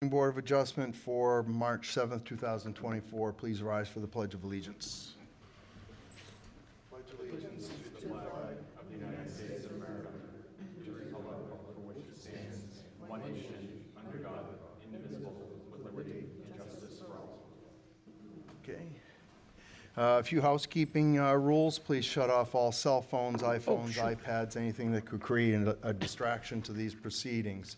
Board of Adjustment for March 7th, 2024. Please rise for the Pledge of Allegiance. Pledge allegiance to the flag of the United States of America, to the republic for which it stands, one nation, under God, indivisible, with liberty and justice for all. Okay. A few housekeeping rules. Please shut off all cell phones, iPhones, iPads, anything that could create a distraction to these proceedings.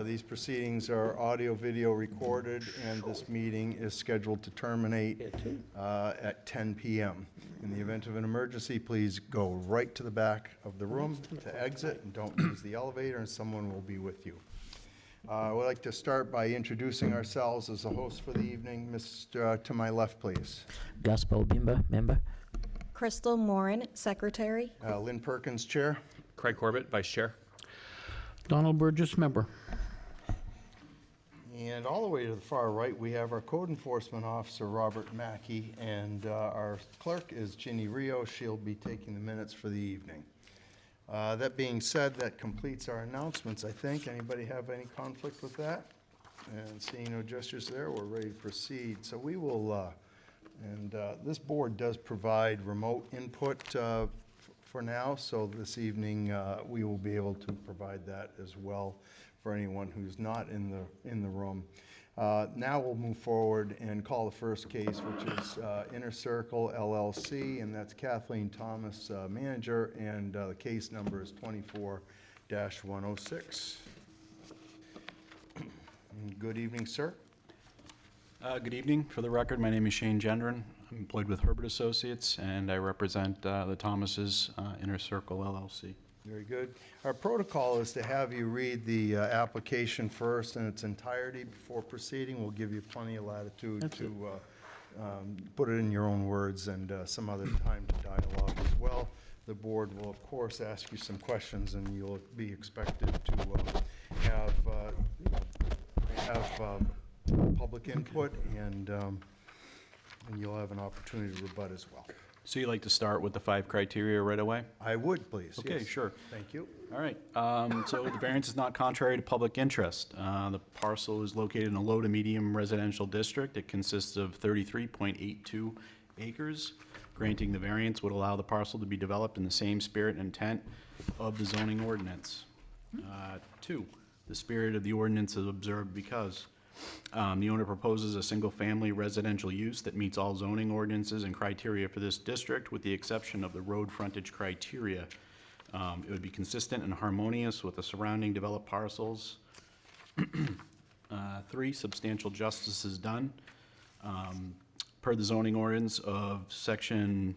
These proceedings are audio-video recorded, and this meeting is scheduled to terminate at 10 p.m. In the event of an emergency, please go right to the back of the room to exit, and don't use the elevator, and someone will be with you. I would like to start by introducing ourselves as the host for the evening. Mr. To my left, please. Gospel Bimba, member. Crystal Morin, secretary. Lynn Perkins, chair. Craig Corbett, vice chair. Donald Burgess, member. And all the way to the far right, we have our code enforcement officer, Robert Mackey, and our clerk is Ginny Rio. She'll be taking the minutes for the evening. That being said, that completes our announcements, I think. Anybody have any conflict with that? And seeing no gestures there, we're ready to proceed. So we will, this board does provide remote input for now, so this evening we will be able to provide that as well for anyone who's not in the room. Now we'll move forward and call the first case, which is Inner Circle LLC, and that's Kathleen Thomas, manager, and the case number is 24-106. Good evening, sir. Good evening. For the record, my name is Shane Gendron. I'm employed with Herbert Associates, and I represent the Thomases, Inner Circle LLC. Very good. Our protocol is to have you read the application first in its entirety before proceeding. We'll give you plenty of latitude to put it in your own words and some other time to dialogue as well. The board will, of course, ask you some questions, and you'll be expected to have public input, and you'll have an opportunity to rebut as well. So you'd like to start with the 5 criteria right away? I would, please. Okay, yes. sure. Thank you. All right. So the variance is not contrary to public interest. The parcel is located in a low to medium residential district. It consists of 33.82 acres. Granting the variance would allow the parcel to be developed in the same spirit and intent of the zoning ordinance. 2, the spirit of the ordinance is observed because the owner proposes a single-family residential use that meets all zoning ordinances and criteria for this district, with the exception of the road frontage criteria. It would be consistent and harmonious with the surrounding developed parcels. 3, substantial justice is done. Per the zoning ordinance of Section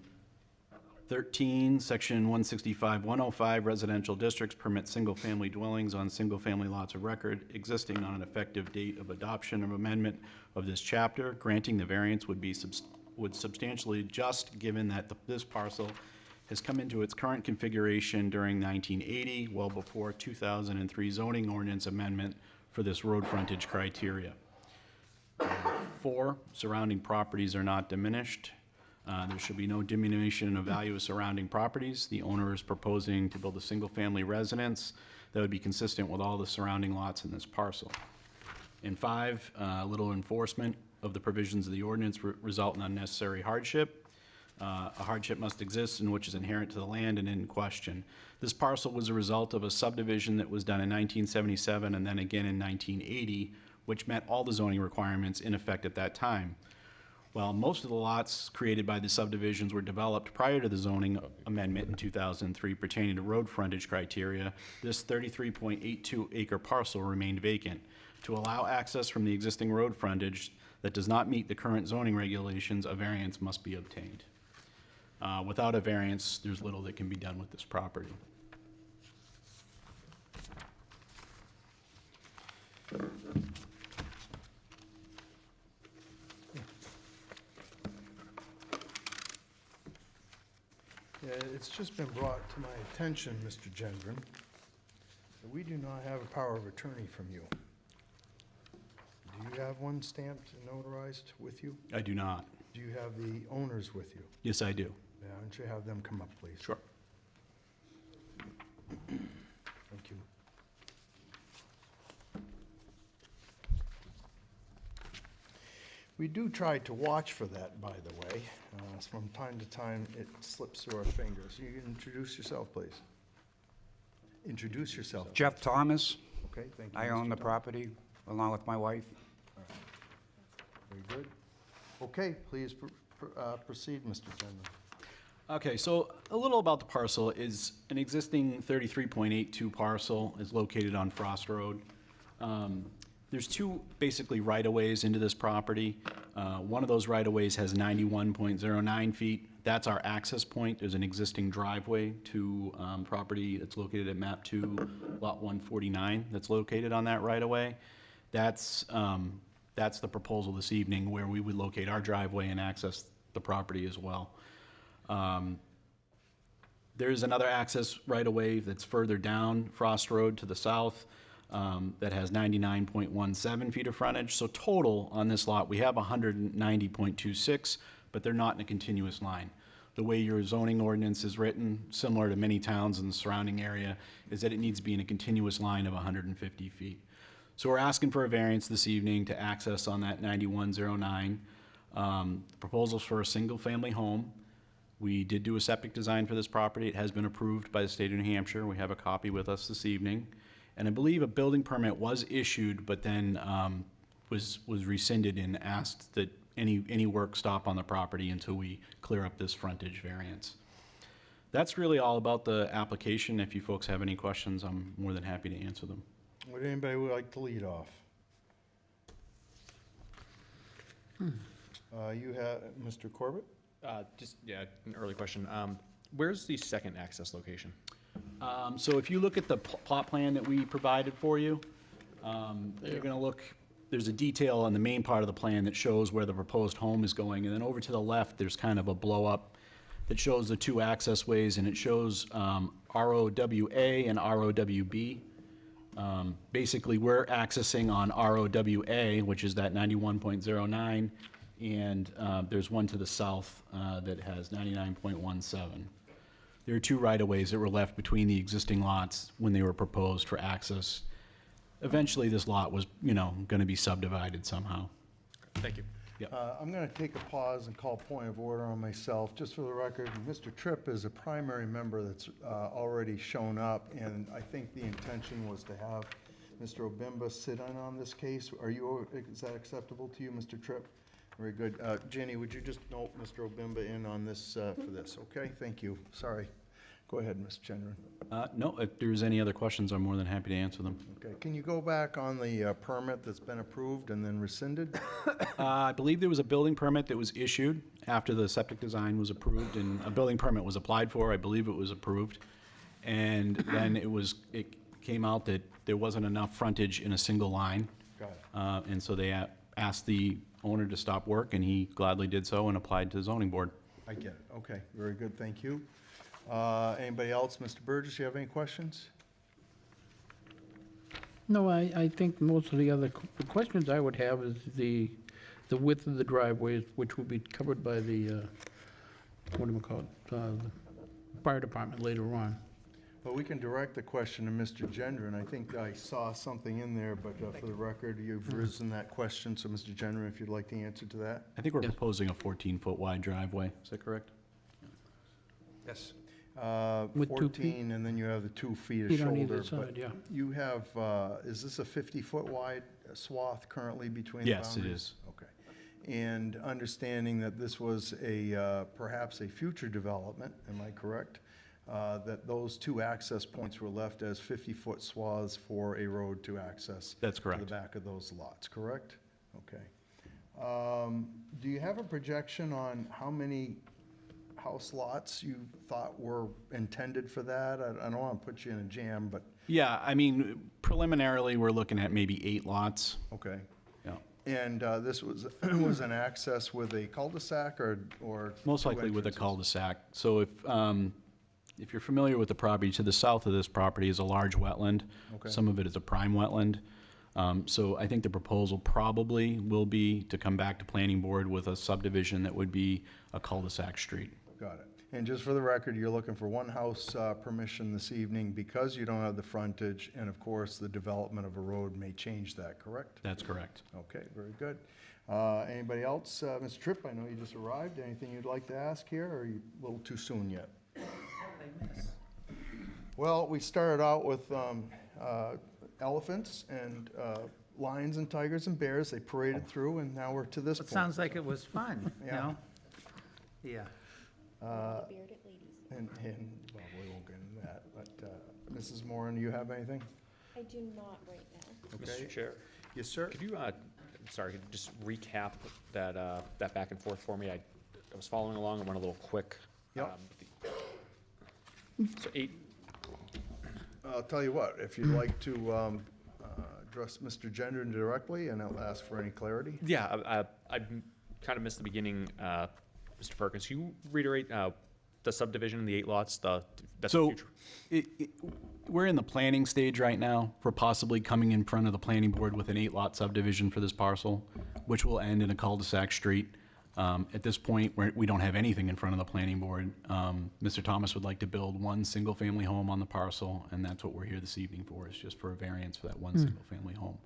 13, Section 165-105, residential districts permit single-family dwellings on single-family lots of record existing on an effective date of adoption or amendment of this chapter. Granting the variance would be substantially just, given that this parcel has come into its current configuration during 1980, well before 2003 zoning ordinance amendment for this road frontage criteria. 4, surrounding properties are not diminished. There should be no diminution of value of surrounding properties. The owner is proposing to build a single-family residence that would be consistent with all the surrounding lots in this parcel. And 5, little enforcement of the provisions of the ordinance result in unnecessary hardship. A hardship must exist in which is inherent to the land and in question. This parcel was a result of a subdivision that was done in 1977 and then again in 1980, which met all the zoning requirements in effect at that time. While most of the lots created by the subdivisions were developed prior to the zoning amendment in 2003 pertaining to road frontage criteria, this 33.82 acre parcel remained vacant. To allow access from the existing road frontage that does not meet the current zoning regulations, a variance must be obtained. Without a variance, there's little that can be done with this property. It's just been brought to my attention, Mr. Gendron, that we do not have a power of attorney from you. Do you have one stamped and notarized with you? I do not. Do you have the owners with you? Yes, I do. Yeah, why don't you have them come up, please? Sure. Thank you. We do try to watch for that, by the way. From time to time, it slips through our fingers. You can introduce yourself, please. Introduce yourself. Jeff Thomas. Okay, thank you. I Mr. own the Thomas. property along with my wife. Very good. Okay, please proceed, Mr. Chairman. Okay, so a little about the parcel is an existing 33.82 parcel is located on Frost Road. There's two basically right-of-ways into this property. One of those right-of-ways has 91.09 feet. That's our access point. There's an existing driveway to property that's located at map 2, lot 149, that's located on that right-of-way. That's the proposal this evening, where we would locate our driveway and access the property as well. There's another access right-of-way that's further down Frost Road to the south that has 99.17 feet of frontage. So total on this lot, we have 190.26, but they're not in a continuous line. The way your zoning ordinance is written, similar to many towns in the surrounding area, is that it needs to be in a continuous line of 150 feet. So we're asking for a variance this evening to access on that 9109. Proposals for a single-family home. We did do a septic design for this property. It has been approved by the state of New Hampshire. We have a copy with us this evening. And I believe a building permit was issued, but then was rescinded and asked that any work stop on the property until we clear up this frontage variance. That's really all about the application. If you folks have any questions, I'm more than happy to answer them. Would anybody like to lead off? You have, Mr. Corbett? An early question. Where's the second access location? So if you look at the plot plan that we provided for you, you're going to look, there's a detail on the main part of the plan that shows where the proposed home is going. And then over to the left, there's kind of a blow up that shows the two access ways, and it shows ROWA and ROWB. Basically, we're accessing on ROWA, which is that 91.09, and there's one to the south that has 99.17. There are two right-of-ways that were left between the existing lots when they were proposed for access. Eventually, this lot was, going to be subdivided somehow. Thank you. I'm going to take a pause and call point of order on myself. Just for the record, Mr. Tripp is a primary member that's already shown up, and I think the intention was to have Mr. Obimba sit in on this case. Is that acceptable to you, Mr. Tripp? Very good. Jenny, would you just note Mr. Obimba in on this for this? Okay, thank you. Sorry. Go ahead, Ms. Chandran. No, if there's any other questions, I'm more than happy to answer them. Okay, can you go back on the permit that's been approved and then rescinded? I believe there was a building permit that was issued after the septic design was approved, and a building permit was applied for. I believe it was approved. And then it came out that there wasn't enough frontage in a single line. Got it. And so they asked the owner to stop work, and he gladly did so and applied to the zoning board. I get it. Okay, very good. Thank you. Anybody else? Mr. Burgess, you have any questions? No, I think most of the questions I would have is the width of the driveway, which will be covered by the, the fire department later on. Well, we can direct the question to Mr. Gendron. I think I saw something in there, but for the record, you've risen that question. So, Mr. Gendron, if you'd like the answer to that. I think we're Yes. proposing a 14-foot wide driveway. Is that correct? Yes. With 2 feet? 14, and then you have the 2 feet of Feet on shoulder. either but side, yeah. You have, is this a 50-foot wide swath currently between the Yes, it boundaries? is. Okay. And understanding that this was perhaps a future development, am I correct? That those two access points were left as 50-foot swaths for a road to access. That's To correct. the back of those lots, correct? Okay. Do you have a projection on how many house lots you thought were intended for that? I don't want to put you in a jam, but, Yeah, I mean, preliminarily, we're looking at maybe 8 lots. okay. Yeah. And this was, was an access with a cul-de-sac or? Most two likely with a entrances? cul-de-sac. So if you're familiar with the property, to the south of this property is a large wetland. Okay. Some of it is a prime wetland. So I think the proposal probably will be to come back to planning board with a subdivision that would be a cul-de-sac street. Got it. And just for the record, you're looking for one house permission this evening because you don't have the frontage, and of course, the development of a road may change that, correct? That's correct. Okay, very good. Anybody else? Mr. Tripp, I know you just arrived. Anything you'd like to ask here, or are you a little too soon yet? Well, we started out with elephants and lions and tigers and bears. They paraded through, and now we're to this It point. sounds like it was fun, you Yeah. know? Yeah. Bearded ladies. And, well, we won't get into that, but Mrs. Moran, do you have anything? I do not right now. Okay. Mr. Chair, Yes, sir. could you, sorry, could you just recap that, that back and forth for me? I was following along, I went a little quick. Yep. So 8, I'll tell you what, if you'd like to address Mr. Gendron directly, and I'll ask for any clarity. yeah, I kind of missed the beginning, Mr. Perkins. Can you reiterate the subdivision, the 8 lots, that's the So, future? we're in the planning stage right now for possibly coming in front of the planning board with an 8-lot subdivision for this parcel, which will end in a cul-de-sac street. At this point, we don't have anything in front of the planning board. Mr. Thomas would like to build one single-family home on the parcel, and that's what we're here this evening for, is just for a variance for that one single-family home.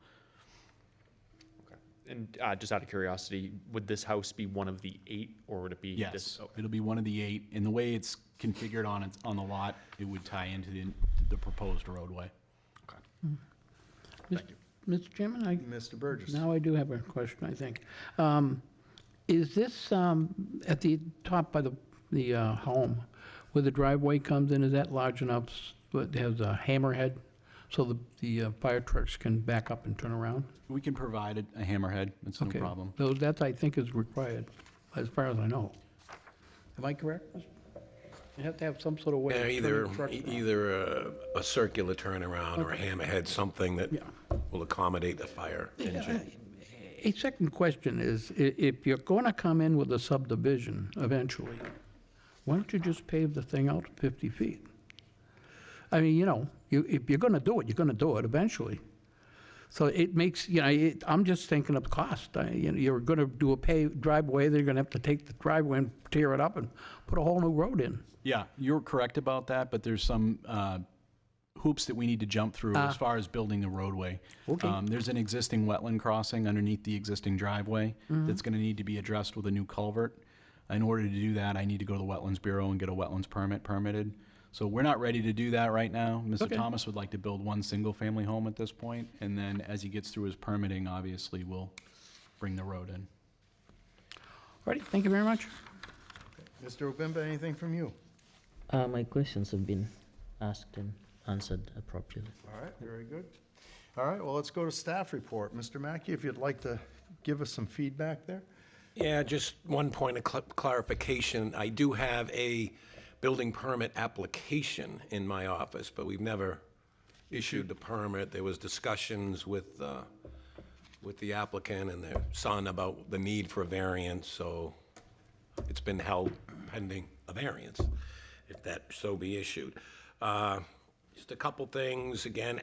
Okay. And just out of curiosity, would this house be one of the 8, or would it be? Yes, this- okay. it'll be one of the 8. In the way it's configured on the lot, it would tie into the proposed roadway. Thank you. Mr. Chairman, Mr. Burgess. now I do have a question, I think. Is this at the top by the home, where the driveway comes in, is that large enough, it has a hammerhead, so the fire trucks can back up and turn around? We can provide a hammerhead, it's no Okay. problem. So that, I think, is required, as far as I know. Am I correct? You have to have some sort of way. Yeah, of either, turning the trucks around. either a circular turnaround or a hammerhead, something that Yeah. will accommodate the fire engine. A second question is, if you're going to come in with a subdivision eventually, why don't you just pave the thing out to 50 feet? I mean, if you're going to do it, you're going to do it eventually. So it makes, I'm just thinking of cost. You're going to do a paved driveway, they're going to have to take the driveway and tear it up and put a whole new road in. Yeah, you're correct about that, but there's some hoops that we need to jump through as far as building the roadway. Okay. There's an existing wetland crossing underneath the existing driveway that's going to need to be addressed with a new culvert. In order to do that, I need to go to the Wetlands Bureau and get a wetlands permit permitted. So we're not ready to do that right now. Mr. Okay. Thomas would like to build one single-family home at this point, and then as he gets through his permitting, obviously, we'll bring the road in. All right, thank you very much. Mr. Obimba, anything from you? My questions have been asked and answered appropriately. All right, very good. All right, well, let's go to staff report. Mr. Mackey, if you'd like to give us some feedback there? Yeah, just one point of clarification. I do have a building permit application in my office, but we've never issued the permit. There was discussions with the applicant and their son about the need for a variance, so it's been held pending a variance, if that so be issued. Just a couple things, again,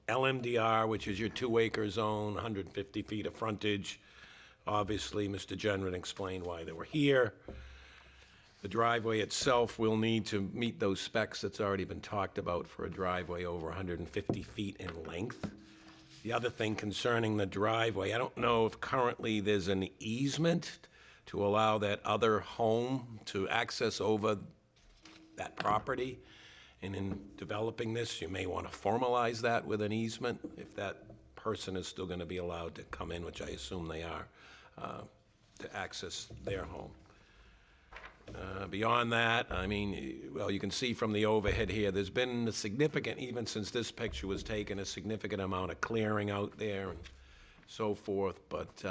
LMDR, which is your 2-acre zone, 150 feet of frontage. Obviously, Mr. Genron explained why they were here. The driveway itself will need to meet those specs that's already been talked about for a driveway over 150 feet in length. The other thing concerning the driveway, I don't know if currently there's an easement to allow that other home to access over that property. And in developing this, you may want to formalize that with an easement, if that person is still going to be allowed to come in, which I assume they are, to access their home. Beyond that, I mean, well, you can see from the overhead here, there's been a significant, even since this picture was taken, a significant amount of clearing out there and so forth, but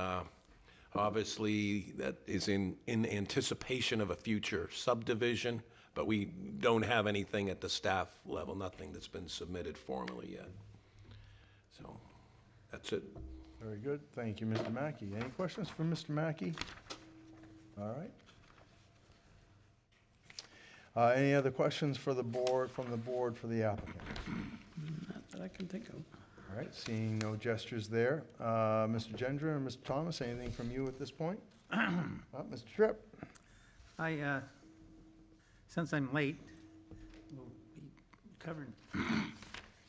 obviously that is in anticipation of a future subdivision, but we don't have anything at the staff level, nothing that's been submitted formally yet. So, that's it. Very good. Thank you, Mr. Mackey. Any questions for Mr. Mackey? All right. Any other questions for the board, from the board for the applicant? Not that I can think of. All right, seeing no gestures there. Mr. Gendron and Mr. Thomas, anything from you at this point? Mr. Tripp? Since I'm late, we'll be covering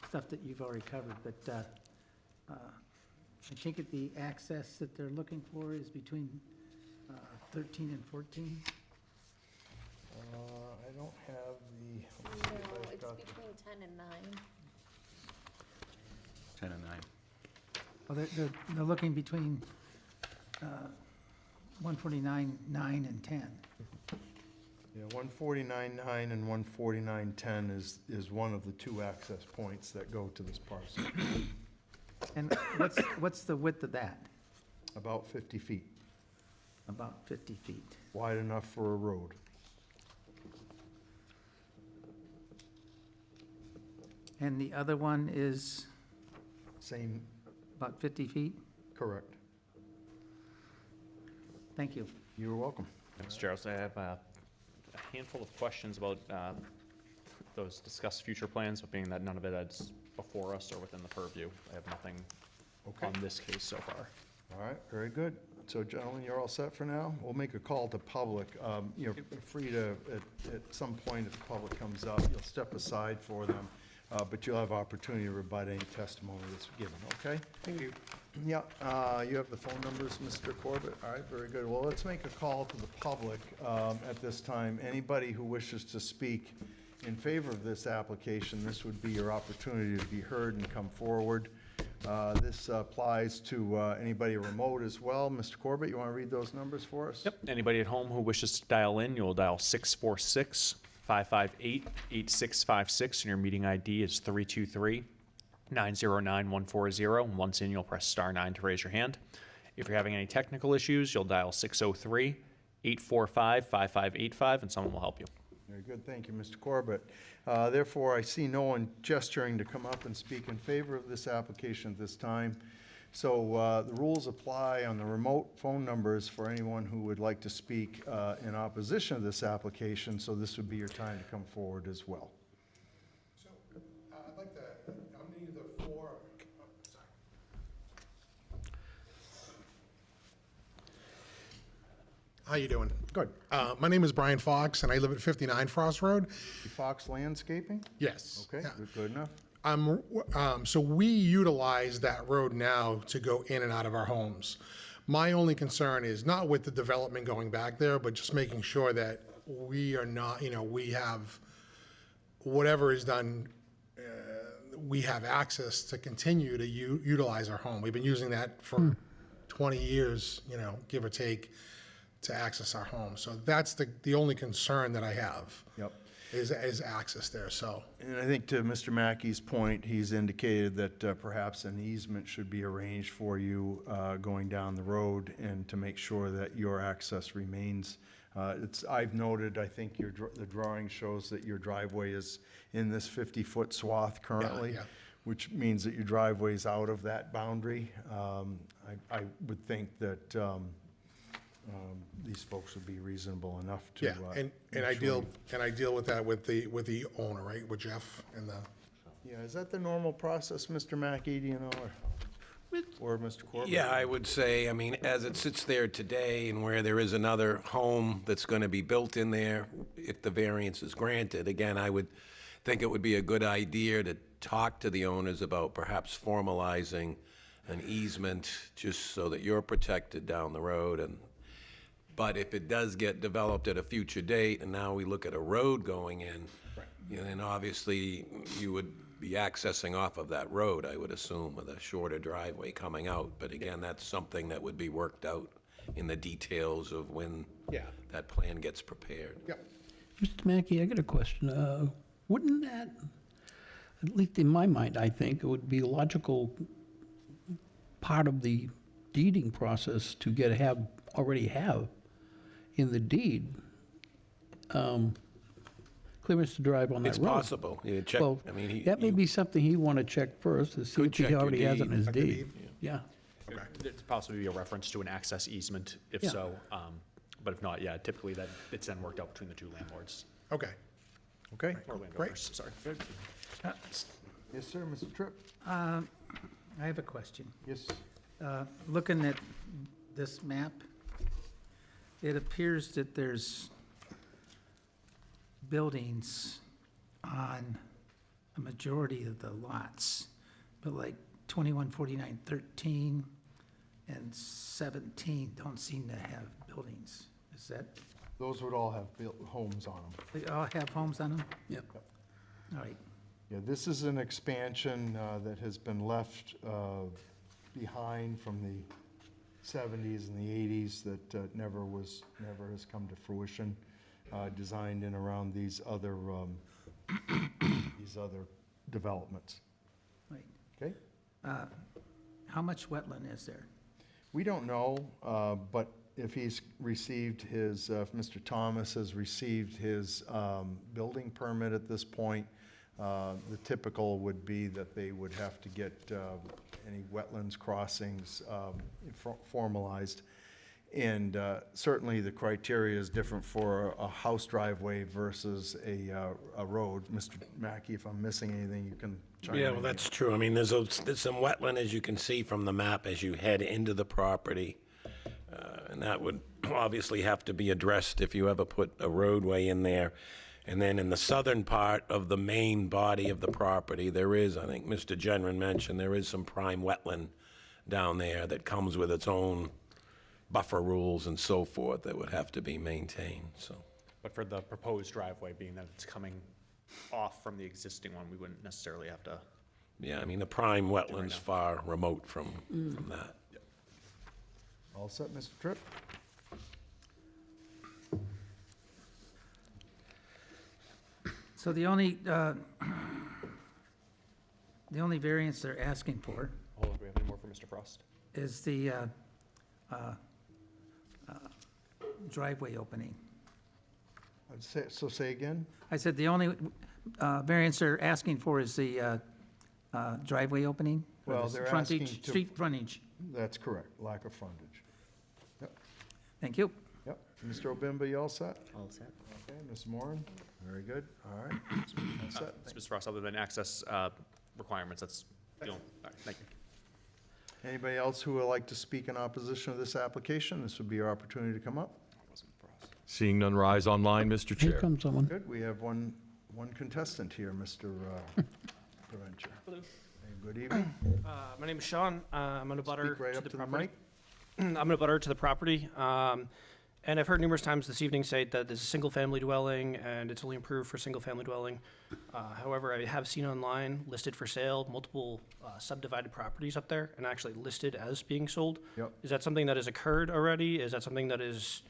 stuff that you've already covered, but I take it the access that they're looking for is between 13 and 14? I don't have the. let's see if No, I've it's got the- between 10 and 9. 10 and 9. Well, they're looking between 149, 9, and 10. Yeah, 149.9 and 149.10 is one of the two access points that go to this parcel, And what's the width of that? about 50 feet, About 50 feet. wide enough for a road. And the other one is Same, about 50 feet? correct. Thank you. You're welcome. Mr. Chair, so I have a handful of questions about those discussed future plans, but being that none of it is before us or within the purview, I have nothing Okay. on this case so far. All right, very good. So gentlemen, you're all set for now? We'll make a call to public. You're free to, at some point, if the public comes up, you'll step aside for them, but you'll have opportunity to rebut any testimony that's given, okay? Thank you. Yeah, you have the phone numbers, Mr. Corbett? All right, very good. Well, let's make a call to the public at this time. Anybody who wishes to speak in favor of this application, this would be your opportunity to be heard and come forward. This applies to anybody remote as well. Mr. Corbett, you want to read those numbers for us? Yep, anybody at home who wishes to dial in, you'll dial 646-558-8656, and your meeting ID is 323-909-140. And once in, you'll press *9 to raise your hand. If you're having any technical issues, you'll dial 603-845-5585, and someone will help you. Very good, thank you, Mr. Corbett. Therefore, I see no one gesturing to come up and speak in favor of this application at this time. So the rules apply on the remote phone numbers for anyone who would like to speak in opposition to this application, so this would be your time to come forward as well. So, I'd like to, I'm gonna need the four, sorry. How you doing? Good. My name is Brian Fox, and I live at 59 Frost Road. Fox Landscaping? Yes. Okay, Yeah. good enough. So we utilize that road now to go in and out of our homes. My only concern is not with the development going back there, but just making sure that we are not, we have, whatever is done, we have access to continue to utilize our home. We've been using that for 20 years, give or take, to access our home. So that's the only concern that I have. Yep. Is access there, so. And I think to Mr. Mackey's point, he's indicated that perhaps an easement should be arranged for you going down the road and to make sure that your access remains. I've noted, I think the drawing shows that your driveway is in this 50-foot swath currently, yeah. which means that your driveway is out of that boundary. I would think that these folks would be reasonable enough to. Yeah, and I deal with that with the owner, right, with Jeff and the. Yeah, is that the normal process, Mr. Mackey, do you know, or Mr. Corbett? Yeah, I would say, I mean, as it sits there today and where there is another home that's going to be built in there, if the variance is granted, again, I would think it would be a good idea to talk to the owners about perhaps formalizing an easement just so that you're protected down the road. But if it does get developed at a future date and now we look at a road going in, then obviously you would be accessing off of that road, I would assume, with a shorter driveway coming out. But again, that's something that would be worked out in the details of when that plan gets prepared. Yep. Mr. Mackey, I got a question. Wouldn't that, at least in my mind, I think, it would be a logical part of the deeding process to already have in the deed, clearance to drive on that road. It's possible. You check, Well, I mean, that may be something he'd want to check first to see Could if check he your already has it in deed. his Check the deed. deed. Yeah. It's possibly be a reference to an access easement, if Yeah. so. But if not, yeah, typically that it's then worked out between the two landlords, Okay. Okay. or landowners, sorry. Yes, sir, Mr. Tripp? I have a question. Yes. Looking at this map, it appears that there's buildings on a majority of the lots, but like 21, 49, 13, and 17 don't seem to have buildings. Is that, Those would all have built homes on them. they all have homes on them? Yep. All right. Yeah, this is an expansion that has been left behind from the 70s and the 80s that never has come to fruition, designed in around these other developments. Right. Okay? How much wetland is there? We don't know, but if he's received his, if Mr. Thomas has received his building permit at this point, the typical would be that they would have to get any wetlands crossings formalized. And certainly the criteria is different for a house driveway versus a road. Mr. Mackey, if I'm missing anything, you can chime in. Yeah, well, that's true. I mean, there's some wetland, as you can see from the map, as you head into the property. And that would obviously have to be addressed if you ever put a roadway in there. And then in the southern part of the main body of the property, there is, I think Mr. Genron mentioned, there is some prime wetland down there that comes with its own buffer rules and so forth that would have to be maintained, so. But for the proposed driveway, being that it's coming off from the existing one, we wouldn't necessarily have to. Yeah, I mean, the prime wetland's far remote from that. All set, Mr. Tripp? So the only variance they're asking for Hold on, do we have any more for Mr. Frost? is the driveway opening. So say again? I said the only variance they're asking for is the driveway opening? or Well, the they're frontage, asking to- street frontage. That's correct, lack of frontage. Thank you. Yep. Mr. Obimba, you all set? All set? Okay, Ms. Moran? Very good. All right. All set. Mr. Frost, other than access requirements, that's, all right, thank you. Anybody else who would like to speak in opposition to this application? This would be your opportunity to come up. Seeing none rise online, Mr. Here Chair. comes someone. Good, we have one contestant here, Mr. Provencher. Hello. Hey, good evening. My name is Sean. I'm an abutter Speak right to up the to the property. mic. I'm an abutter to the property. And I've heard numerous times this evening say that there's a single-family dwelling and it's only approved for single-family dwelling. However, I have seen online listed for sale multiple subdivided properties up there and actually listed as being sold. Yep. Is that something that has occurred already? Is that something that is,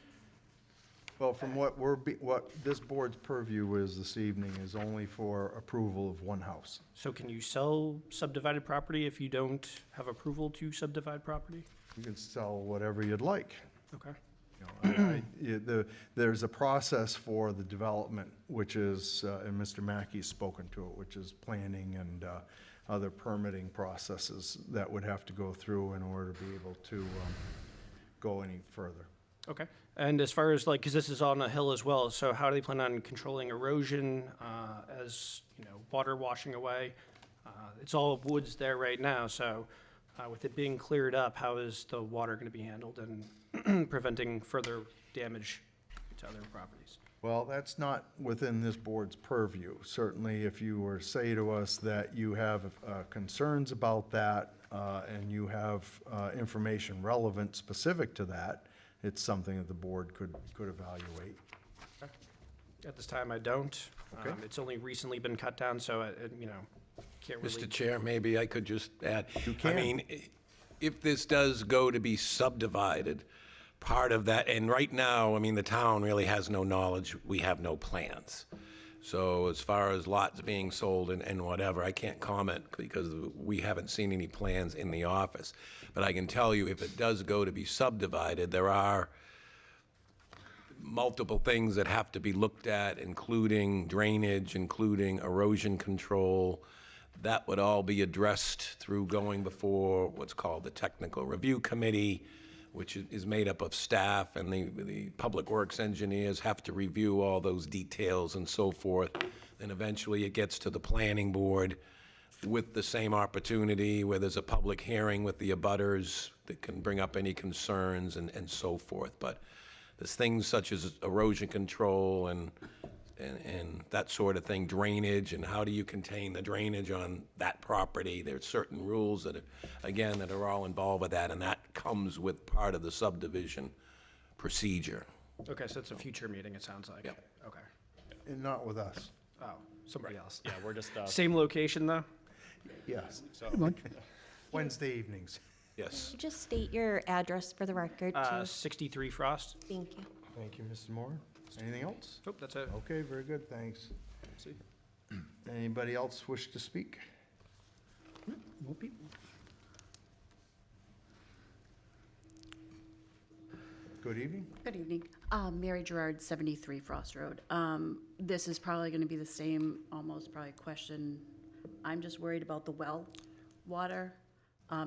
Well, from what what this board's purview is this evening is only for approval of one house. so can you sell subdivided property if you don't have approval to subdivide property? You can sell whatever you'd like. Okay. There's a process for the development, which is, and Mr. Mackey's spoken to it, which is planning and other permitting processes that would have to go through in order to be able to go any further. Okay. And as far as like, because this is on a hill as well, so how do they plan on controlling erosion as, water washing away? It's all woods there right now, so with it being cleared up, how is the water going to be handled and preventing further damage to other properties? Well, that's not within this board's purview. Certainly, if you were to say to us that you have concerns about that and you have information relevant specific to that, it's something that the board could evaluate. At this time, I don't. Okay. It's only recently been cut down, so, can't really. Mr. Chair, maybe I could just add. You can. I mean, if this does go to be subdivided, part of that, and right now, I mean, the town really has no knowledge, we have no plans. So as far as lots being sold and whatever, I can't comment because we haven't seen any plans in the office. But I can tell you, if it does go to be subdivided, there are multiple things that have to be looked at, including drainage, including erosion control. That would all be addressed through going before what's called the Technical Review Committee, which is made up of staff, and the public works engineers have to review all those details and so forth. Then eventually it gets to the planning board with the same opportunity where there's a public hearing with the abutters that can bring up any concerns and so forth. But there's things such as erosion control and and that sort of thing, drainage, and how do you contain the drainage on that property? There's certain rules that, again, that are all involved with that, and that comes with part of the subdivision procedure. Okay, so it's a future meeting, it sounds like. Yep. Okay. And not with us. Oh, somebody else. Yeah, we're just, Same location, though? Yes, so, Wednesday evenings. Yes. Could you just state your address for the record, too? 63 Frost. Thank you. Thank you, Mrs. Moore. Anything else? Nope, that's it. Okay, very good, thanks. Anybody else wish to speak? More people. Good evening. Good evening. Mary Gerard, 73 Frost Road. This is probably going to be the same, almost probably question. I'm just worried about the well water,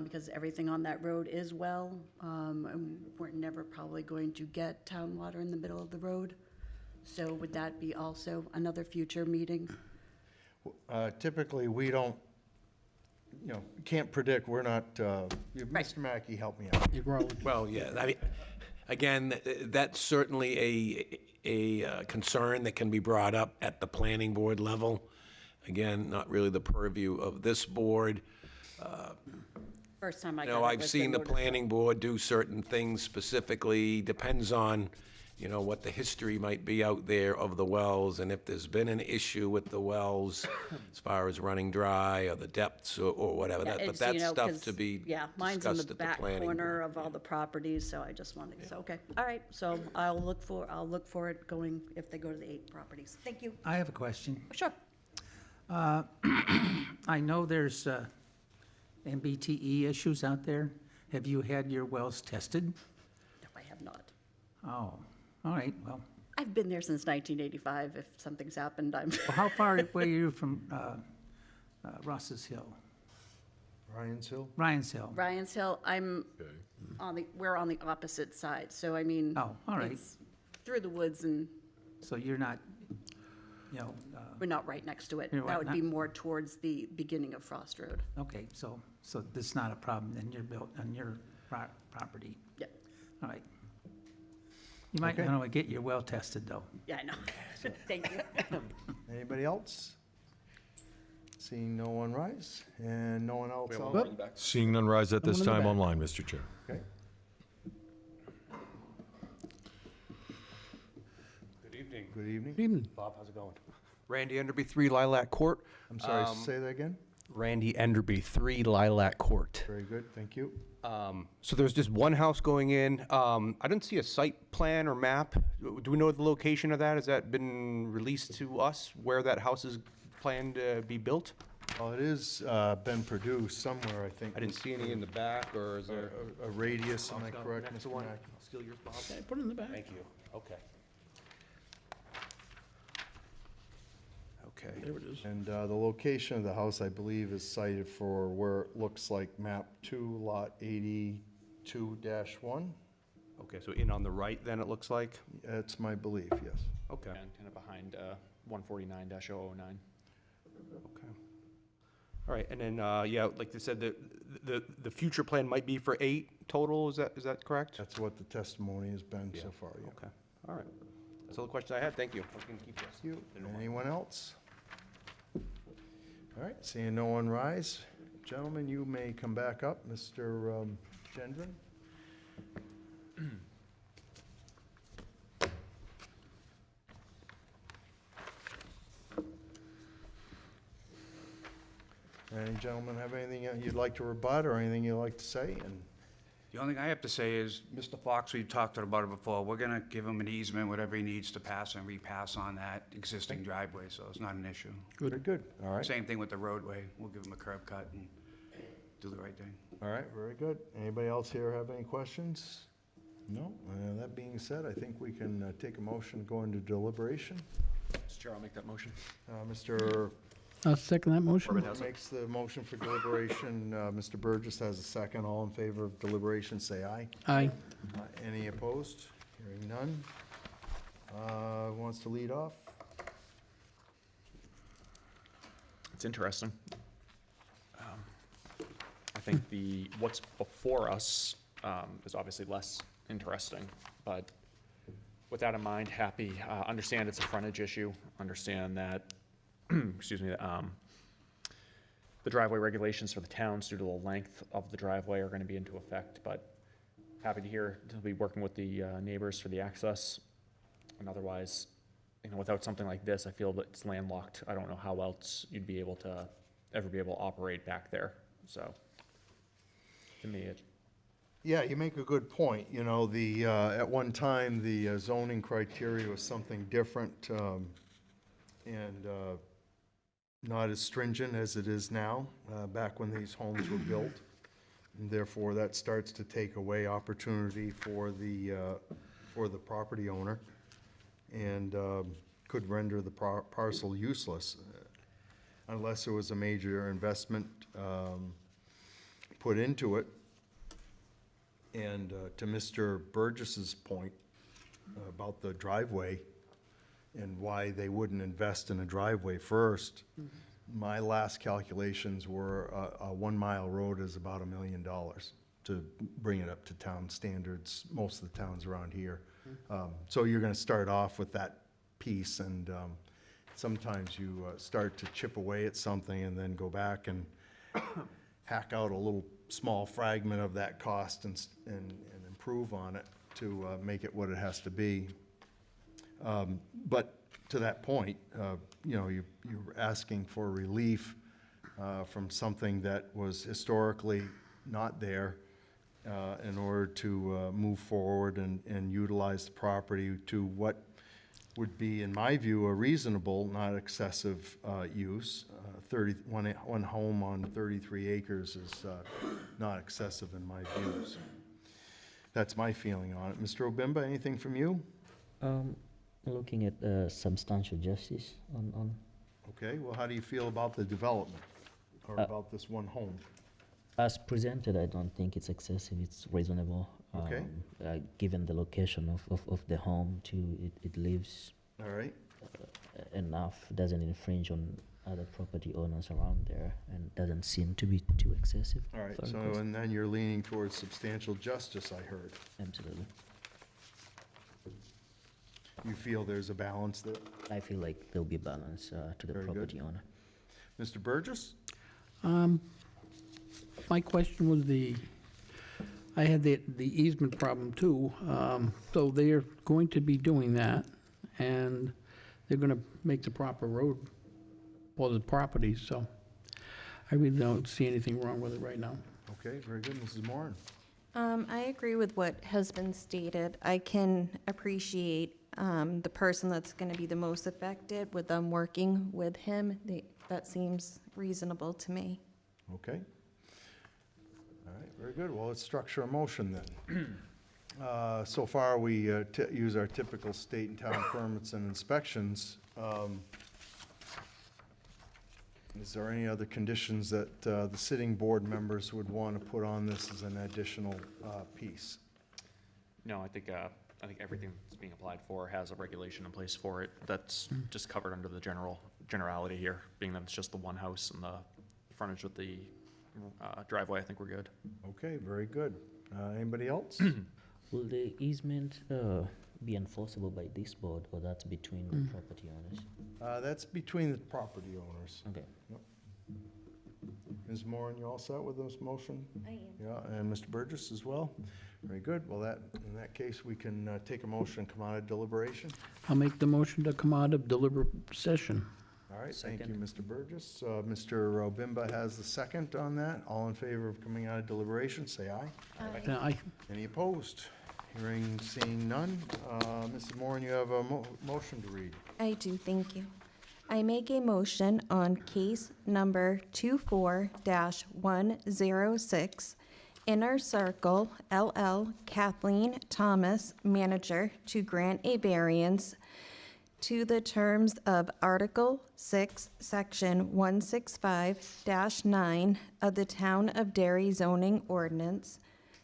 because everything on that road is well. And we're never probably going to get town water in the middle of the road. So would that be also another future meeting? Typically, we don't, can't predict, we're not, Mr. Mackey, help me out. Your road. Well, yeah, I mean, again, that's certainly a concern that can be brought up at the planning board level. Again, not really the purview of this board. First time I You got know, it I've was seen the notice. planning board do certain things specifically, depends on, what the history might be out there of the wells, and if there's been an issue with the wells as far as running dry or the depths or whatever, Yeah, but it's, that's stuff 'cause, to be yeah, mine's in discussed the at the back planning corner board. of all the properties, so I just wanted, so, okay, all right, so I'll look for it going, if they go to the 8 properties. Thank you. I have a question. Sure. I know there's MBTE issues out there. Have you had your wells tested? No, I have not. Oh, all right, well, I've been there since 1985. If something's happened, I'm, well, how far away are you from Ross's Hill? Ryan's Hill? Ryan's Hill? Ryan's Hill, we're on the opposite side, so I mean. Oh, all right. it's through the woods and So you're not, we're not right next to it. You're That what, would be not- more towards the beginning of Frost Road. okay, so this is not a problem, then you're built on your property. Yep, All right. You might Okay. want to get your well tested, though. yeah, I know. Thank you. Anybody else? Seeing no one rise, and no one else. Seeing none rise at this in the time back. online, Mr. Chair. Okay. Good evening. Good evening. Evening. Bob, how's it going? Randy Enderby, 3 Lilac Court. I'm sorry, say that again? Randy Enderby, 3 Lilac Court. Very good, thank you. So there's just one house going in. I didn't see a site plan or map. Do we know the location of that? Has that been released to us, where that house is planned to be built? Well, it is been produced somewhere, I think. I didn't see any in the back, or is there? A radius, am I correct, Next Mr. one. Mackey? I'll steal yours, Bob. Okay, put it in the back. Thank you. Okay. Okay. There it is. And the location of the house, I believe, is cited for where it looks like map 2, lot 82-1. Okay, so in on the right, then, it looks like? That's my belief, yes. Okay. and kind of behind 149-009. Okay. All right, and then, yeah, like they said, the future plan might be for 8 total, is that correct? That's what the testimony has been so far, yeah. Okay, all right. That's all the questions I had, thank you. I was gonna keep this. Thank you. Anyone else? All right, seeing no one rise, gentlemen, you may come back up. Mr. Gendron? Any gentlemen have anything you'd like to rebut or anything you'd like to say? And The only thing I have to say is, Mr. Fox, we've talked about it before, we're gonna give him an easement, whatever he needs to pass and repass on that existing driveway, so it's not an issue. Very good, all right. Same thing with the roadway, we'll give him a curb cut and do the right thing. All right, very good. Anybody else here have any questions? No? That being said, I think we can take a motion, go into deliberation. Mr. Chair, I'll make that motion. Mr. I'll second that motion. Makes the motion for deliberation. Mr. Burgess has a second. All in favor of deliberation, say aye. Aye. Any opposed? Hearing none. Who wants to lead off? It's interesting. I think what's before us is obviously less interesting, but With that in mind, happy, understand it's a frontage issue, understand that, excuse me, the driveway regulations for the towns due to the length of the driveway are going to be into effect, but happy to hear to be working with the neighbors for the access. And otherwise, without something like this, I feel that it's landlocked. I don't know how else you'd be able to ever be able to operate back there. So, to me, Yeah, you make a good point. At one time, the zoning criteria was something different, and not as stringent as it is now, back when these homes were built. And therefore, that starts to take away opportunity for the property owner, and could render the parcel useless, unless there was a major investment put into it. And to Mr. Burgess's point about the driveway and why they wouldn't invest in a driveway first, my last calculations were a 1 mile road is about $1 million to bring it up to town standards, most of the towns around here. So you're going to start off with that piece, and sometimes you start to chip away at something and then go back and hack out a little small fragment of that cost and improve on it to make it what it has to be. But to that point, you're asking for relief from something that was historically not there in order to move forward and utilize the property to what would be, in my view, a reasonable, not excessive use. One home on 33 acres is not excessive in my views. That's my feeling on it. Mr. Obimba, anything from you? Looking at substantial justice on. Okay, well, how do you feel about the development, or about this one home? As presented, I don't think it's excessive, it's reasonable. Okay. Given the location of the home too, it lives All right. enough, doesn't infringe on other property owners around there, and doesn't seem to be too excessive. All right, for so, the cost. and then you're leaning towards substantial justice, I heard. Absolutely. You feel there's a balance there? I feel like there'll be balance to the Very good. property owner. Mr. Burgess? My question was I had the easement problem too. So they're going to be doing that, and they're going to make the proper road for the property, so I really don't see anything wrong with it right now. Okay, very good. Mrs. Moran? I agree with what has been stated. I can appreciate the person that's going to be the most affected with them working with him. That seems reasonable to me. Okay. All right, very good. Well, let's structure a motion then. So far, we use our typical state and town permits and inspections. Is there any other conditions that the sitting board members would want to put on this as an additional piece? no, I think everything that's being applied for has a regulation in place for it. That's just covered under the generality here, being that it's just the one house and the frontage with the driveway. I think we're good. Okay, very good. Anybody else? Will the easement be enforceable by this board, or that's between the property owners? That's between the property owners. Okay. Yep. Ms. Moran, you all set with this motion? I am. Yeah, and Mr. Burgess as well? Very good. Well, in that case, we can take a motion and come out of deliberation. I'll make the motion to come out of deliberate session. All right, thank you, Mr. Burgess. Mr. Obimba has the second on that. All in favor of coming out of deliberation, say aye. Aye. Any opposed? Seeing none. Mrs. Moran, you have a motion to read. I do, thank you. I make a motion on case number 24-106, Inner Circle LL Kathleen Thomas, manager, to grant a variance to the terms of Article 6, Section 165-9 of the Town of Derry zoning ordinance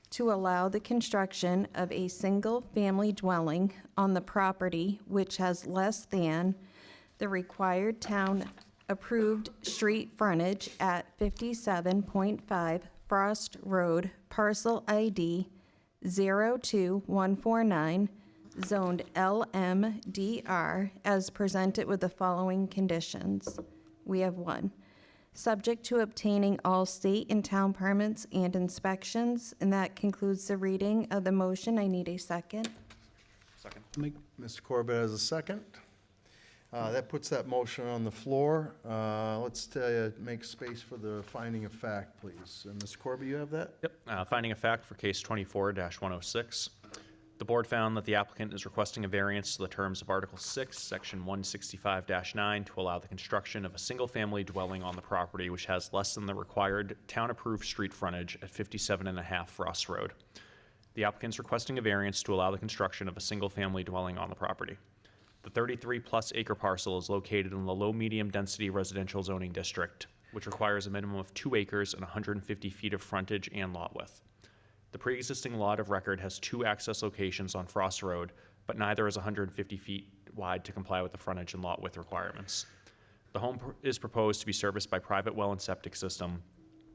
to allow the construction of a single-family dwelling on the property which has less than the required town-approved street frontage at 57.5 Frost Road, parcel ID 02149, zoned LMDR, as presented with the following conditions. We have one, subject to obtaining all state and town permits and inspections, and that concludes the reading of the motion. I need a second. Second. Mr. Corbett has a second. That puts that motion on the floor. Let's make space for the finding of fact, please. Mr. Corbett, you have that? Yep. Finding of fact for case 24-106. The board found that the applicant is requesting a variance to the terms of Article 6, Section 165-9 to allow the construction of a single-family dwelling on the property which has less than the required town-approved street frontage at 57.5 Frost Road. The applicant is requesting a variance to allow the construction of a single-family dwelling on the property. The 33-plus acre parcel is located in the low-medium density residential zoning district, which requires a minimum of 2 acres and 150 feet of frontage and lot width. The pre-existing lot of record has 2 access locations on Frost Road, but neither is 150 feet wide to comply with the frontage and lot width requirements. The home is proposed to be serviced by private well and septic system.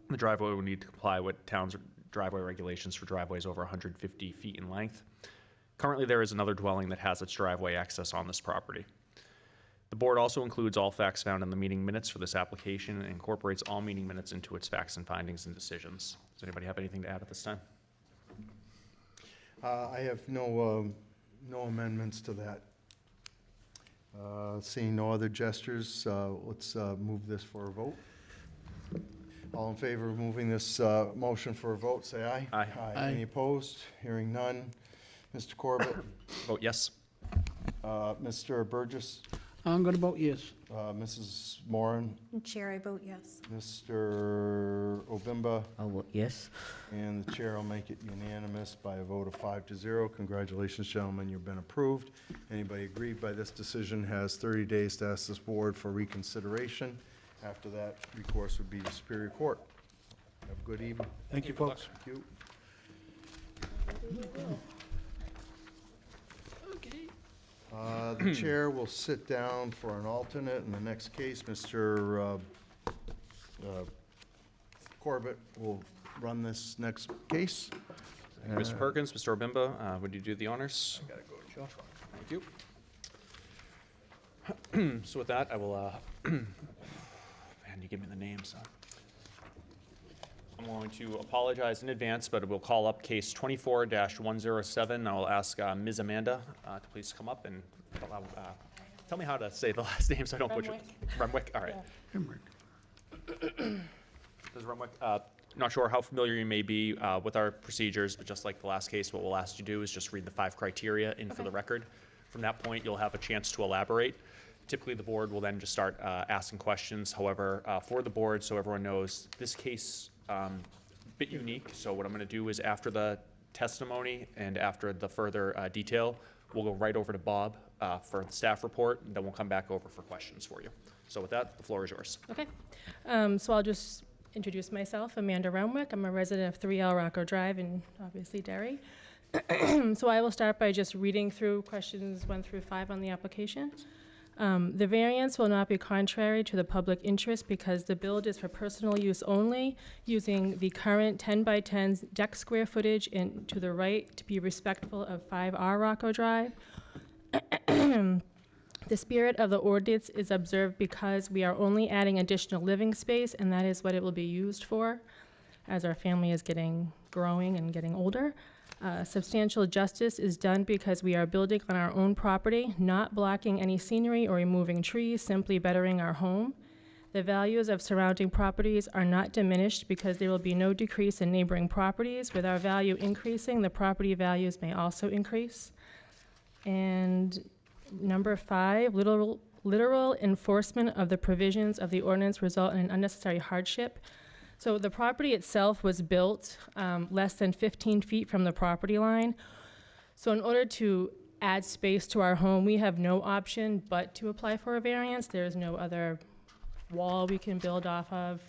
The driveway will need to comply with town's driveway regulations for driveways over 150 feet in length. Currently, there is another dwelling that has its driveway access on this property. The board also includes all facts found in the meeting minutes for this application and incorporates all meeting minutes into its facts and findings and decisions. Does anybody have anything to add at this time? I have no amendments to that. Seeing no other gestures, let's move this for a vote. All in favor of moving this motion for a vote, say aye. Aye. Aye. Any opposed? Hearing none. Mr. Corbett? Vote yes. Mr. Burgess? I'm going to vote yes. Mrs. Moran? Chair, I vote yes. Mr. Obimba? I'll vote yes. And the chair will make it unanimous by a vote of 5-0. Congratulations, gentlemen, you've been approved. Anybody aggrieved by this decision has 30 days to ask this board for reconsideration. After that, recourse would be to Superior Court. Have a good evening. Thank you, folks. Thank you. The chair will sit down for an alternate in the next case. Mr. Corbett will run this next case. Mr. Perkins, Mr. Obimba, would you do the honors? I gotta go, Joshua. Thank you. So with that, I will, man, you give me the names. I'm going to apologize in advance, but we'll call up case 24-107. I will ask Ms. Amanda to please come up and allow, tell me how to say the last name so I don't butcher it. Remwick, all right. Ms. Remwick, not sure how familiar you may be with our procedures, but just like the last case, what we'll ask you to do is just read the 5 criteria in for the record. From that point, you'll have a chance to elaborate. Typically, the board will then just start asking questions. However, for the board, so everyone knows, this case a bit unique. So what I'm going to do is after the testimony and after the further detail, we'll go right over to Bob for the staff report, and then we'll come back over for questions for you. So with that, the floor is yours. Okay. So I'll just introduce myself, Amanda Remwick. I'm a resident of 3L Rocco Drive in obviously Derry. So I will start by just reading through questions 1 through 5 on the application. The variance will not be contrary to the public interest because the build is for personal use only, using the current 10 by 10 deck square footage and to the right to be respectful of 5R Rocco Drive. The spirit of the ordinance is observed because we are only adding additional living space, and that is what it will be used for as our family is growing and getting older. Substantial justice is done because we are building on our own property, not blocking any scenery or removing trees, simply bettering our home. The values of surrounding properties are not diminished because there will be no decrease in neighboring properties. With our value increasing, the property values may also increase. And number 5, literal enforcement of the provisions of the ordinance result in an unnecessary hardship. So the property itself was built less than 15 feet from the property line. So in order to add space to our home, we have no option but to apply for a variance. There is no other wall we can build off of,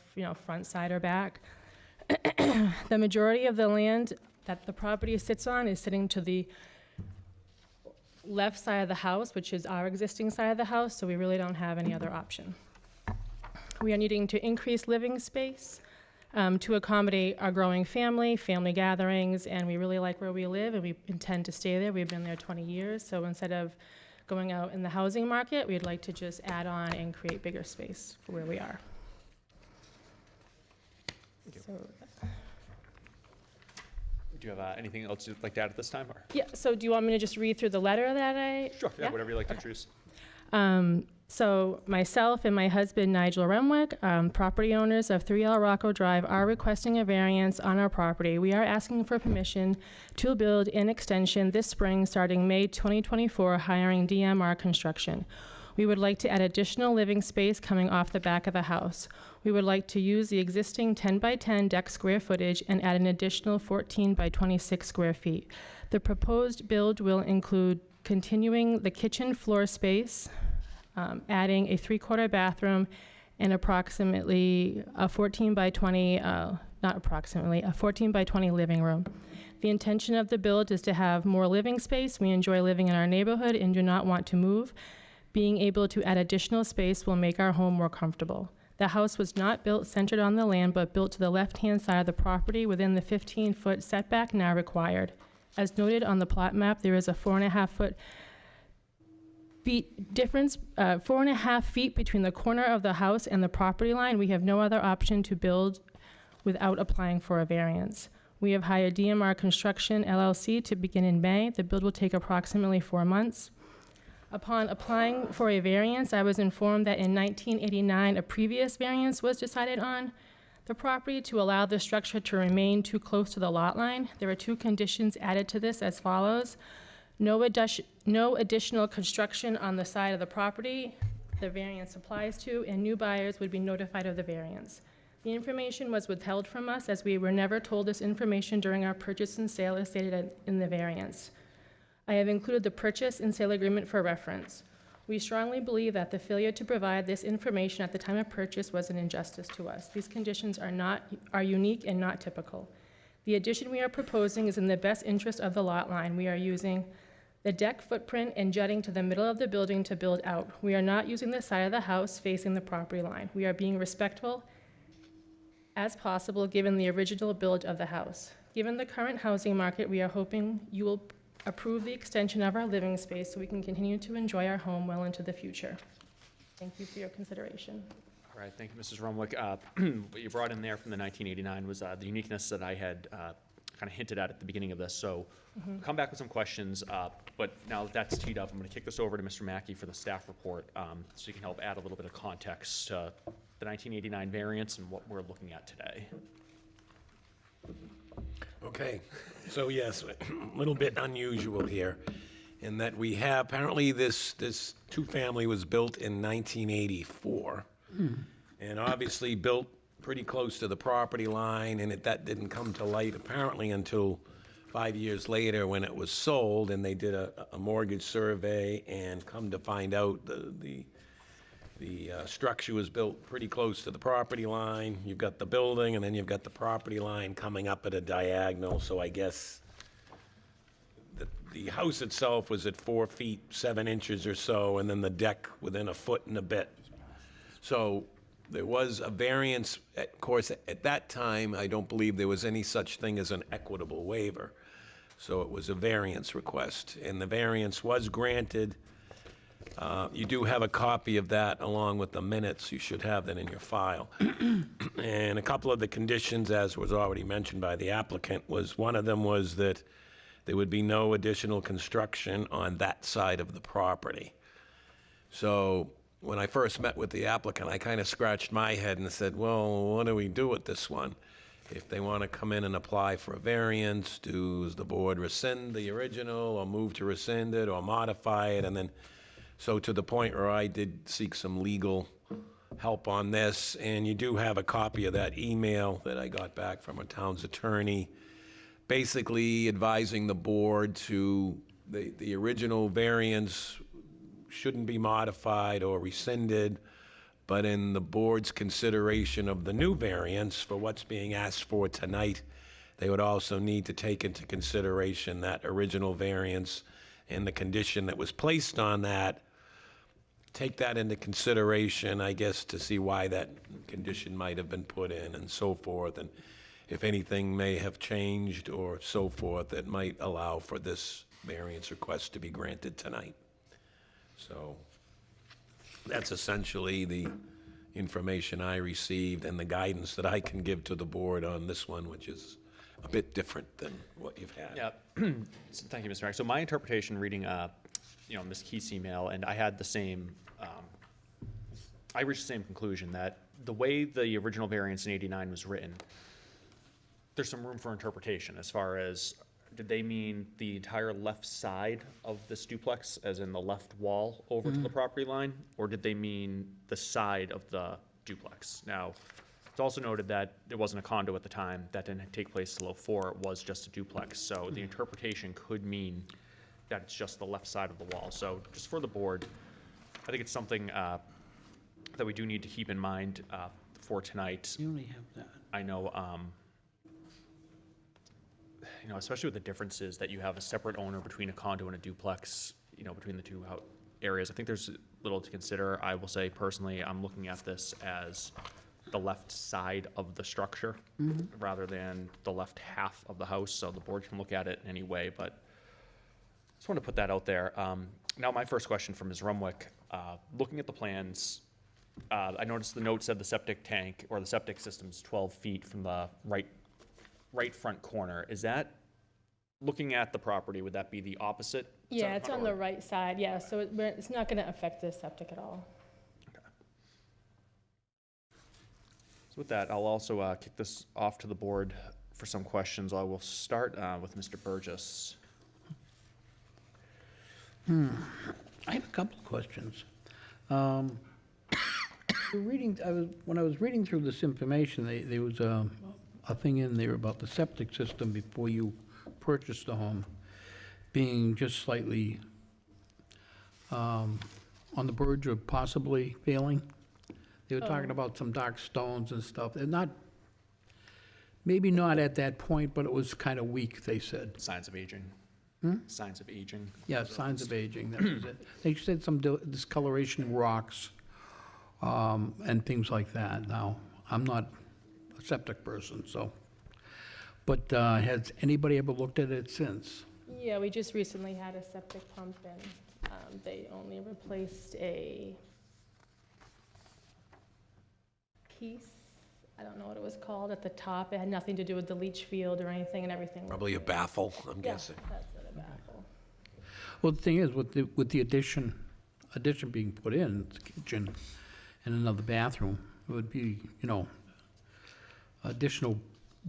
front, side, or back. The majority of the land that the property sits on is sitting to the left side of the house, which is our existing side of the house, so we really don't have any other option. We are needing to increase living space. to accommodate our growing family gatherings, and we really like where we live, and we intend to stay there. We've been there 20 years, so instead of going out in the housing market, we'd like to just add on and create bigger space for where we are. So, Do you have anything else you'd like to add at this time? Or? yeah, so do you want me to just read through the letter that I? Sure, yeah, whatever you like to introduce. So myself and my husband, Nigel Remwick, property owners of 3L Rocco Drive, are requesting a variance on our property. We are asking for permission to build an extension this spring, starting May 2024, hiring DMR Construction. We would like to add additional living space coming off the back of the house. We would like to use the existing 10 by 10 deck square footage and add an additional 14 by 26 square feet. The proposed build will include continuing the kitchen floor space, adding a 3/4 bathroom and approximately a 14 by 20, not approximately, a 14 by 20 living room. The intention of the build is to have more living space. We enjoy living in our neighborhood and do not want to move. Being able to add additional space will make our home more comfortable. The house was not built centered on the land, but built to the left-hand side of the property within the 15-foot setback now required. As noted on the plot map, there is a 4.5 feet between the corner of the house and the property line. We have no other option to build without applying for a variance. We have hired DMR Construction LLC to begin in May. The build will take approximately 4 months. Upon applying for a variance, I was informed that in 1989, a previous variance was decided on the property to allow the structure to remain too close to the lot line. There are 2 conditions added to this as follows. No additional construction on the side of the property the variance applies to, and new buyers would be notified of the variance. The information was withheld from us as we were never told this information during our purchase and sale as stated in the variance. I have included the purchase and sale agreement for reference. We strongly believe that the failure to provide this information at the time of purchase was an injustice to us. These conditions are unique and not typical. The addition we are proposing is in the best interest of the lot line. We are using the deck footprint and jutting to the middle of the building to build out. We are not using the side of the house facing the property line. We are being respectful as possible given the original build of the house. Given the current housing market, we are hoping you will approve the extension of our living space so we can continue to enjoy our home well into the future. Thank you for your consideration. All right, thank you, Mrs. Rumwick. What you brought in there from the 1989 was the uniqueness that I had kind of hinted at the beginning of this. So we'll come back with some questions, but now that that's teed up, I'm going to kick this over to Mr. Mackey for the staff report so you can help add a little bit of context to the 1989 variance and what we're looking at today. Okay, so yes, a little bit unusual here in that we have, apparently this two-family was built in 1984. And obviously built pretty close to the property line, and that didn't come to light apparently until 5 years later when it was sold, and they did a mortgage survey, and come to find out the structure was built pretty close to the property line. You've got the building, and then you've got the property line coming up at a diagonal, so I guess the house itself was at 4 feet 7 inches or so, and then the deck within a foot and a bit. So there was a variance. Of course, at that time, I don't believe there was any such thing as an equitable waiver. So it was a variance request, and the variance was granted. You do have a copy of that along with the minutes. You should have that in your file. And a couple of the conditions, as was already mentioned by the applicant, one of them was that there would be no additional construction on that side of the property. So when I first met with the applicant, I kind of scratched my head and said, well, what do we do with this one? If they want to come in and apply for a variance, does the board rescind the original or move to rescind it or modify it? And then, so to the point where I did seek some legal help on this, and you do have a copy of that email that I got back from a town's attorney, basically advising the board to the original variance shouldn't be modified or rescinded, but in the board's consideration of the new variance for what's being asked for tonight, they would also need to take into consideration that original variance and the condition that was placed on that take that into consideration, I guess, to see why that condition might have been put in and so forth, and if anything may have changed or so forth that might allow for this variance request to be granted tonight. So that's essentially the information I received and the guidance that I can give to the board on this one, which is a bit different than what you've had. Yeah, so thank you, Mr. Mayor. So my interpretation reading, Ms. Keith's email, and I had the same, I reached the same conclusion that the way the original variance in 89 was written, there's some room for interpretation as far as, did they mean the entire left side of this duplex, as in the left wall over to the property line, or did they mean the side of the duplex? Now, it's also noted that it wasn't a condo at the time. That didn't take place till 04. It was just a duplex. So the interpretation could mean that it's just the left side of the wall. So just for the board, I think it's something that we do need to keep in mind for tonight. You only have that. I know, especially with the differences that you have a separate owner between a condo and a duplex, between the two areas. I think there's little to consider. I will say personally, I'm looking at this as the left side of the structure rather than the left half of the house. So the board can look at it in any way, but just want to put that out there. Now, my first question from Ms. Rumwick, looking at the plans, I noticed the note said the septic tank or the septic system's 12 feet from the right front corner. Is that, looking at the property, would that be the opposite? Yeah, it's on the right side, yeah, so it's not going to affect the septic at all. Okay. So with that, I'll also kick this off to the board for some questions. I will start with Mr. Burgess. I have a couple of questions. When I was reading through this information, there was a thing in there about the septic system before you purchased the home being just slightly on the verge of possibly failing. They were talking about some dark stones and stuff. They're maybe not at that point, but it was kind of weak, they said. Signs of aging. Signs of aging. Yeah, signs of aging, that was it. They said some discoloration in rocks and things like that. Now, I'm not a septic person, so. But has anybody ever looked at it since? Yeah, we just recently had a septic pump and they only replaced a piece, I don't know what it was called, at the top. It had nothing to do with the leach field or anything, and everything. Probably a baffle, I'm guessing. That's what a baffle. Well, the thing is, with the addition being put in, it's a kitchen and another bathroom, it would be, additional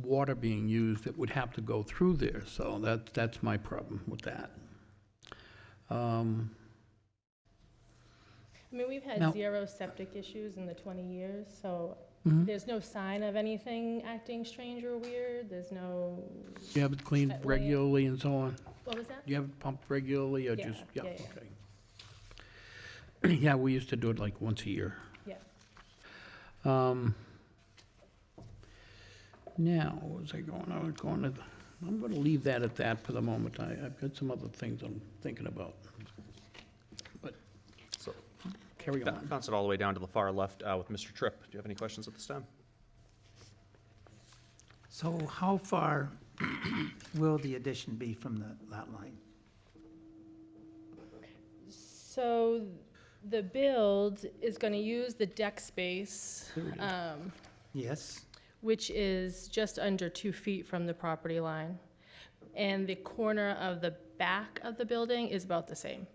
water being used that would have to go through there, so that's my problem with that. I mean, we've had Now- 0 septic issues in the 20 years, so there's no sign of anything acting strange or weird. There's no, You have it cleaned That way- regularly and so on? what was that? You have it pumped regularly or Yeah, just, yeah. okay. Yeah, we used to do it like once a year. Yeah. Now, what was I going, I'm going to leave that at that for the moment. I've got some other things I'm thinking about. But, So, carry on. bounce it all the way down to the far left with Mr. Tripp. Do you have any questions at this time? So how far will the addition be from the lot line? So the build is going to use the deck space, Yes? which is just under 2 feet from the property line. And the corner of the back of the building is about the same.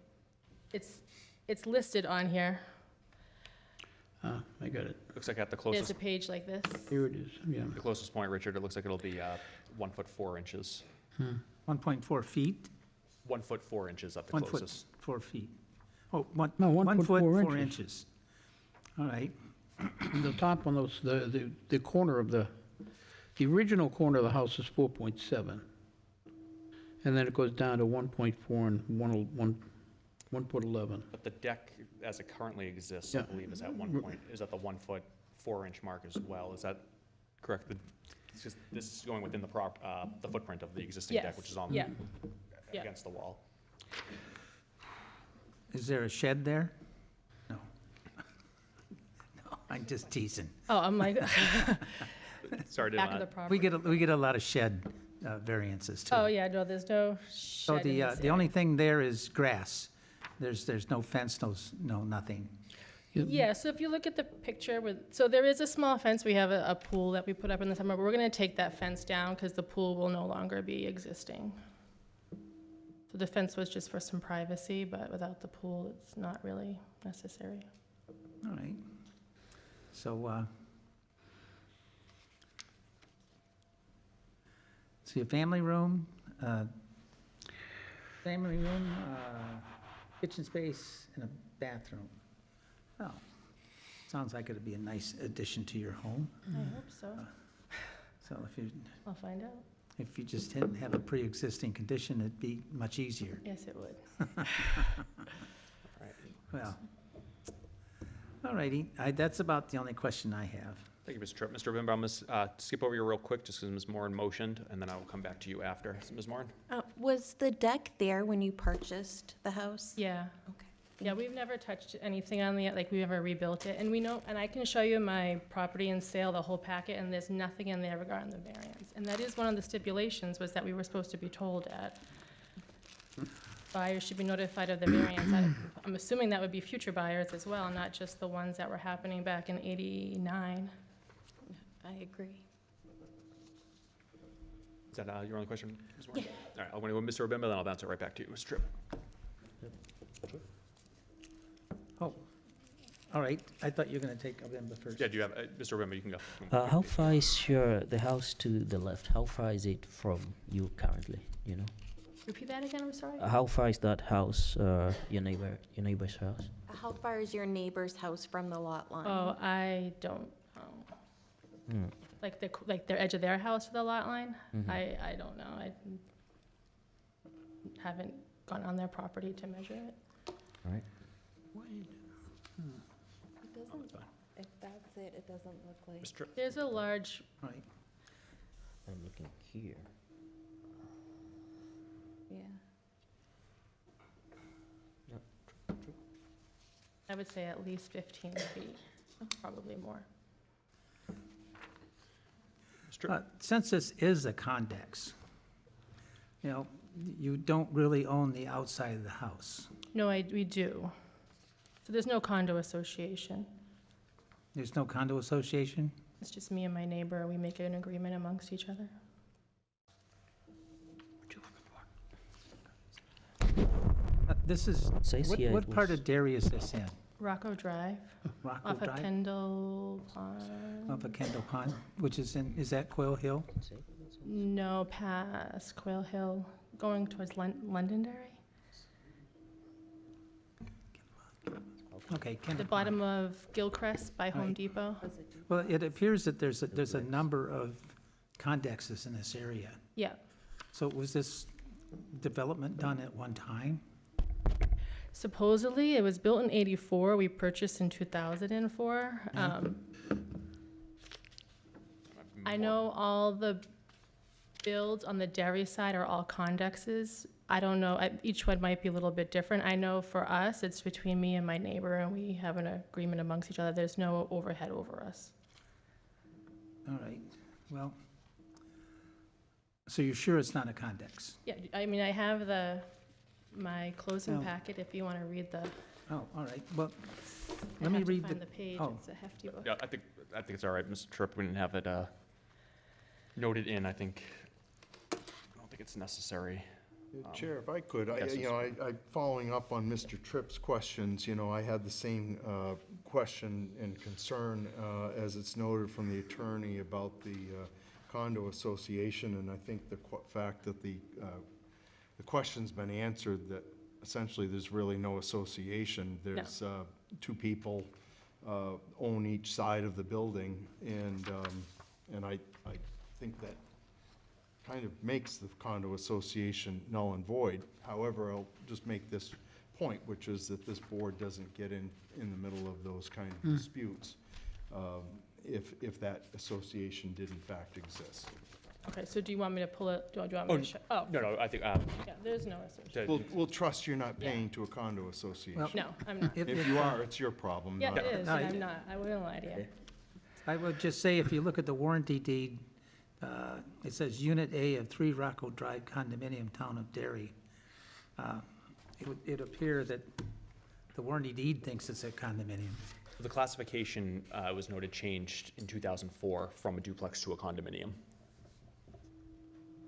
It's listed on here. I got it. Looks like at the There's closest, a page like this. Here it is, yeah. the closest point, Richard, it looks like it'll be 1 foot 4 inches. 1.4 feet? 1 foot 4 inches at the 1 foot closest. 4 feet? Oh, one, No, 1 foot 4 inches. inches. All right. The top one, the corner of the original corner of the house is 4.7. And then it goes down to 1.4 and 1 foot 11. But the deck, as it currently exists, I Yeah. believe is at is at the 1 foot 4 inch mark as well. Is that correct? It's just, this is going within the the footprint of the existing deck, Yes, which is on yeah. Yeah. against the wall. Is there a shed there? No. I'm just teasing. Oh, I'm like, Sorry to back of the not. property. We get a lot of shed variances too. Oh, yeah, no, there's no So shed in this the only thing there is grass. There's no fence, no nothing. Yeah, so if you look at the picture so there is a small fence, we have a pool that we put up in the summer, but we're gonna take that fence down because the pool will no longer be existing. So the fence was just for some privacy, but without the pool, it's not really necessary. All right. So, see, a family room, kitchen space, and a bathroom. Oh, sounds like it'd be a nice addition to your home. I hope so. So I'll find out. if you just didn't have a pre-existing condition, it'd be much easier. Yes, it would. Well, all righty, that's about the only question I have. Thank you, Mr. Tripp. Mr. Bimber, I'm going to skip over you real quick just because Ms. Moran motioned, and then I will come back to you after. So, Ms. Moran? Was the deck there when you purchased the house? Yeah. Okay. Yeah, we've never touched anything on the, like, we never rebuilt it, and we know, and I can show you my property and sale, the whole packet, and there's nothing in there regarding the variance. And that is one of the stipulations, was that we were supposed to be told that buyers should be notified of the variance. I'm assuming that would be future buyers as well, not just the ones that were happening back in '89. I agree. Is that your only question, Ms. Moran? All right, I'll go to Mr. Bimber, then I'll bounce it right back to you, Mr. Tripp. Oh, all right, I thought you were gonna take Abimba first. Yeah, do you have, Mr. Bimber, you can go. How far is the house to the left? How far is it from you currently, you know? Repeat that again, I'm sorry? How far is that house, your neighbor's house? How far is your neighbor's house from the lot line? Oh, I don't know. Like the edge of their house to the lot line? I don't know. I haven't gone on their property to measure it. All right. It doesn't, if that's it, it doesn't look like. Mr. Tripp? There's a large, Right, I'm looking here. Yeah. I would say at least 15 feet, probably more. Mr. Tripp? since this is a condex, you know, you don't really own the outside of the house. No, we do. So there's no condo association. There's no condo association? It's just me and my neighbor. We make an agreement amongst each other. This is, Says here what it part was- of Derry is this in? Rocco Drive, Rocco off of Drive? Kendall Pond. Off of Kendall Pond, which is is that Quail Hill? No, past Quail Hill, going towards Londonderry. Okay, The Kendall Pond. bottom of Gilcrest by Home Right. Depot. Well, it appears that there's a number of condexes in this area. Yeah. So was this development done at one time? Supposedly, it was built in '84. We purchased in 2004. I know all the builds on the dairy side are all condexes. I don't know, each one might be a little bit different. I know for us, it's between me and my neighbor, and we have an agreement amongst each other. There's no overhead over us. All right, well, so you're sure it's not a condex? Yeah, I mean, I have my closing Well- packet if you want to read the, Oh, all right, well, I let me have to read find the page. oh. It's a hefty book. Yeah, I think it's all right, Mr. Tripp. We didn't have it noted in. I don't think it's necessary. Chair, if I could, yes, I following up on Mr. Tripp's questions, I had the same question and concern as it's noted from the attorney about the condo association, and I think the fact that the question's been answered, that essentially there's really no association. There's two people own each side of the building, and I think that kind of makes the condo association null and void. However, I'll just make this point, which is that this board doesn't get in the middle of those kind of disputes if that association did in fact exist. Okay, so do you want me to pull it, do you want me to show? Oh, No, I think, yeah, there's no association. We'll trust you're not paying to a condo association. Well, No, I'm not. If you are, it's your problem, Yeah, not it is, No, and I- I'm not. I wouldn't lie to you. I would just say, if you look at the warranty deed, it says Unit A of 3 Rocco Drive condominium, Town of Derry. It would appear that the warranty deed thinks it's a condominium. the classification was noted changed in 2004 from a duplex to a condominium.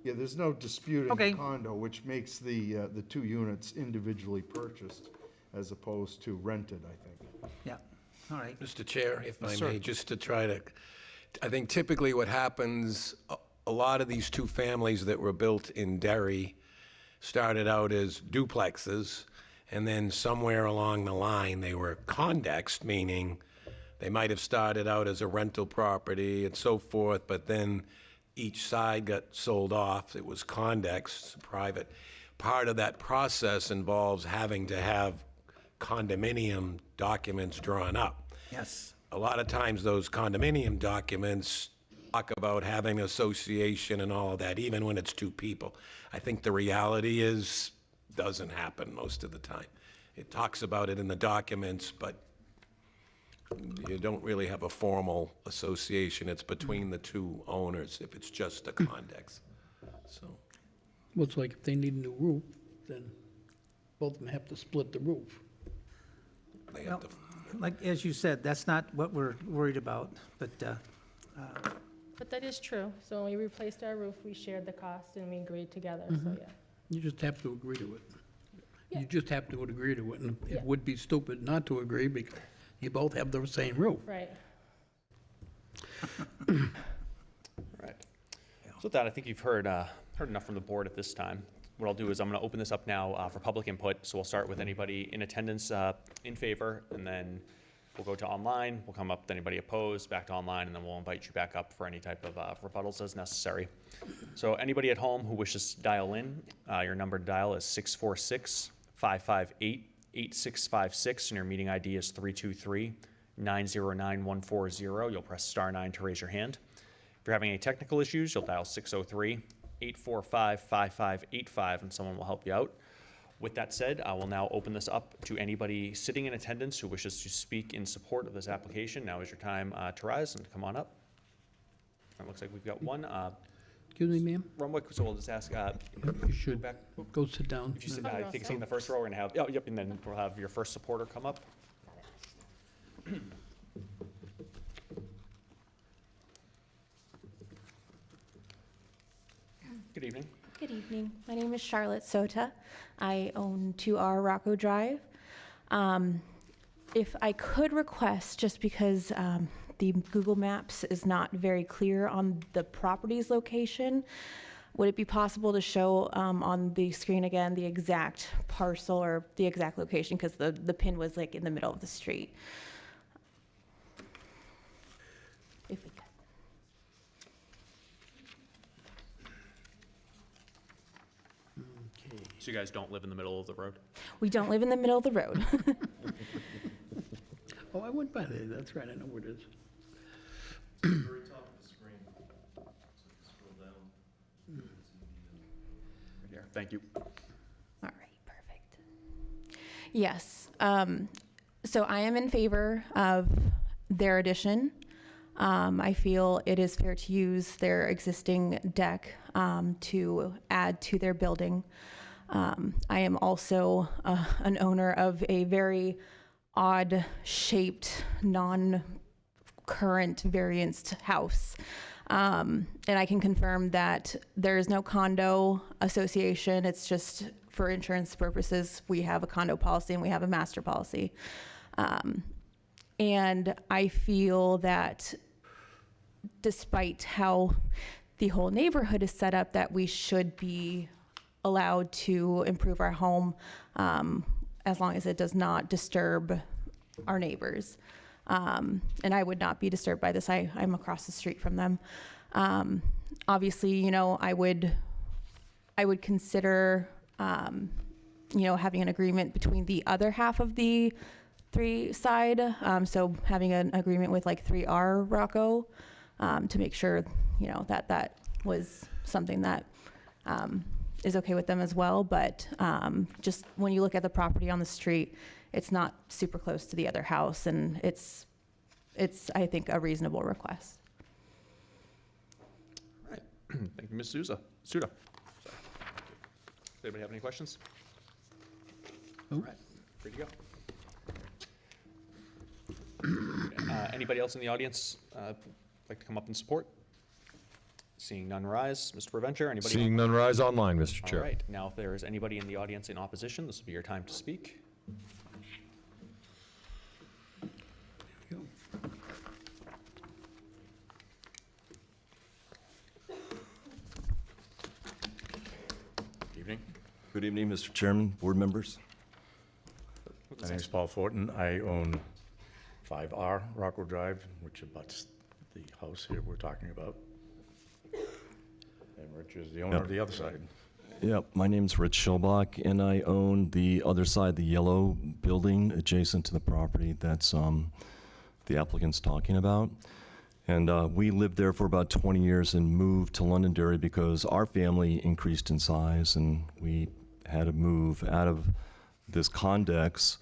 Yeah, there's no disputing Okay. the condo, which makes the 2 units individually purchased as opposed to rented, I think. Yeah, all right. Mr. Chair, if I Yes, sir. may, just to try to, I think typically what happens, a lot of these 2 families that were built in Derry started out as duplexes, and then somewhere along the line, they were condexed, meaning they might have started out as a rental property and so forth, but then each side got sold off. It was condexed, private. Part of that process involves having to have condominium documents drawn up. Yes. A lot of times, those condominium documents talk about having an association and all of that, even when it's 2 people. I think the reality is, doesn't happen most of the time. It talks about it in the documents, but you don't really have a formal association. It's between the 2 owners if it's just a condex. So, Well, it's like if they need a new roof, then both of them have to split the roof. they Well, have to. like, as you said, that's not what we're worried about, but But that is true. So when we replaced our roof, we shared the cost and we agreed together, so yeah. You just have to agree to it. Yeah. You just have to agree to it, and Yeah. it would be stupid not to agree because you both have the same roof. Right. Right. So with that, I think you've heard enough from the board at this time. What I'll do is I'm going to open this up now for public input. So we'll start with anybody in attendance in favor, and then we'll go to online. We'll come up with anybody opposed, back to online, and then we'll invite you back up for any type of rebuttals as necessary. So anybody at home who wishes to dial in, your number to dial is 646-558-8656, and your meeting ID is 323-909-140. You'll press *9 to raise your hand. If you're having any technical issues, you'll dial 603-845-5585, and someone will help you out. With that said, I will now open this up to anybody sitting in attendance who wishes to speak in support of this application. Now is your time to rise and come on up. It looks like we've got one. Excuse me, ma'am? Rumwick, so we'll just ask, You should back. go sit down. If you sit, take a seat in the first row, we're gonna have, yep, and then we'll have your first supporter come up. Good evening. Good evening. My name is Charlotte Sota. I own 2R Rocco Drive. If I could request, just because the Google Maps is not very clear on the property's location, would it be possible to show on the screen again the exact parcel or the exact location? Because the pin was like in the middle of the street. If we could. So you guys don't live in the middle of the road? We don't live in the middle of the road. Oh, I went by there, that's right, I know where it is. Very top of the screen. So if you scroll down. Right here. Thank you. All right, perfect. Yes, so I am in favor of their addition. I feel it is fair to use their existing deck to add to their building. I am also an owner of a very odd-shaped, non-current varianced house. And I can confirm that there is no condo association. It's just for insurance purposes. We have a condo policy and we have a master policy. And I feel that despite how the whole neighborhood is set up, that we should be allowed to improve our home as long as it does not disturb our neighbors. And I would not be disturbed by this. I'm across the street from them. Obviously, you know, I would consider, you know, having an agreement between the other half of the 3 side. So having an agreement with like 3R Rocco to make sure, you know, that was something that is okay with them as well. But just when you look at the property on the street, it's not super close to the other house, and it's I think, a reasonable request. All right. Thank you, Ms. Suda. Sorry. Does anybody have any questions? All right, free to go. Anybody else in the audience like to come up and support? Seeing none rise. Mr. Preventure, anybody? Seeing none rise online, Mr. Chair. All right, now if there is anybody in the audience in opposition, this will be your time to speak. Evening. Good evening, Mr. Chairman, board members. My name is Paul Fortin. I own 5R Rockwell Drive, which abuts the house here we're talking about. And Rich is the owner of the other side. Yep, my name's Rich Schilbach, and I own the other side, the yellow building adjacent to the property that's the applicant's talking about. And we lived there for about 20 years and moved to Londonderry because our family increased in size, and we had to move out of this condex,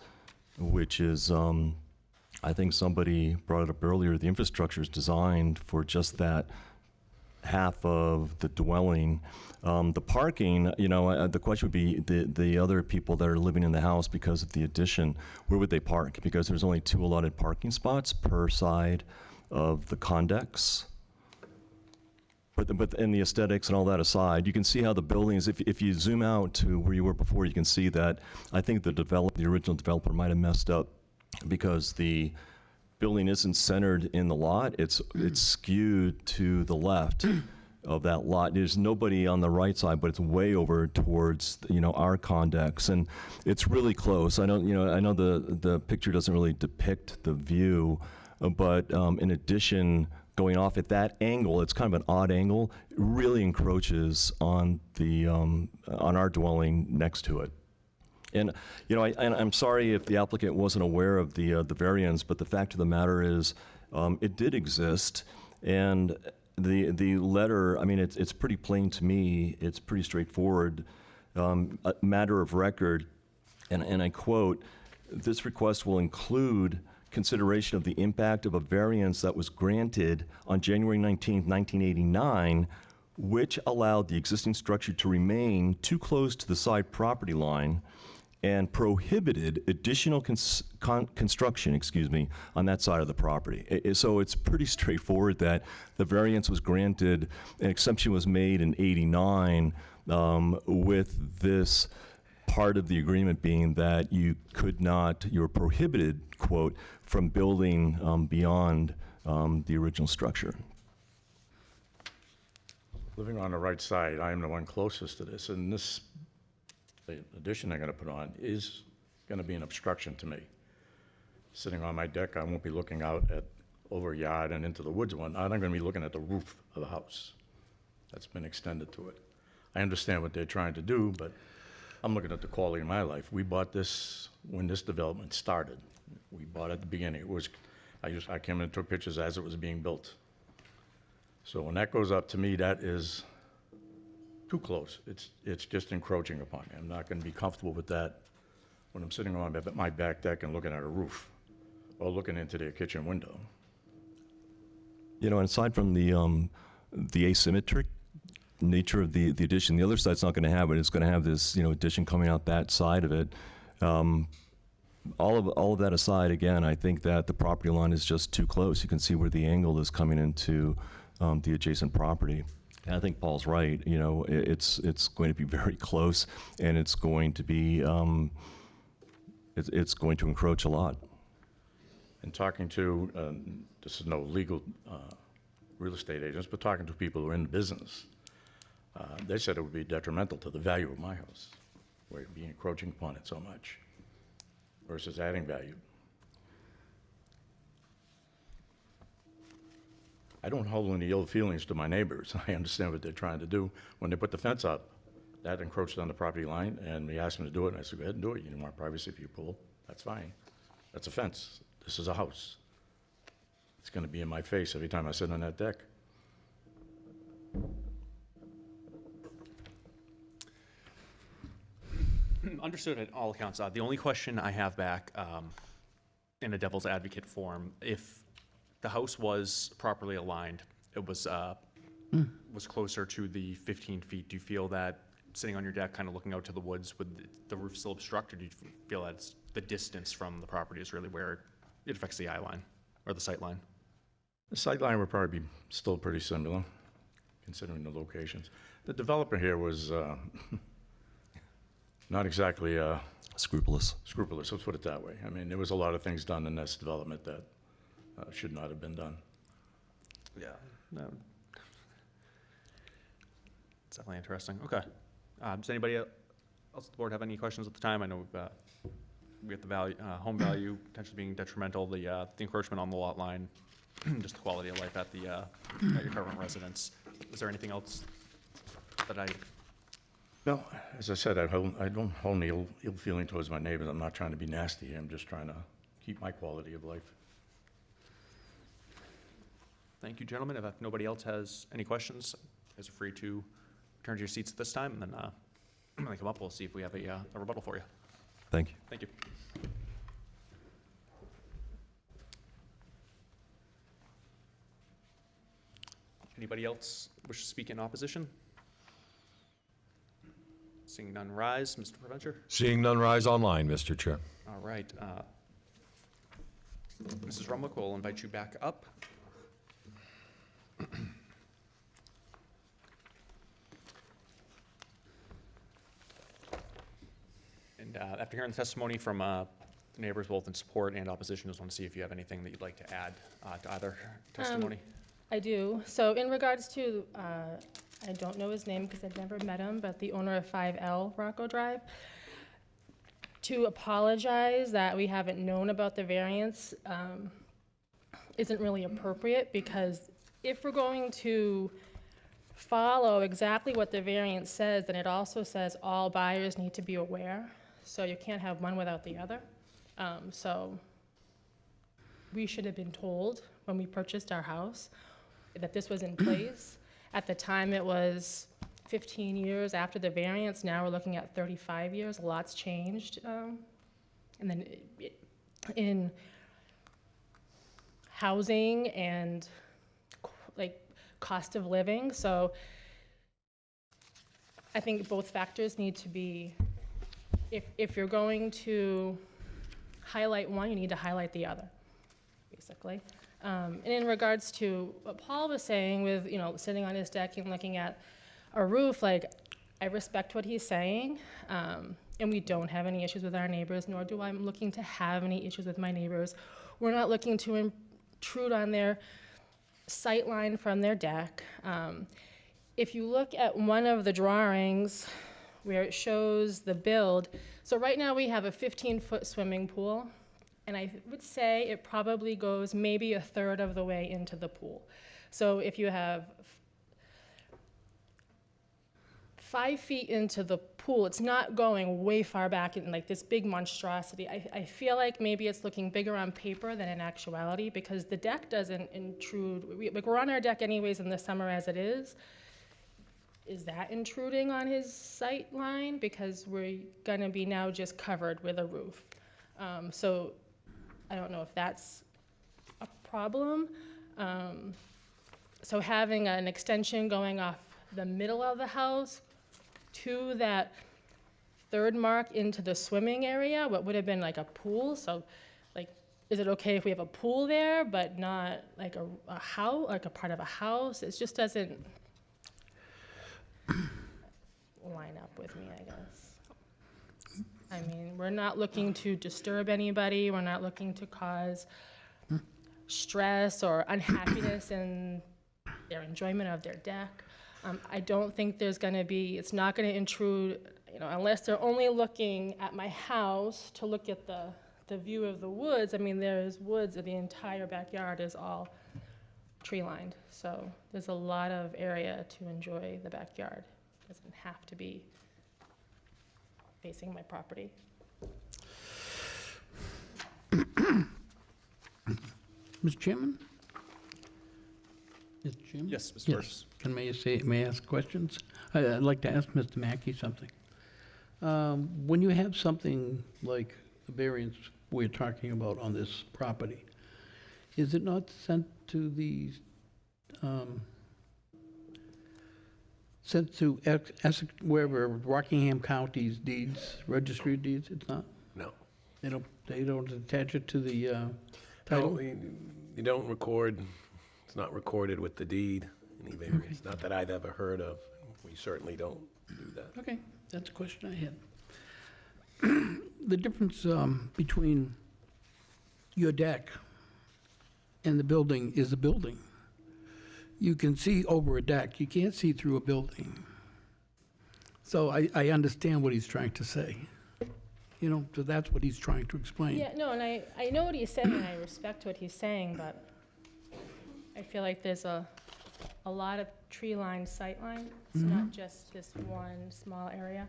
which is, I think somebody brought it up earlier, the infrastructure is designed for just that half of the dwelling. The parking, you know, the question would be the other people that are living in the house because of the addition, where would they park? Because there's only 2 allotted parking spots per side of the condex. But in the aesthetics and all that aside, you can see how the buildings, if you zoom out to where you were before, you can see that I think the original developer might have messed up because the building isn't centered in the lot. It's skewed to the left of that lot. There's nobody on the right side, but it's way over towards, you know, our condex, and it's really close. I know the picture doesn't really depict the view, but in addition, going off at that angle, it's kind of an odd angle, it really encroaches on the on our dwelling next to it. And you know, I'm sorry if the applicant wasn't aware of the variance, but the fact of the matter is, it did exist, and the letter, I mean, it's pretty plain to me. It's pretty straightforward. A matter of record, and I quote, "This request will include consideration of the impact of a variance that was granted on January 19th, 1989, which allowed the existing structure to remain too close to the side property line and prohibited additional construction, on that side of the property." So it's pretty straightforward that the variance was granted, an exception was made in 89, with this part of the agreement being that you were prohibited, quote, from building beyond the original structure. Living on the right side, I am the one closest to this, and this, the addition I'm going to put on is going to be an obstruction to me. Sitting on my deck, I won't be looking out over a yard and into the woods one. I'm going to be looking at the roof of the house that's been extended to it. I understand what they're trying to do, but I'm looking at the quality of my life. We bought this when this development started. We bought it at the beginning. It was, I came in and took pictures as it was being built. So when that goes up, to me, that is too close. It's just encroaching upon me. I'm not going to be comfortable with that when I'm sitting on my back deck and looking at a roof or looking into their kitchen window. You know, and aside from the asymmetric nature of the addition, the other side's not going to have it. It's going to have this, you know, addition coming out that side of it. All of that aside, again, I think that the property line is just too close. You can see where the angle is coming into the adjacent property. And I think Paul's right. You know, it's going to be very close, and it's going to be it's going to encroach a lot. And talking to, this is no legal real estate agents, but talking to people who are in the business, they said it would be detrimental to the value of my house, where it'd be encroaching upon it so much, versus adding value. I don't hold any ill feelings to my neighbors. I understand what they're trying to do. When they put the fence up, that encroached on the property line, and they asked me to do it, and I said, go ahead and do it. You don't want privacy for your pool, that's fine. That's a fence. This is a house. It's going to be in my face every time I sit on that deck. Understood at all accounts. The only question I have back, in a devil's advocate form, if the house was properly aligned, it was closer to the 15 feet, do you feel that sitting on your deck, kind of looking out to the woods, would the roof still obstruct, or do you feel that it's the distance from the property is really where it affects the eye line or the sight line? The sightline would probably be still pretty similar, considering the locations. The developer here was not exactly Scrupulous. scrupulous, let's put it that way. I mean, there was a lot of things done in this development that should not have been done. Yeah. No. It's definitely interesting. Okay. Does anybody else on the board have any questions at the time? I know we have the value, home value potentially being detrimental, the encroachment on the lot line, just the quality of life at the at your current residence. Is there anything else that I? No, as I said, I don't hold any ill feeling towards my neighbors. I'm not trying to be nasty. I'm just trying to keep my quality of life. Thank you, gentlemen. If nobody else has any questions, you guys are free to return to your seats at this time, and then when they come up, we'll see if we have a rebuttal for you. Thank you. Thank you. Anybody else wish to speak in opposition? Seeing none rise, Mr. Preventure. Seeing none rise online, Mr. Chair. All right. Mrs. Rumlick, we'll invite you back up. And after hearing the testimony from the neighbors, both in support and opposition, just want to see if you have anything that you'd like to add to either testimony. I do. So in regards to, I don't know his name because I've never met him, but the owner of 5L Rocco Drive, to apologize that we haven't known about the variance isn't really appropriate, because if we're going to follow exactly what the variance says, then it also says all buyers need to be aware. So you can't have one without the other. So we should have been told when we purchased our house that this was in place. At the time, it was 15 years after the variance. Now we're looking at 35 years. A lot's changed. And then in housing and like cost of living. So I think both factors need to be, if you're going to highlight one, you need to highlight the other, basically. And in regards to what Paul was saying with, sitting on his deck and looking at a roof, like, I respect what he's saying, and we don't have any issues with our neighbors, nor do I looking to have any issues with my neighbors. We're not looking to intrude on their sight line from their deck. If you look at one of the drawings where it shows the build, so right now we have a 15-foot swimming pool, and I would say it probably goes maybe a third of the way into the pool. So if you have 5 feet into the pool, it's not going way far back in like this big monstrosity. I feel like maybe it's looking bigger on paper than in actuality, because the deck doesn't intrude. We're on our deck anyways in the summer as it is. Is that intruding on his sight line? Because we're gonna be now just covered with a roof. So I don't know if that's a problem. So having an extension going off the middle of the house to that third mark into the swimming area, what would have been like a pool. So like, is it okay if we have a pool there, but not like a house, like a part of a house? It just doesn't line up with me, I guess. I mean, we're not looking to disturb anybody. We're not looking to cause stress or unhappiness in their enjoyment of their deck. I don't think there's gonna be, it's not gonna intrude, unless they're only looking at my house to look at the view of the woods. I mean, there's woods, the entire backyard is all tree lined. So there's a lot of area to enjoy the backyard. It doesn't have to be facing my property. Mr. Chairman? Mr. Chairman? Yes, Mr. Burgess. May I ask questions? I'd like to ask Mr. Mackey something. When you have something like the variance we're talking about on this property, is it not sent to the, wherever Rockingham County's deeds, registry of deeds, it's not? No. They don't attach it to the title? No, you don't record, it's not recorded with the deed, any variance, not that I've ever heard of. We certainly don't do that. Okay, that's a question I had. The difference between your deck and the building is the building. You can see over a deck, you can't see through a building. So I understand what he's trying to say. You know, so that's what he's trying to explain. Yeah, no, and I know what he's saying, and I respect what he's saying, but I feel like there's a lot of tree-lined sightline. It's not just this one small area.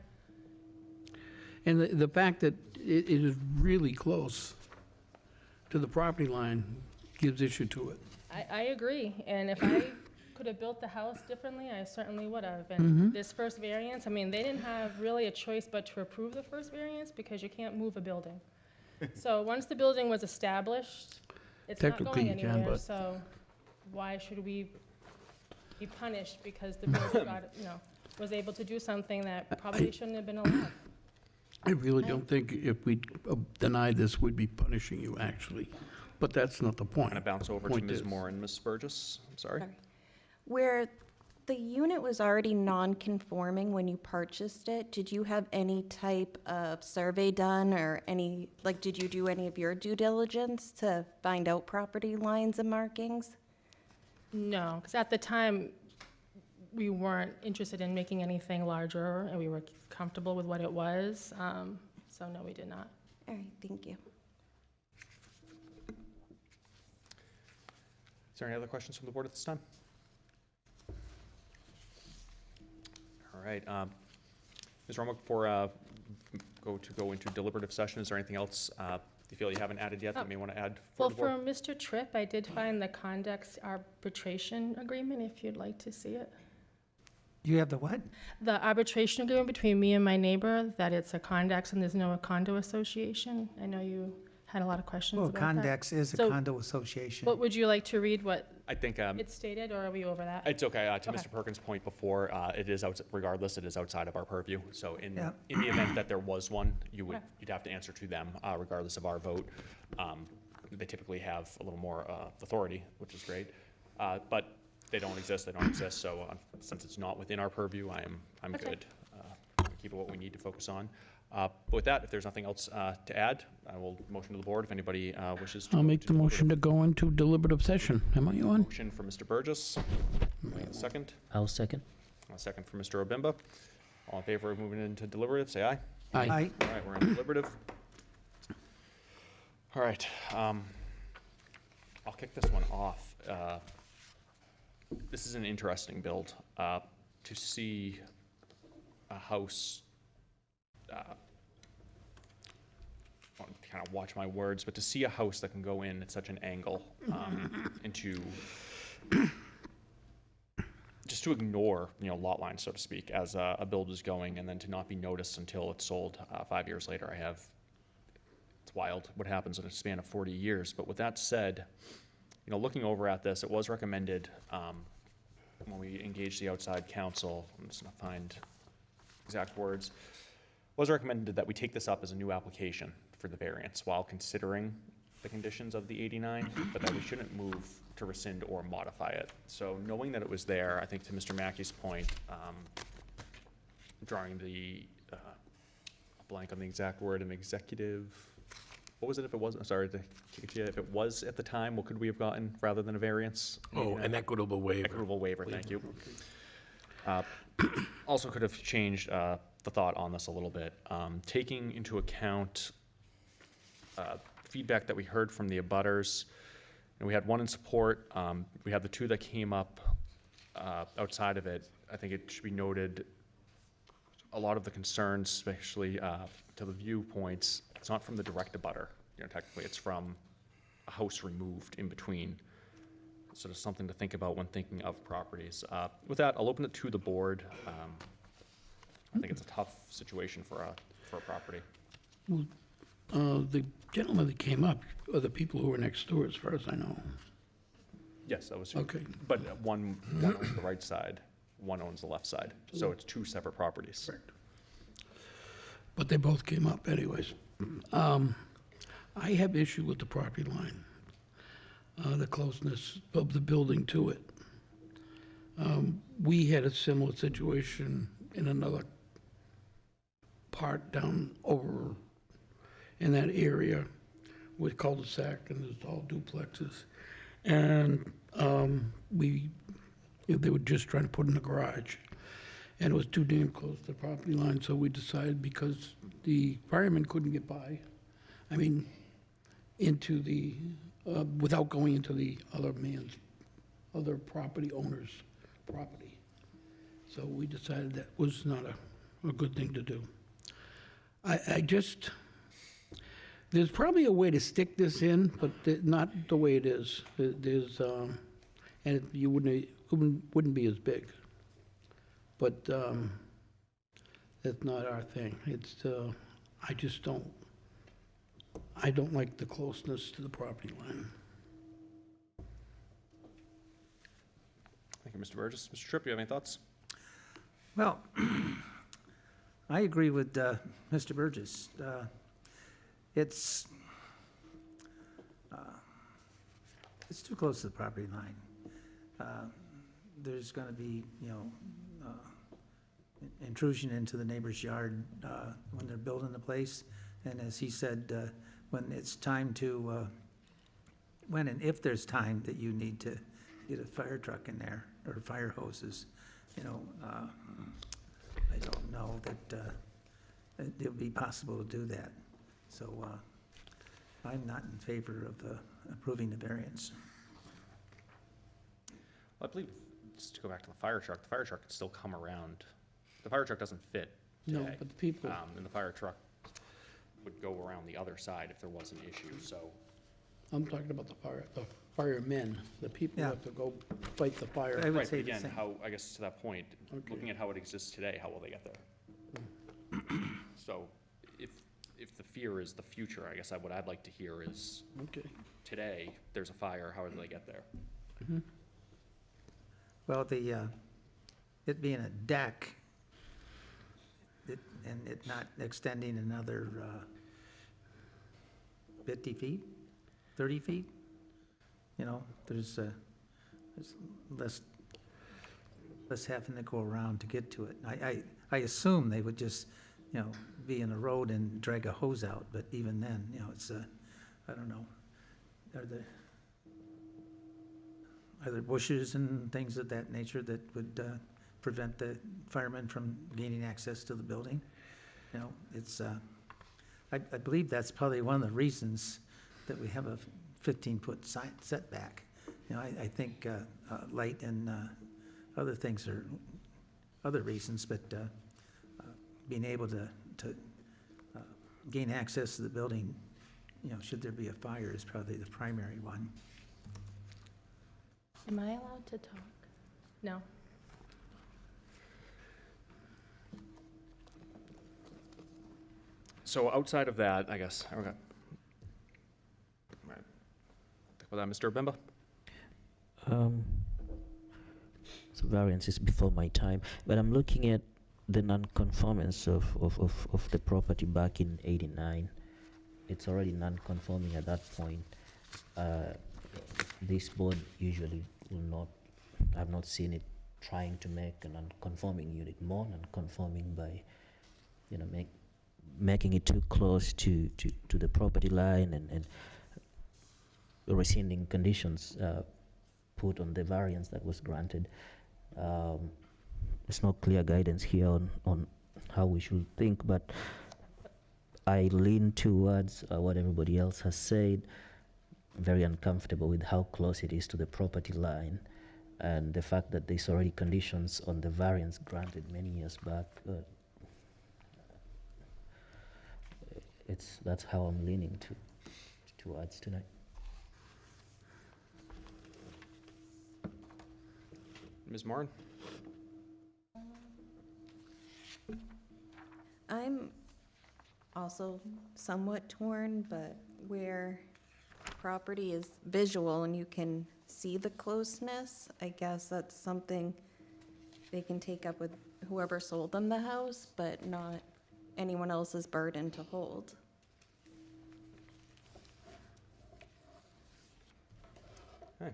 And the fact that it is really close to the property line gives issue to it. I agree, and if I could have built the house differently, I certainly would have. And this first variance, I mean, they didn't have really a choice but to approve the first variance because you can't move a building. So once the building was established, it's not Technically going you can, anywhere, but- so why should we be punished because the builder got, was able to do something that probably shouldn't have been allowed? I really don't think if we deny this, we'd be punishing you, actually. But that's not the point. I'm going to bounce over to Point Ms. is- Moore and Ms. Burgess. I'm sorry. Where the unit was already non-conforming when you purchased it, did you have any type of survey done or any, like, did you do any of your due diligence to find out property lines and markings? No, because at the time, we weren't interested in making anything larger, and we were comfortable with what it was. So no, we did not. All right, thank you. Is there any other questions from the board at this time? All right. Ms. Romo, before go into deliberative session, is there anything else you feel you haven't added yet that you may want to add for Well, the board? for Mr. Tripp, I did find the conduct arbitration agreement, if you'd like to see it. You have the what? The arbitration agreement between me and my neighbor, that it's a condex and there's no condo association. I know you had a lot of questions Well, about that. Condex is a So condo association. What would you like to read what I think it stated, or are we over that? it's okay. To Okay. Mr. Perkins' point before, it is regardless, it is outside of our purview. So in Yeah. in the event that there was one, Okay. you'd have to answer to them, regardless of our vote. They typically have a little more authority, which is great. But they don't exist. They don't exist. So since it's not within our purview, I'm Okay. good. Keep it what we need to focus on. But with that, if there's nothing else to add, I will motion to the board if anybody wishes to. I'll go make to the motion to go into deliberative session. Am I on? Motion for Mr. Burgess. Second. I'll second. A second for Mr. Obimba. All in favor of moving into deliberative, say aye. Aye. Aye. All right, we're in deliberative. All right, I'll kick this one off. This is an interesting build. To see a house, kind of watch my words, but to see a house that can go in at such an angle into, just to ignore, lot lines, so to speak, as a build is going, and then to not be noticed until it's sold 5 years later. It's wild what happens in a span of 40 years. But with that said, looking over at this, it was recommended when we engaged the outside counsel, I'm just going to find exact words, was recommended that we take this up as a new application for the variance while considering the conditions of the 89, but that we shouldn't move to rescind or modify it. So knowing that it was there, I think to Mr. Mackey's point, drawing the blank on the exact word, an executive, what was it if it wasn't, sorry to kick it to you, if it was at the time, what could we have gotten rather than a variance? Oh, an equitable waiver. Equitable waiver, thank you. Also could have changed the thought on this a little bit. Taking into account feedback that we heard from the abutters, and we had one in support, we had the two that came up outside of it. I think it should be noted, a lot of the concerns, especially to the viewpoints, it's not from the direct abutter. Technically it's from a house removed in between. Sort of something to think about when thinking of properties. With that, I'll open it to the board. I think it's a tough situation for a property. Well, the gentleman that came up are the people who were next door, as far as I know. Yes, that was. Okay. But one owns the right side, one owns the left side, so it's two separate properties. Correct. But they both came up anyways. I have issue with the property line, the closeness of the building to it. We had a similar situation in another part down over in that area with cul-de-sac, and there's all duplexes. And they were just trying to put in a garage. And it was too damn close to the property line, so we decided, because the firemen couldn't get by, I mean, into the, without going into the other property owner's property. So we decided that was not a good thing to do. I just, there's probably a way to stick this in, but not the way it is. There's, and you wouldn't be as big. But that's not our thing. It's, I don't like the closeness to the property line. Thank you, Mr. Burgess. Mr. Tripp, you have any thoughts? Well, I agree with Mr. Burgess. It's too close to the property line. There's going to be, intrusion into the neighbor's yard when they're building the place. And as he said, when it's time to, when and if there's time that you need to get a fire truck in there or fire hoses, I don't know that it would be possible to do that. So I'm not in favor of approving the variance. Well, I believe, just to go back to the fire truck could still come around. The fire truck doesn't fit today. No, but the people, And the fire truck would go around the other side if there was an issue, so. I'm talking about the firemen, the people who have to go fight the fire. I would Right, say but the again, same. how, I guess to that point, Okay. looking at how it exists today, how will they get there? So if the fear is the future, I guess what I'd like to hear is, Okay. today, there's a fire, how do they get there? Well, it being a deck, and it not extending another 50 feet, 30 feet, there's less having to go around to get to it. I assume they would just, be in the road and drag a hose out, but even then, it's I don't know. Are there bushes and things of that nature that would prevent the firemen from gaining access to the building? It's, I believe that's probably one of the reasons that we have a 15-foot setback. I think light and other things are other reasons, but being able to gain access to the building, should there be a fire, is probably the primary one. Am I allowed to talk? No. So outside of that, I guess, okay. All right. Think about that, Mr. Bemba? So variance is before my time, but I'm looking at the non-conformance of the property back in '89. It's already non-conforming at that point. This board usually will not, I've not seen it trying to make a non-conforming unit more non-conforming by, making it too close to the property line and rescinding conditions put on the variance that was granted. There's no clear guidance here on how we should think, but I lean towards what everybody else has said. Very uncomfortable with how close it is to the property line, and the fact that there's already conditions on the variance granted many years back. That's how I'm leaning towards tonight. Ms. Moran? I'm also somewhat torn, but where property is visual and you can see the closeness, I guess that's something they can take up with whoever sold them the house, but not anyone else's burden to hold. Okay,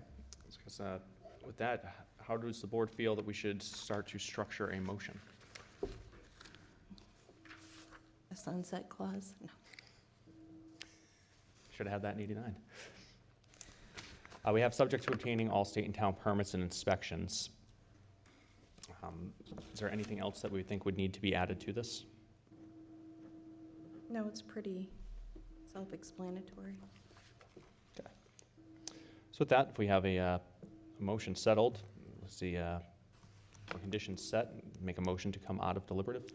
so with that, how does the board feel that we should start to structure a motion? A sunset clause? No. Should have had that in 89. We have subject to obtaining all state and town permits and inspections. Is there anything else that we think would need to be added to this? No, it's pretty self-explanatory. Okay. So with that, if we have a motion settled, let's see, conditions set, make a motion to come out of deliberative.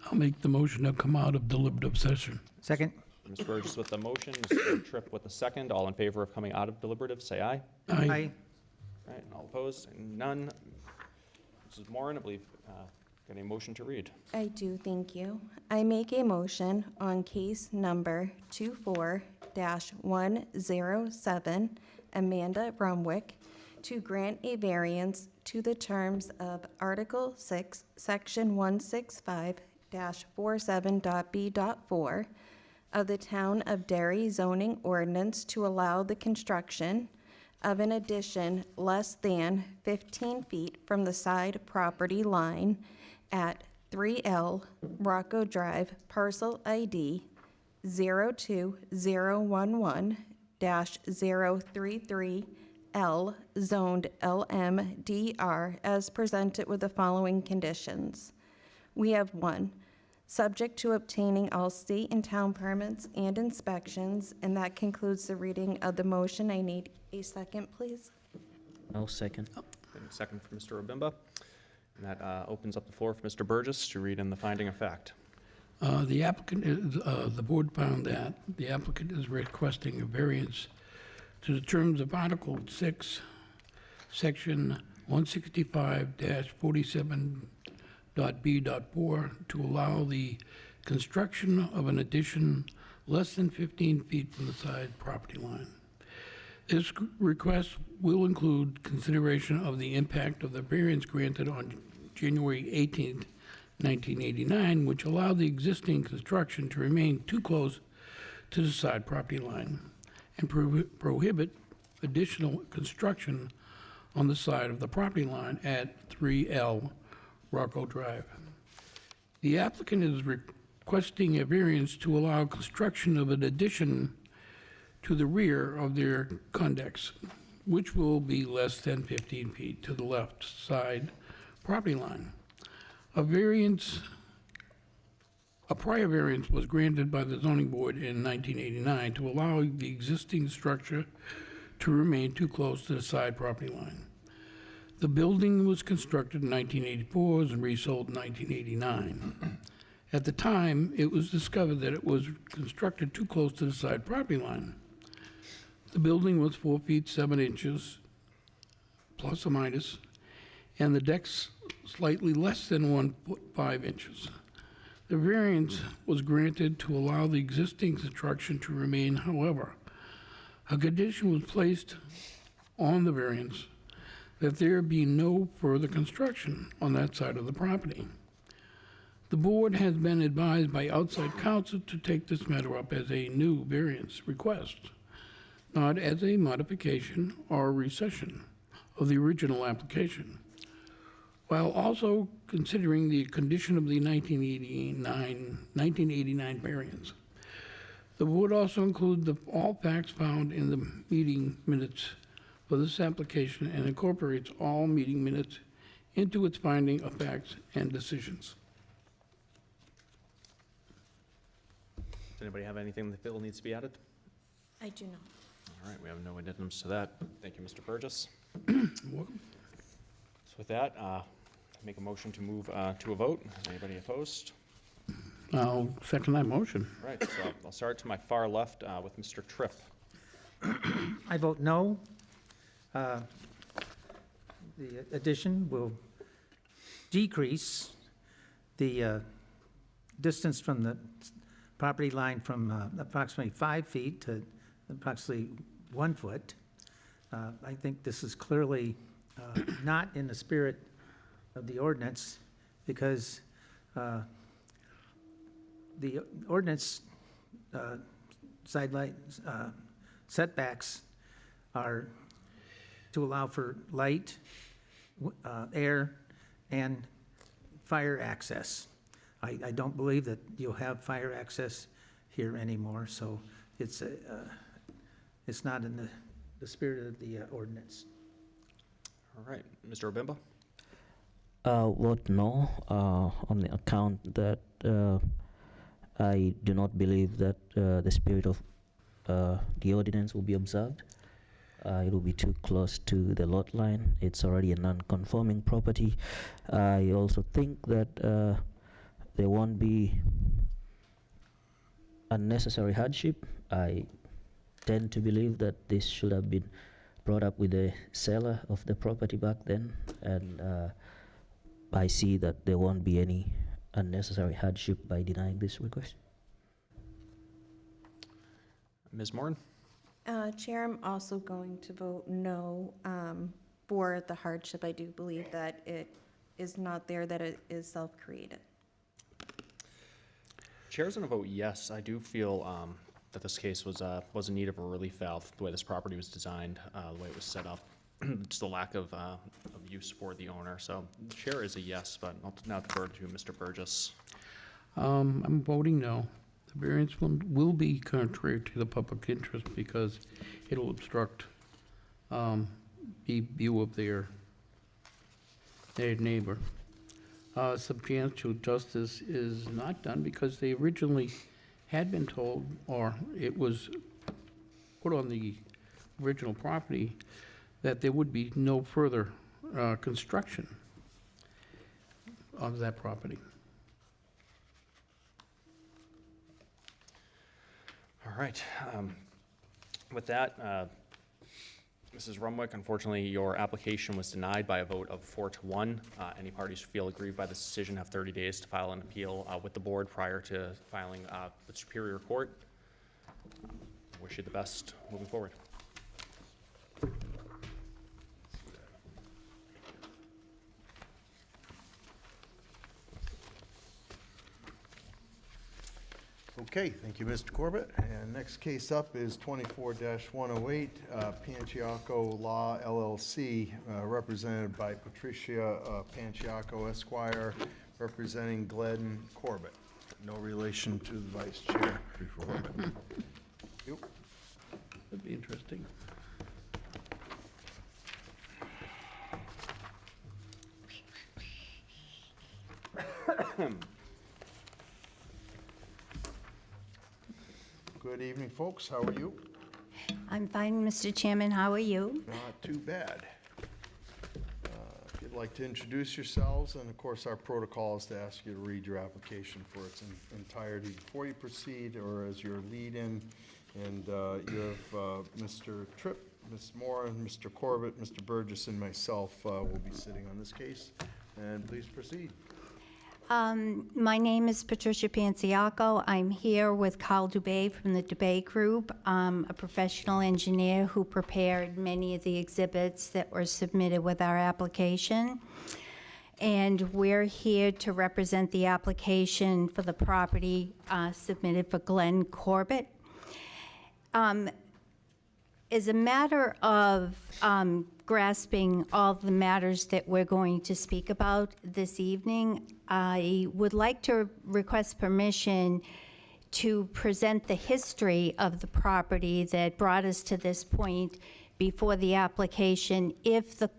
I'll make the motion to come out of deliberative session. Second? Ms. Burgess with the motion, Mr. Tripp with the second. All in favor of coming out of deliberative, say aye. Aye. All right, and all opposed, and none. Mrs. Moran, I believe, got a motion to read. I do, thank you. I make a motion on case number 24-107, Amanda Rumwick, to grant a variance to the terms of Article 6, Section 165-47.b.4 of the Town of Derry zoning ordinance to allow the construction of an addition less than 15 feet from the side property line at 3L Rocco Drive, parcel ID 02011-033L, zoned LMDR, as presented with the following conditions. We have 1, subject to obtaining all state and town permits and inspections, and that concludes the reading of the motion. I need a second, please. No second. And a second for Mr. Obimba. And that opens up the floor for Mr. Burgess to read in the finding of fact. The applicant is, the board found that the applicant is requesting a variance to the terms of Article 6, Section 165-47.b.4 to allow the construction of an addition less than 15 feet from the side property line. This request will include consideration of the impact of the variance granted on January 18th, 1989, which allowed the existing construction to remain too close to the side property line and prohibit additional construction on the side of the property line at 3L Rocco Drive. The applicant is requesting a variance to allow construction of an addition to the rear of their condex, which will be less than 15 feet to the left side property line. A prior variance was granted by the zoning board in 1989 to allow the existing structure to remain too close to the side property line. The building was constructed in 1984 and resold in 1989. At the time, it was discovered that it was constructed too close to the side property line. The building was 4 feet 7 inches, plus or minus, and the deck's slightly less than 1 foot 5 inches. The variance was granted to allow the existing construction to remain. However, a condition was placed on the variance that there be no further construction on that side of the property. The board has been advised by outside counsel to take this matter up as a new variance request, not as a modification or recession of the original application, while also considering the condition of the 1989 variance. The board also includes all facts found in the meeting minutes for this application and incorporates all meeting minutes into its finding of facts and decisions. Does anybody have anything that Bill needs to be added? I do not. All right, we have no addendums to that. Thank you, Mr. Burgess. Welcome. So with that, make a motion to move to a vote. Anybody opposed? I'll second that motion. All right, so I'll start to my far left with Mr. Tripp. I vote no. The addition will decrease the distance from the property line from approximately 5 feet to approximately 1 foot. I think this is clearly not in the spirit of the ordinance, because the ordinance sidelines, setbacks are to allow for light, air, and fire access. I don't believe that you'll have fire access here anymore, so it's not in the spirit of the ordinance. All right, Mr. Obimba? Vote no, on the account that I do not believe that the spirit of the ordinance will be observed. It will be too close to the lot line. It's already a non-conforming property. I also think that there won't be unnecessary hardship. I tend to believe that this should have been brought up with the seller of the property back then, and I see that there won't be any unnecessary hardship by denying this request. Ms. Moran? Chair, I'm also going to vote no for the hardship. I do believe that it is not there, that it is self-created. Chair's going to vote yes. I do feel that this case was in need of a relief valve, the way this property was designed, the way it was set up, just the lack of use for the owner. So the chair is a yes, but I'll now defer to Mr. Burgess. I'm voting no. The variance will be contrary to the public interest because it'll obstruct the view of their neighbor. Substantial justice is not done because they originally had been told, or it was put on the original property, that there would be no further construction of that property. All right. With that, Mrs. Rumwick, unfortunately, your application was denied by a vote of 4-1. Any parties who feel aggrieved by this decision have 30 days to file an appeal with the board prior to filing with Superior Court. Wish you the best moving forward. Okay, thank you, Mr. Corbett. And next case up is 24-108, Panciaco Law LLC, represented by Patricia Panciaco Esquire, representing Glenn Corbett. No relation to the Vice Chair Corbett. Yep. That'd be interesting. Good evening, folks. How are you? I'm fine, Mr. Chairman. How are you? Not too bad. If you'd like to introduce yourselves, and of course, our protocol is to ask you to read your application for its entirety before you proceed, or as your lead-in. And you have Mr. Tripp, Ms. Moore, Mr. Corbett, Mr. Burgess, and myself will be sitting on this case. And please proceed. My name is Patricia Panciaco. I'm here with Carl Dubay from the Dubay Group, a professional engineer who prepared many of the exhibits that were submitted with our application. And we're here to represent the application for the property submitted for Glenn Corbett. As a matter of grasping all the matters that we're going to speak about this evening, I would like to request permission to present the history of the property that brought us to this point before the application, if the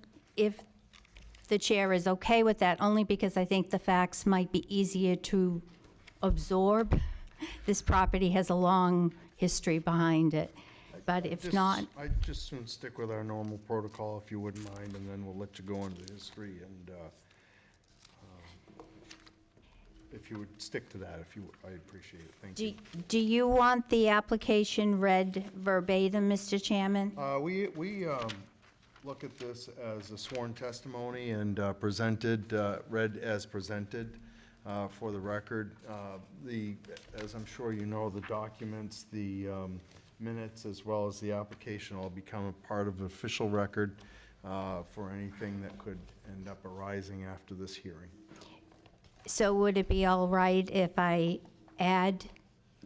chair is okay with that, only because I think the facts might be easier to absorb. This property has a long history behind it. But if not, I'd just soon stick with our normal protocol, if you wouldn't mind, and then we'll let you go into history. And if you would stick to that, I'd appreciate it. Thank you. do you want the application read verbatim, Mr. Chairman? We look at this as a sworn testimony and presented, read as presented. for the record. As I'm sure you know, the documents, the minutes, as well as the application all become a part of official record for anything that could end up arising after this hearing. So would it be all right if I add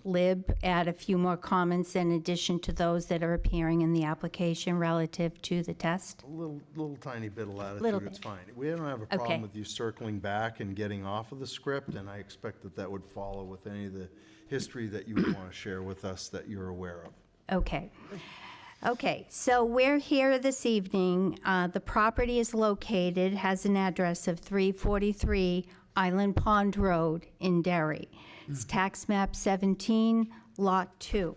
a few more comments in addition to those that are appearing in the application relative to the test? A little tiny bit of Little latitude, it's bit. fine. We don't have a Okay. problem with you circling back and getting off of the script, and I expect that that would follow with any of the history that you would want to share with us that you're aware of. Okay. Okay, so we're here this evening. The property is located, has an address of 343 Island Pond Road in Derry. It's tax map 17, lot 2.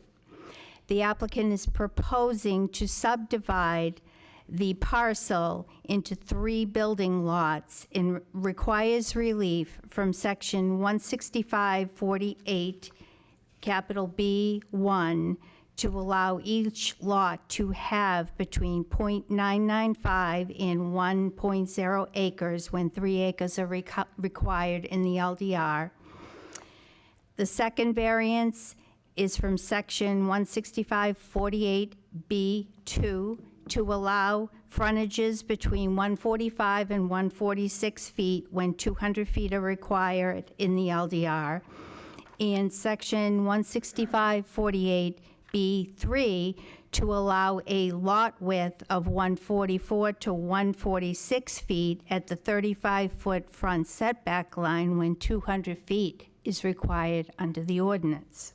The applicant is proposing to subdivide the parcel into 3 building lots and requires relief from section 16548, capital B1, to allow each lot to have between .995 and 1.0 acres when 3 acres are required in the LDR. The second variance is from section 16548B2 to allow frontages between 145 and 146 feet when 200 feet are required in the LDR. And section 16548B3 to allow a lot width of 144 to 146 feet at the 35-foot front setback line when 200 feet is required under the ordinance.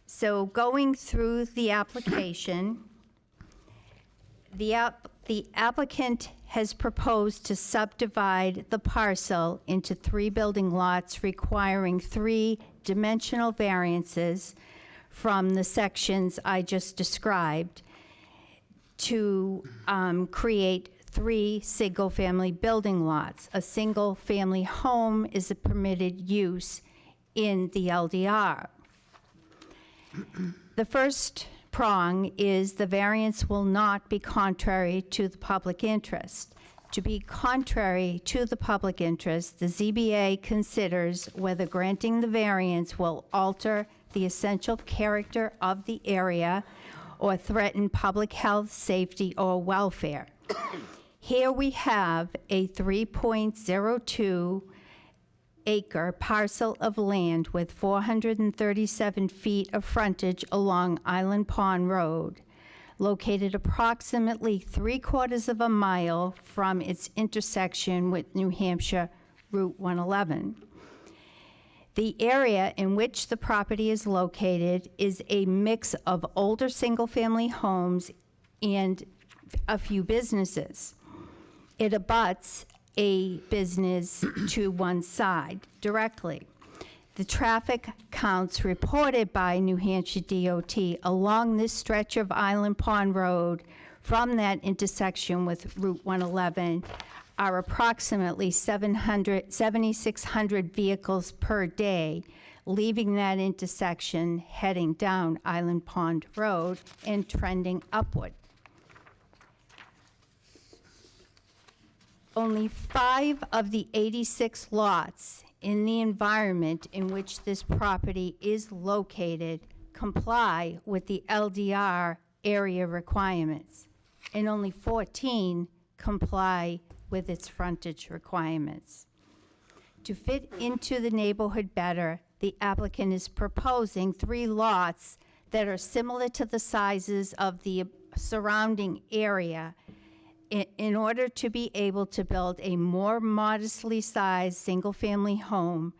So going through the application, the applicant has proposed to subdivide the parcel into 3 building lots requiring 3 dimensional variances from the sections I just described to create 3 single-family building lots. A single-family home is a permitted use in the LDR. The first prong is the variance will not be contrary to the public interest. To be contrary to the public interest, the ZBA considers whether granting the variance will alter the essential character of the area or threaten public health, safety, or welfare. Here we have a 3.02 acre parcel of land with 437 feet of frontage along Island Pond Road, located approximately 3/4 of a mile from its intersection with New Hampshire Route 111. The area in which the property is located is a mix of older single-family homes and a few businesses. It abuts a business to one side directly. The traffic counts reported by New Hampshire DOT along this stretch of Island Pond Road from that intersection with Route 111 are approximately 7,600 vehicles per day, leaving that intersection heading down Island Pond Road and trending upward. Only 5 of the 86 lots in the environment in which this property is located comply with the LDR area requirements, and only 14 comply with its frontage requirements. To fit into the neighborhood better, the applicant is proposing 3 lots that are similar to the sizes of the surrounding area in order to be able to build a more modestly sized single-family home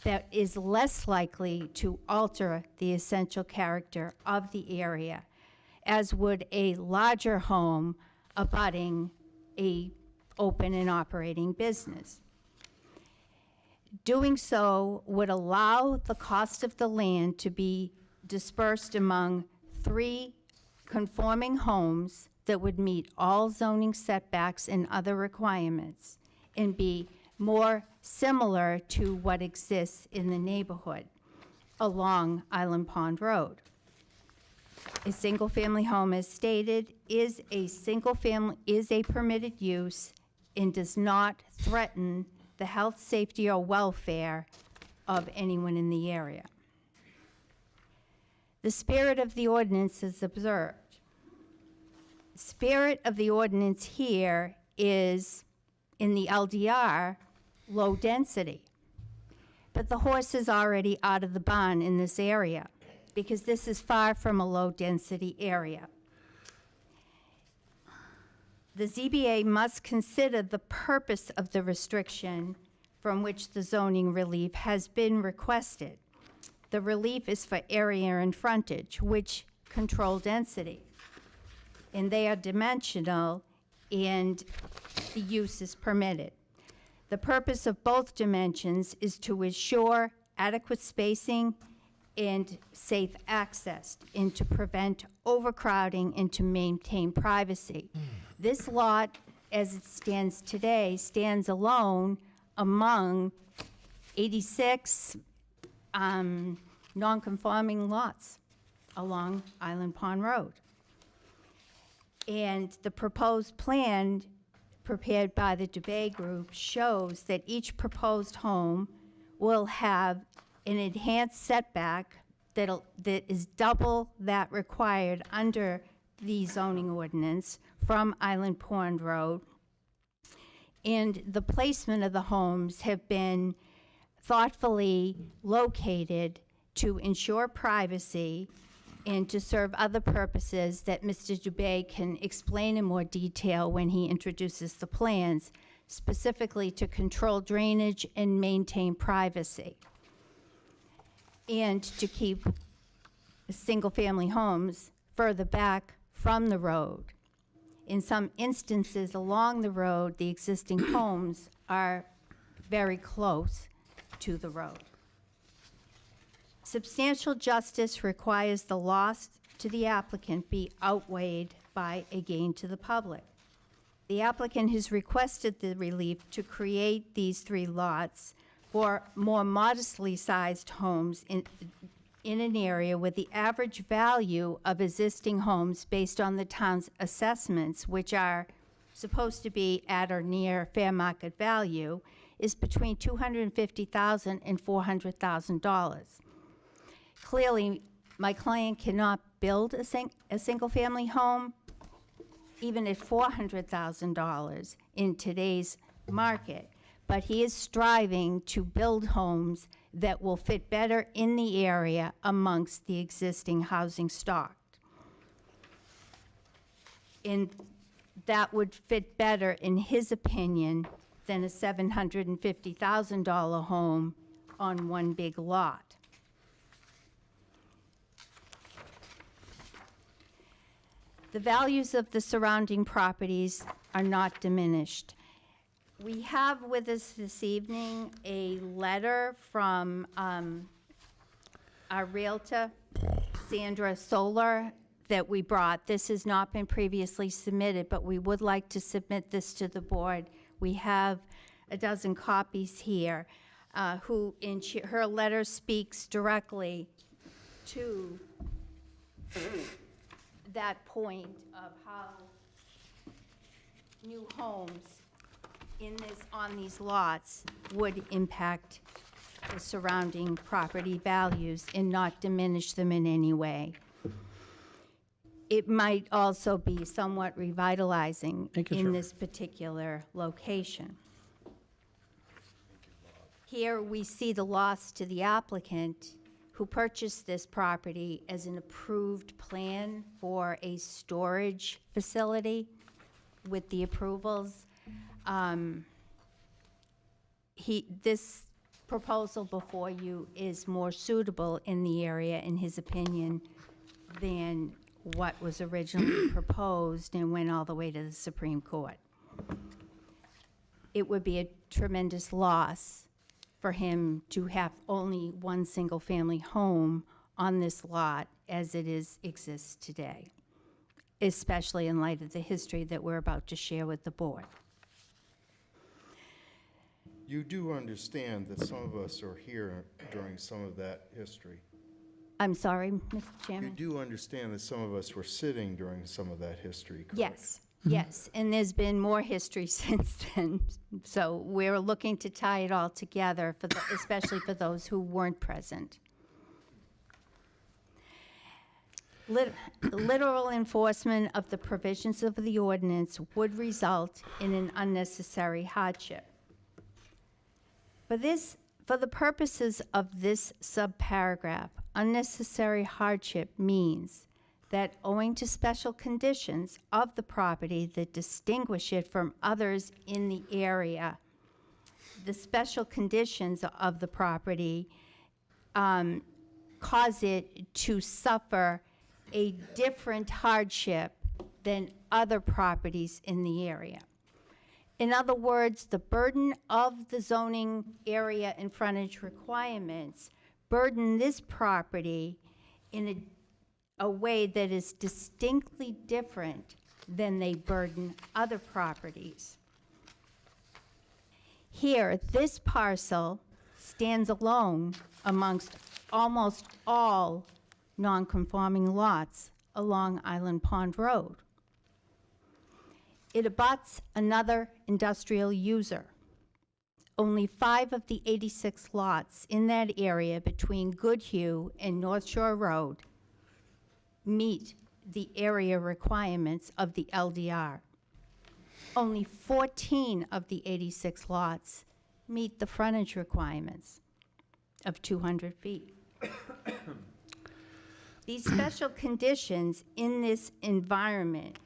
that is less likely to alter the essential character of the area, as would a larger home abutting a open and operating business. Doing so would allow the cost of the land to be dispersed among 3 conforming homes that would meet all zoning setbacks and other requirements and be more similar to what exists in the neighborhood along Island Pond Road. A single-family home, as stated, is a permitted use and does not threaten the health, safety, or welfare of anyone in the area. The spirit of the ordinance is observed. Spirit of the ordinance here is, in the LDR, low density. But the horse is already out of the barn in this area, because this is far from a low-density area. The ZBA must consider the purpose of the restriction from which the zoning relief has been requested. The relief is for area and frontage, which control density. And they are dimensional, and the use is permitted. The purpose of both dimensions is to ensure adequate spacing and safe access, and to prevent overcrowding and to maintain privacy. This lot, as it stands today, stands alone among 86 non-conforming lots along Island Pond Road. And the proposed plan prepared by the Dubay Group shows that each proposed home will have an enhanced setback that is double that required under the zoning ordinance from Island Pond Road. And the placement of the homes have been thoughtfully located to ensure privacy and to serve other purposes that Mr. Dubay can explain in more detail when he introduces the plans, specifically to control drainage and maintain privacy, and to keep single-family homes further back from the road. In some instances along the road, the existing homes are very close to the road. Substantial justice requires the loss to the applicant be outweighed by a gain to the public. The applicant has requested the relief to create these 3 lots for more modestly sized homes in an area where the average value of existing homes based on the town's assessments, which are supposed to be at or near fair market value, is between $250,000 and $400,000. Clearly, my client cannot build a single-family home, even at $400,000 in today's market, but he is striving to build homes that will fit better in the area amongst the existing housing stock. And that would fit better, in his opinion, than a $750,000 home on one big lot. The values of the surrounding properties are not diminished. We have with us this evening a letter from our Realtor, Sandra Solar, that we brought. This has not been previously submitted, but we would like to submit this to the board. We have a dozen copies here, her letter speaks directly to that point of how new homes on these lots would impact the surrounding property values and not diminish them in any way. It might also be somewhat revitalizing in this particular location. Here we see the loss to the applicant who purchased this property as an approved plan for a storage facility with the approvals. This proposal before you is more suitable in the area, in his opinion, than what was originally proposed and went all the way to the Supreme Court. It would be a tremendous loss for him to have only one single-family home on this lot as it exists today, especially in light of the history that we're about to share with the board. You do understand that some of us are here during some of that history. I'm sorry, Mr. Chairman? You do understand that some of us were sitting during some of that history, correct? Yes, Yes, and there's been more history since then. So we're looking to tie it all together, especially for those who weren't present. Literal enforcement of the provisions of the ordinance would result in an unnecessary hardship. For the purposes of this subparagraph, unnecessary hardship means that owing to special conditions of the property that distinguish it from others in the area, the special conditions of the property cause it to suffer a different hardship than other properties in the area. In other words, the burden of the zoning area and frontage requirements burden this property in a way that is distinctly different than they burden other properties. Here, this parcel stands alone amongst almost all non-conforming lots along Island Pond Road. It abuts another industrial user. Only 5 of the 86 lots in that area between Goodhue and North Shore Road meet the area requirements of the LDR. Only 14 of the 86 lots meet the frontage requirements of 200 feet. These special conditions in this environment,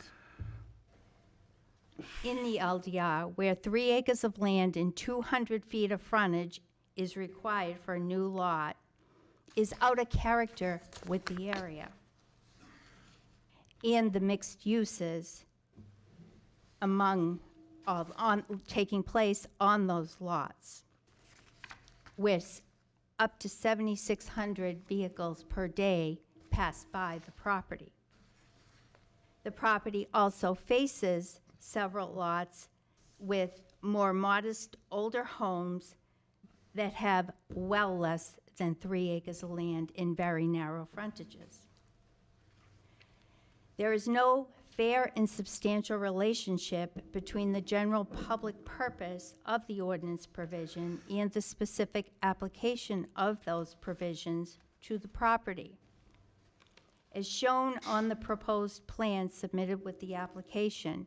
in the LDR, where 3 acres of land and 200 feet of frontage is required for a new lot, is out of character with the area and the mixed uses taking place on those lots, with up to 7,600 vehicles per day pass by the property. The property also faces several lots with more modest, older homes that have well less than 3 acres of land in very narrow frontages. There is no fair and substantial relationship between the general public purpose of the ordinance provision and the specific application of those provisions to the property. As shown on the proposed plan submitted with the application,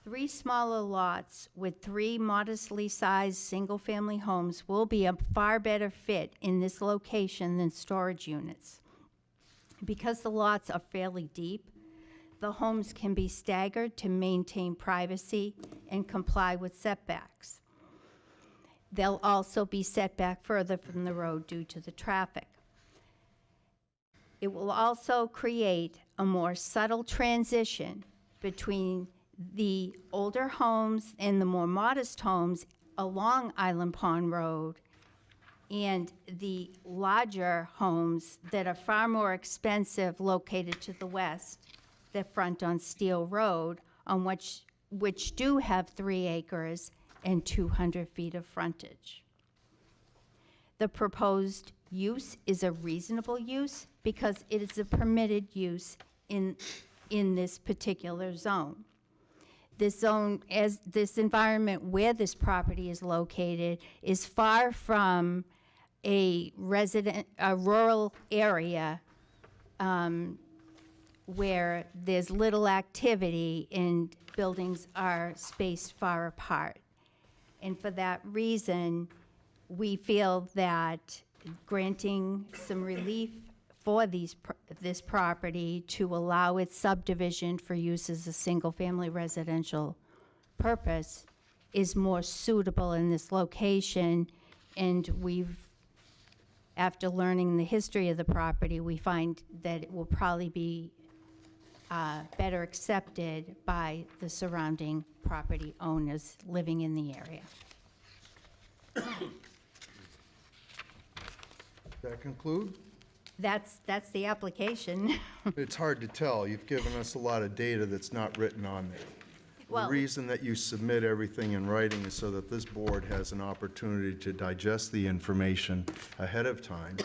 3 smaller lots with 3 modestly sized single-family homes will be a far better fit in this location than storage units. Because the lots are fairly deep, the homes can be staggered to maintain privacy and comply with setbacks. They'll also be set back further from the road due to the traffic. It will also create a more subtle transition between the older homes and the more modest homes along Island Pond Road and the larger homes that are far more expensive located to the west that front on Steel Road, on which do have 3 acres and 200 feet of frontage. The proposed use is a reasonable use because it is a permitted use in this particular zone. This zone, as this environment where this property is located, is far from a rural area where there's little activity and buildings are spaced far apart. And for that reason, we feel that granting some relief for this property to allow its subdivision for use as a single-family residential purpose is more suitable in this location. And after learning the history of the property, we find that it will probably be better accepted by the surrounding property owners living in the area. That conclude? That's the application. It's hard to tell. You've given us a lot of data that's not written on there. The Well- reason that you submit everything in writing is so that this board has an opportunity to digest the information ahead of time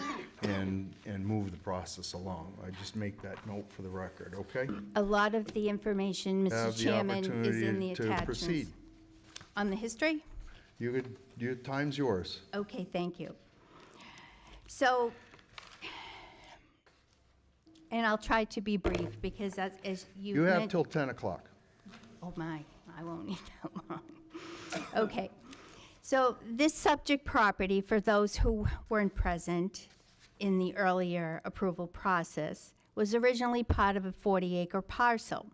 and move the process along. I just make that note for the record, okay? A lot of the information, Mr. Have the Chairman, is in the opportunity to attachments. proceed. On the history? Your time's yours. Okay, thank you. So, and I'll try to be brief, because as you... You have meant- till 10 o'clock. Oh my, I won't need that long. Okay, so this subject property, for those who weren't present in the earlier approval process, was originally part of a 40-acre parcel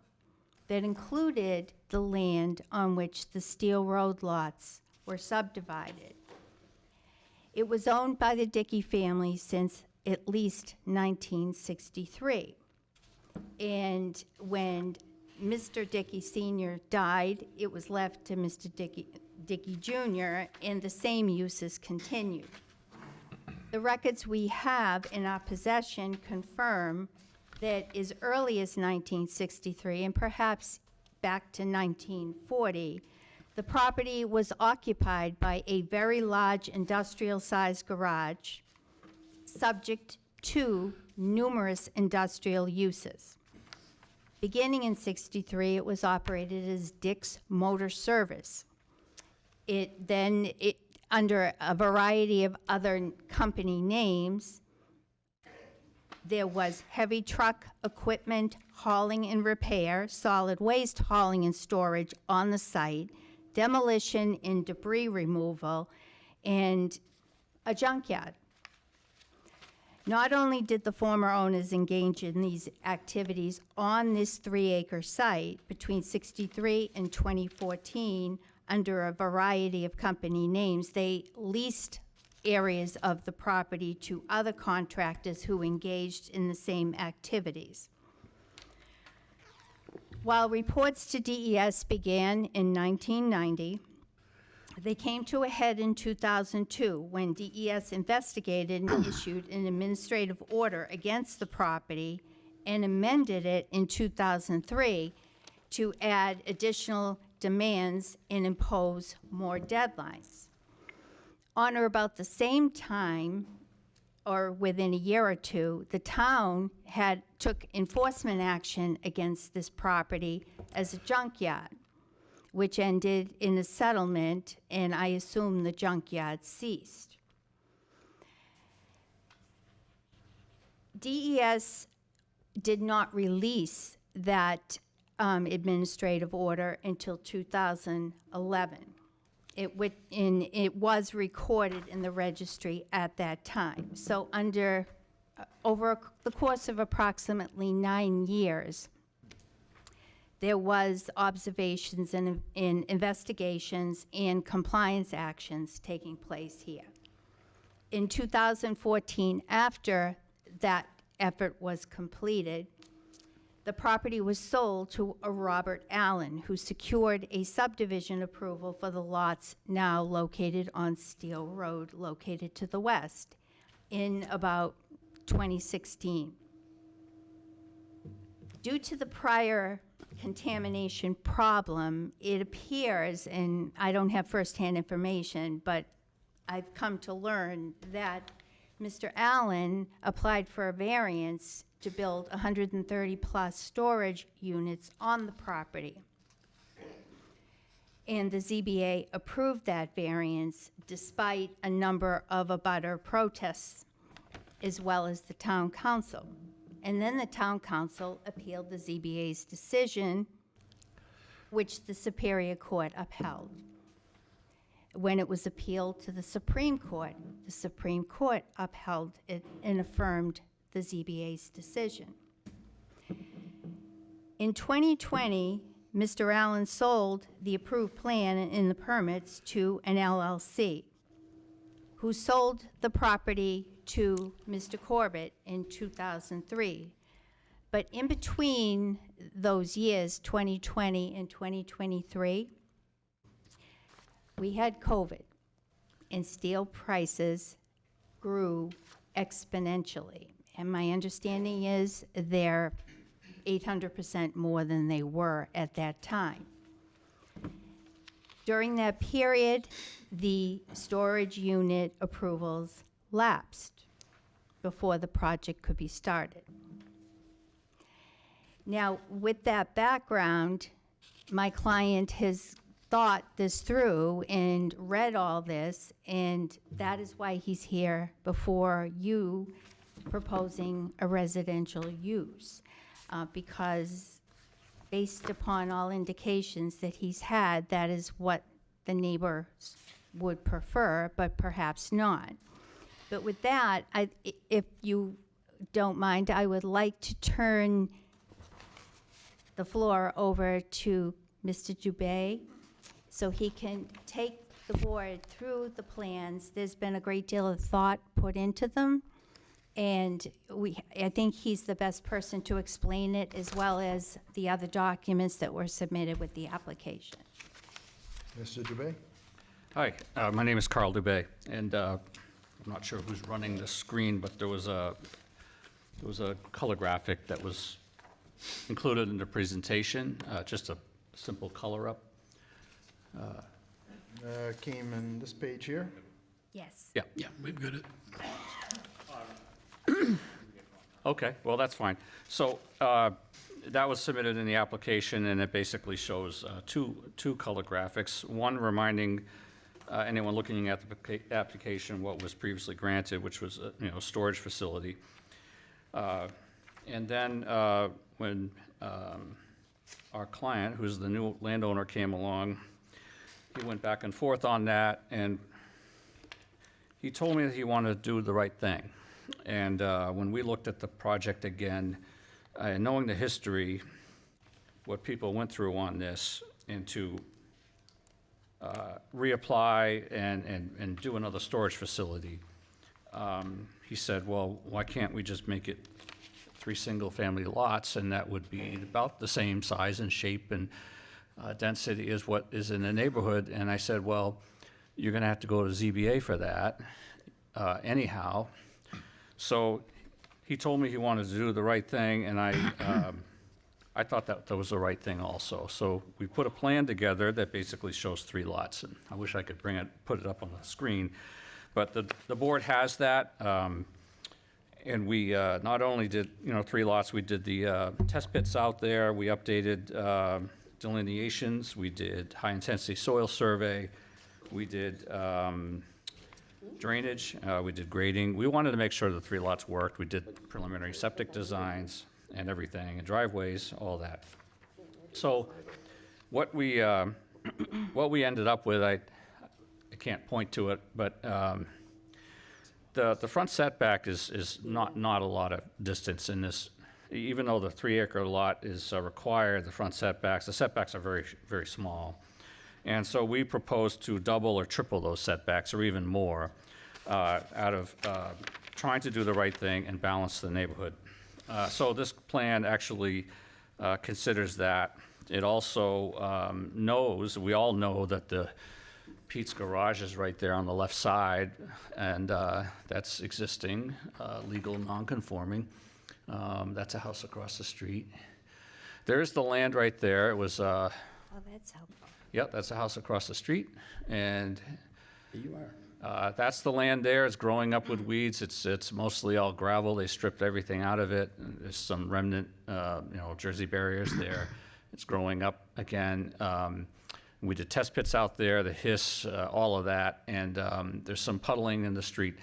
that included the land on which the Steel Road lots were subdivided. It was owned by the Dickey family since at least 1963. And when Mr. Dickey Sr. died, it was left to Mr. Dickey Jr., and the same uses continued. The records we have in our possession confirm that as early as 1963, and perhaps back to 1940, the property was occupied by a very large industrial-sized garage, subject to numerous industrial uses. Beginning in '63, it was operated as Dick's Motor Service. Under a variety of other company names, there was heavy truck equipment hauling and repair, solid waste hauling and storage on the site, demolition and debris removal, and a junkyard. Not only did the former owners engage in these activities on this 3-acre site between '63 and 2014 under a variety of company names, they leased areas of the property to other contractors who engaged in the same activities. While reports to DES began in 1990, they came to a head in 2002 when DES investigated and issued an administrative order against the property and amended it in 2003 to add additional demands and impose more deadlines. On or about the same time, or within a year or two, the town took enforcement action against this property as a junkyard, which ended in a settlement, and I assume the junkyard ceased. DES did not release that administrative order until 2011. It was recorded in the registry at that time. So over the course of approximately 9 years, there was observations and investigations and compliance actions taking place here. In 2014, after that effort was completed, the property was sold to a Robert Allen, who secured a subdivision approval for the lots now located on Steel Road, located to the west, in about 2016. Due to the prior contamination problem, it appears, and I don't have firsthand information, but I've come to learn that Mr. Allen applied for a variance to build 130-plus storage units on the property. And the ZBA approved that variance despite a number of abutter protests, as well as the town council. And then the town council appealed the ZBA's decision, which the Superior Court upheld. When it was appealed to the Supreme Court upheld it and affirmed the ZBA's decision. In 2020, Mr. Allen sold the approved plan and the permits to an LLC, who sold the property to Mr. Corbett in 2003. But in between those years, 2020 and 2023, we had COVID, and steel prices grew exponentially. And my understanding is they're 800% more than they were at that time. During that period, the storage unit approvals lapsed before the project could be started. Now, with that background, my client has thought this through and read all this, and that is why he's here before you proposing a residential use. Because based upon all indications that he's had, that is what the neighbors would prefer, but perhaps not. But with that, if you don't mind, I would like to turn the floor over to Mr. Dubé so he can take the board through the plans. There's been a great deal of thought put into them, and I think he's the best person to explain it, as well as the other documents that were submitted with the application. Mr. Dubé? Hi, my name is Carl Dubé, and I'm not sure who's running the screen, but there was a color graphic that was included in the presentation, just a simple color up. Came in this page here. Yes. Yeah. Yeah, we've got it. Okay, well, that's fine. So that was submitted in the application, and it basically shows two color graphics, one reminding anyone looking at the application what was previously granted, which was a storage facility. And then when our client, who's the new landowner, came along, he went back and forth on that, and he told me that he wanted to do the right thing. And when we looked at the project again, knowing the history, what people went through on this, and to reapply and do another storage facility, he said, well, why can't we just make it 3 single-family lots, and that would be about the same size and shape and density as what is in the neighborhood. And I said, well, you're going to have to go to ZBA for that anyhow. So he told me he wanted to do the right thing, and I thought that was the right thing also. So we put a plan together that basically shows 3 lots, and I wish I could put it up on the screen. But the board has that, and we not only did 3 lots, we did the test pits out there, we updated delineations, we did high-intensity soil survey, we did drainage, we did grading. We wanted to make sure the 3 lots worked. We did preliminary septic designs and everything, and driveways, all that. So what we ended up with, I can't point to it, but the front setback is not a lot of distance in this. Even though the 3-acre lot is required, the front setbacks are very, very small. And so we propose to double or triple those setbacks, or even more, out of trying to do the right thing and balance the neighborhood. So this plan actually considers that. It also knows, we all know that the Pete's Garage is right there on the left side, and that's existing, legal, non-conforming. That's a house across the street. There's the land right there. It was, Oh, that's helpful. yep, that's a house across the street, and that's the land there. It's growing up with weeds. It's mostly all gravel. They stripped everything out of it. There's some remnant, Jersey barriers there. It's growing up again. We did test pits out there, the hiss, all of that, and there's some puddling in the street.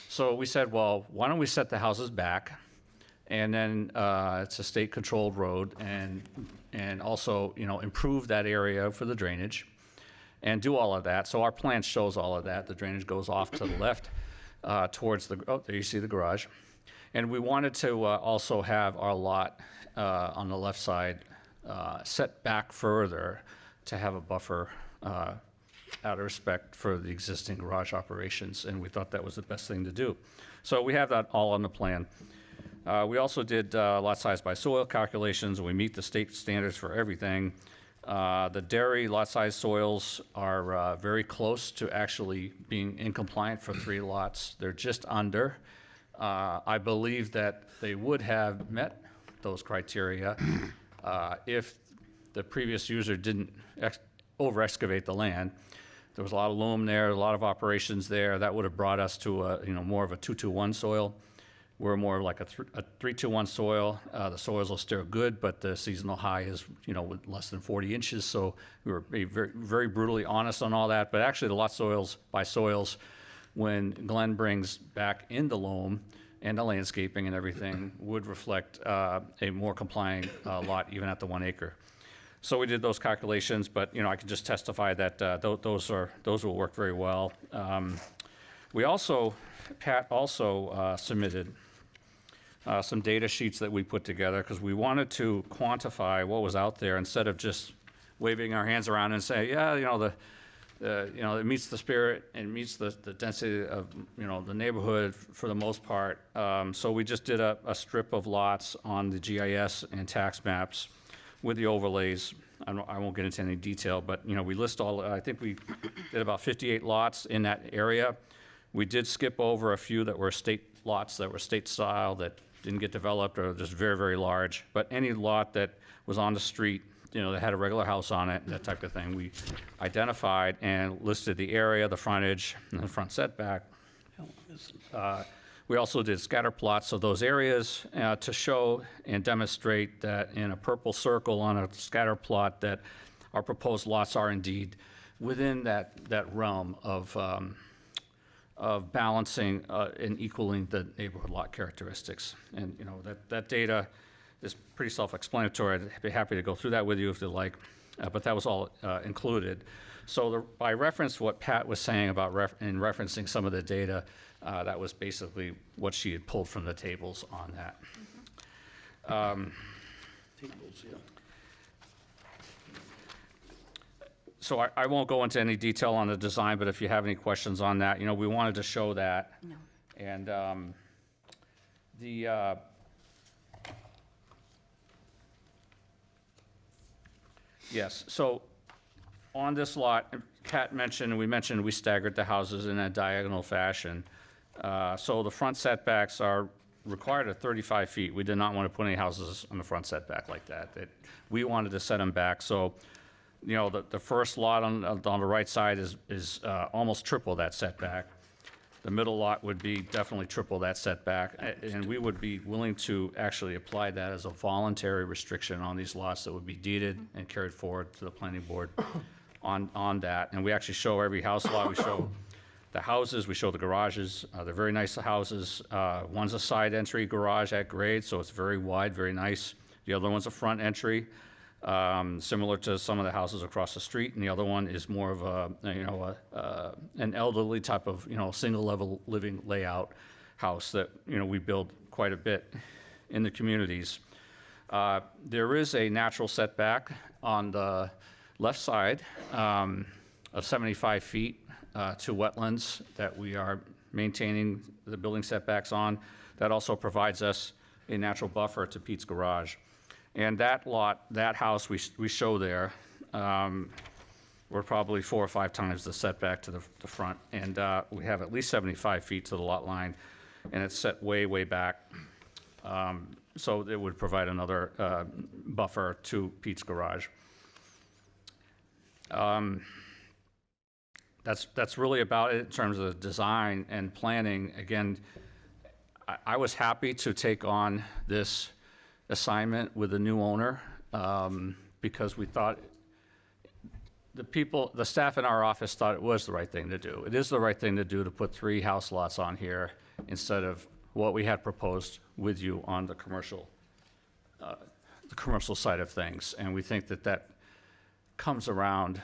So we said, well, why don't we set the houses back, and then it's a state-controlled road, and also, improve that area for the drainage, and do all of that. So our plan shows all of that. The drainage goes off to the left towards there you see the garage. And we wanted to also have our lot on the left side set back further to have a buffer out of respect for the existing garage operations, and we thought that was the best thing to do. So we have that all on the plan. We also did lot size by soil calculations. We meet the state standards for everything. The Derry lot size soils are very close to actually being in compliant for 3 lots. They're just under. I believe that they would have met those criteria if the previous user didn't over-excavate the land. There was a lot of loam there, a lot of operations there. That would have brought us to a, more of a 2-2-1 soil. We're more like a 3-2-1 soil. The soils are still good, but the seasonal high is, with less than 40 inches. So we were very, very brutally honest on all that. But actually, the lot soils by soils, when Glenn brings back in the loam and the landscaping and everything, would reflect a more complying lot, even at the 1 acre. So we did those calculations, but I can just testify that those will work very well. Pat also submitted some data sheets that we put together because we wanted to quantify what was out there instead of just waving our hands around and say, yeah, it meets the spirit and meets the density of the neighborhood for the most part. So we just did a strip of lots on the GIS and tax maps with the overlays. I won't get into any detail, but we list I think we did about 58 lots in that area. We did skip over a few that were state lots that were state style that didn't get developed or just very, very large. But any lot that was on the street, that had a regular house on it, that type of thing, we identified and listed the area, the frontage, and the front setback. We also did scatter plots of those areas to show and demonstrate that in a purple circle on a scatter plot that our proposed lots are indeed within that realm of balancing and equaling the neighborhood lot characteristics. And that data is pretty self-explanatory. I'd be happy to go through that with you if you'd like, but that was all included. So by reference to what Pat was saying about in referencing some of the data, that was basically what she had pulled from the tables on that. So I won't go into any detail on the design, but if you have any questions on that, we wanted to show that. No. And yes, so on this lot, Kat mentioned, we staggered the houses in a diagonal fashion. So the front setbacks are required at 35 feet. We did not want to put any houses on the front setback like that. We wanted to set them back. So, the first lot on the right side is almost triple that setback. The middle lot would be definitely triple that setback. And we would be willing to actually apply that as a voluntary restriction on these lots that would be deeded and carried forward to the planning board on that. And we actually show every house lot. We show the houses, we show the garages. They're very nice houses. One's a side entry garage at grade, so it's very wide, very nice. The other one's a front entry, similar to some of the houses across the street. And the other one is more of an elderly type of, single level living layout house that, we build quite a bit in the communities. There is a natural setback on the left side of 75 feet to wetlands that we are maintaining the building setbacks on. That also provides us a natural buffer to Pete's garage. And that lot, that house we show there, we're probably 4 or 5 times the setback to the front. And we have at least 75 feet to the lot line, and it's set way, way back. So it would provide another buffer to Pete's garage. That's really about it in terms of design and planning. Again, I was happy to take on this assignment with the new owner because we thought the staff in our office thought it was the right thing to do. It is the right thing to do to put 3 house lots on here instead of what we had proposed with you on the commercial side of things. And we think that comes around.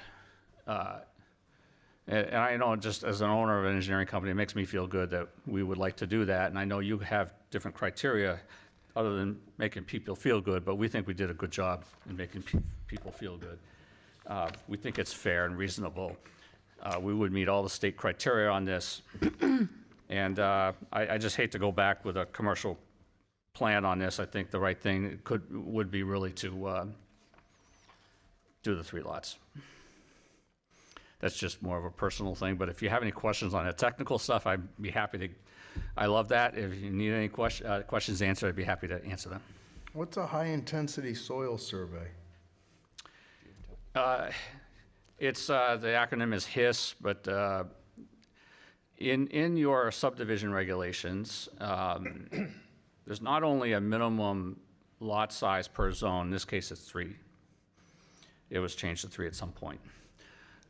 And I know just as an owner of an engineering company, it makes me feel good that we would like to do that. And I know you have different criteria other than making people feel good, but we think we did a good job in making people feel good. We think it's fair and reasonable. We would meet all the state criteria on this. And I just hate to go back with a commercial plan on this. I think the right thing would be really to do the 3 lots. That's just more of a personal thing, but if you have any questions on the technical stuff, I'd be happy to. I love that. If you need any questions answered, I'd be happy to answer them. What's a high-intensity soil survey? It's, the acronym is HISS, but in your subdivision regulations, there's not only a minimum lot size per zone, in this case it's 3. It was changed to 3 at some point.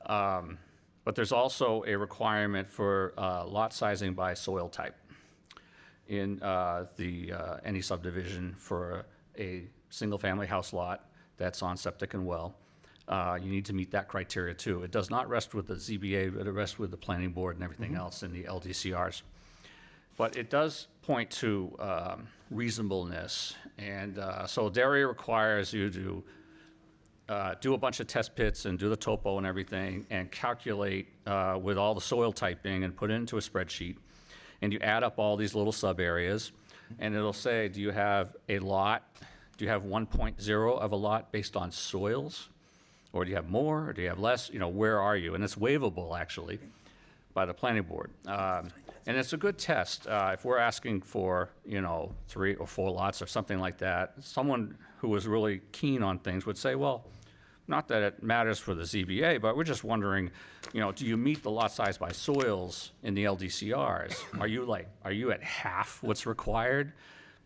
But there's also a requirement for lot sizing by soil type in any subdivision for a single-family house lot that's on septic and well. You need to meet that criteria too. It does not rest with the ZBA, but it rests with the planning board and everything else in the LDCRs. But it does point to reasonableness. And so Derry requires you to do a bunch of test pits and do the topo and everything and calculate with all the soil typing and put it into a spreadsheet. And you add up all these little sub areas and it'll say, do you have a lot? Do you have 1.0 of a lot based on soils? Or do you have more, or do you have less? You know, where are you? And it's waivable, actually, by the planning board. And it's a good test. If we're asking for, 3 or 4 lots or something like that, someone who was really keen on things would say, well, not that it matters for the ZBA, but we're just wondering, do you meet the lot size by soils in the LDCRs? Are you at half what's required?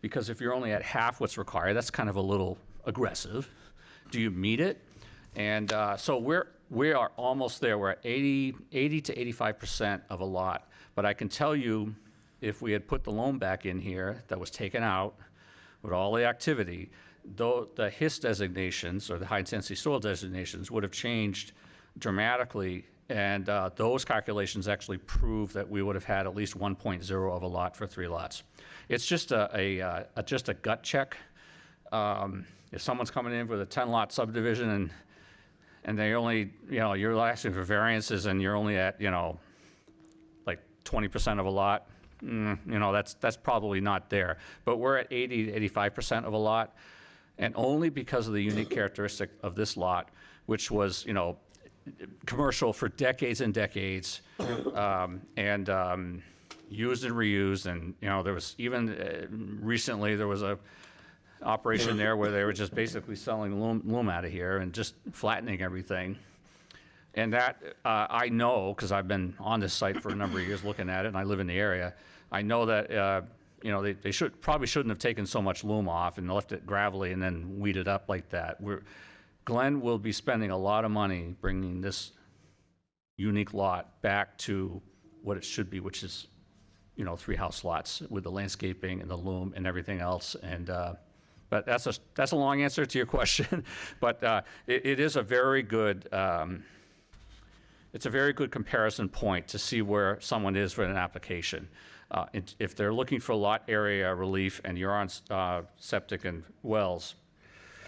Because if you're only at half what's required, that's kind of a little aggressive. Do you meet it? And so we are almost there. We're at 80 to 85% of a lot. But I can tell you, if we had put the loan back in here that was taken out with all the activity, though the HISS designations or the high intensity soil designations would have changed dramatically. And those calculations actually prove that we would have had at least 1.0 of a lot for 3 lots. It's just just a gut check. If someone's coming in with a 10-lot subdivision and they only, you're asking for variances and you're only at, like 20% of a lot, that's probably not there. But we're at 80 to 85% of a lot, and only because of the unique characteristic of this lot, which was, commercial for decades and decades, and used and reused. And, there was even recently there was a operation there where they were just basically selling loam out of here and just flattening everything. And that I know, because I've been on this site for a number of years looking at it, and I live in the area. I know that they probably shouldn't have taken so much loam off and left it gravelly and then weeded up like that. Glenn will be spending a lot of money bringing this unique lot back to what it should be, which is 3 house lots with the landscaping and the loam and everything else. And but that's a long answer to your question. But it is a very good it's a very good comparison point to see where someone is with an application. If they're looking for lot area relief and you're on septic and wells,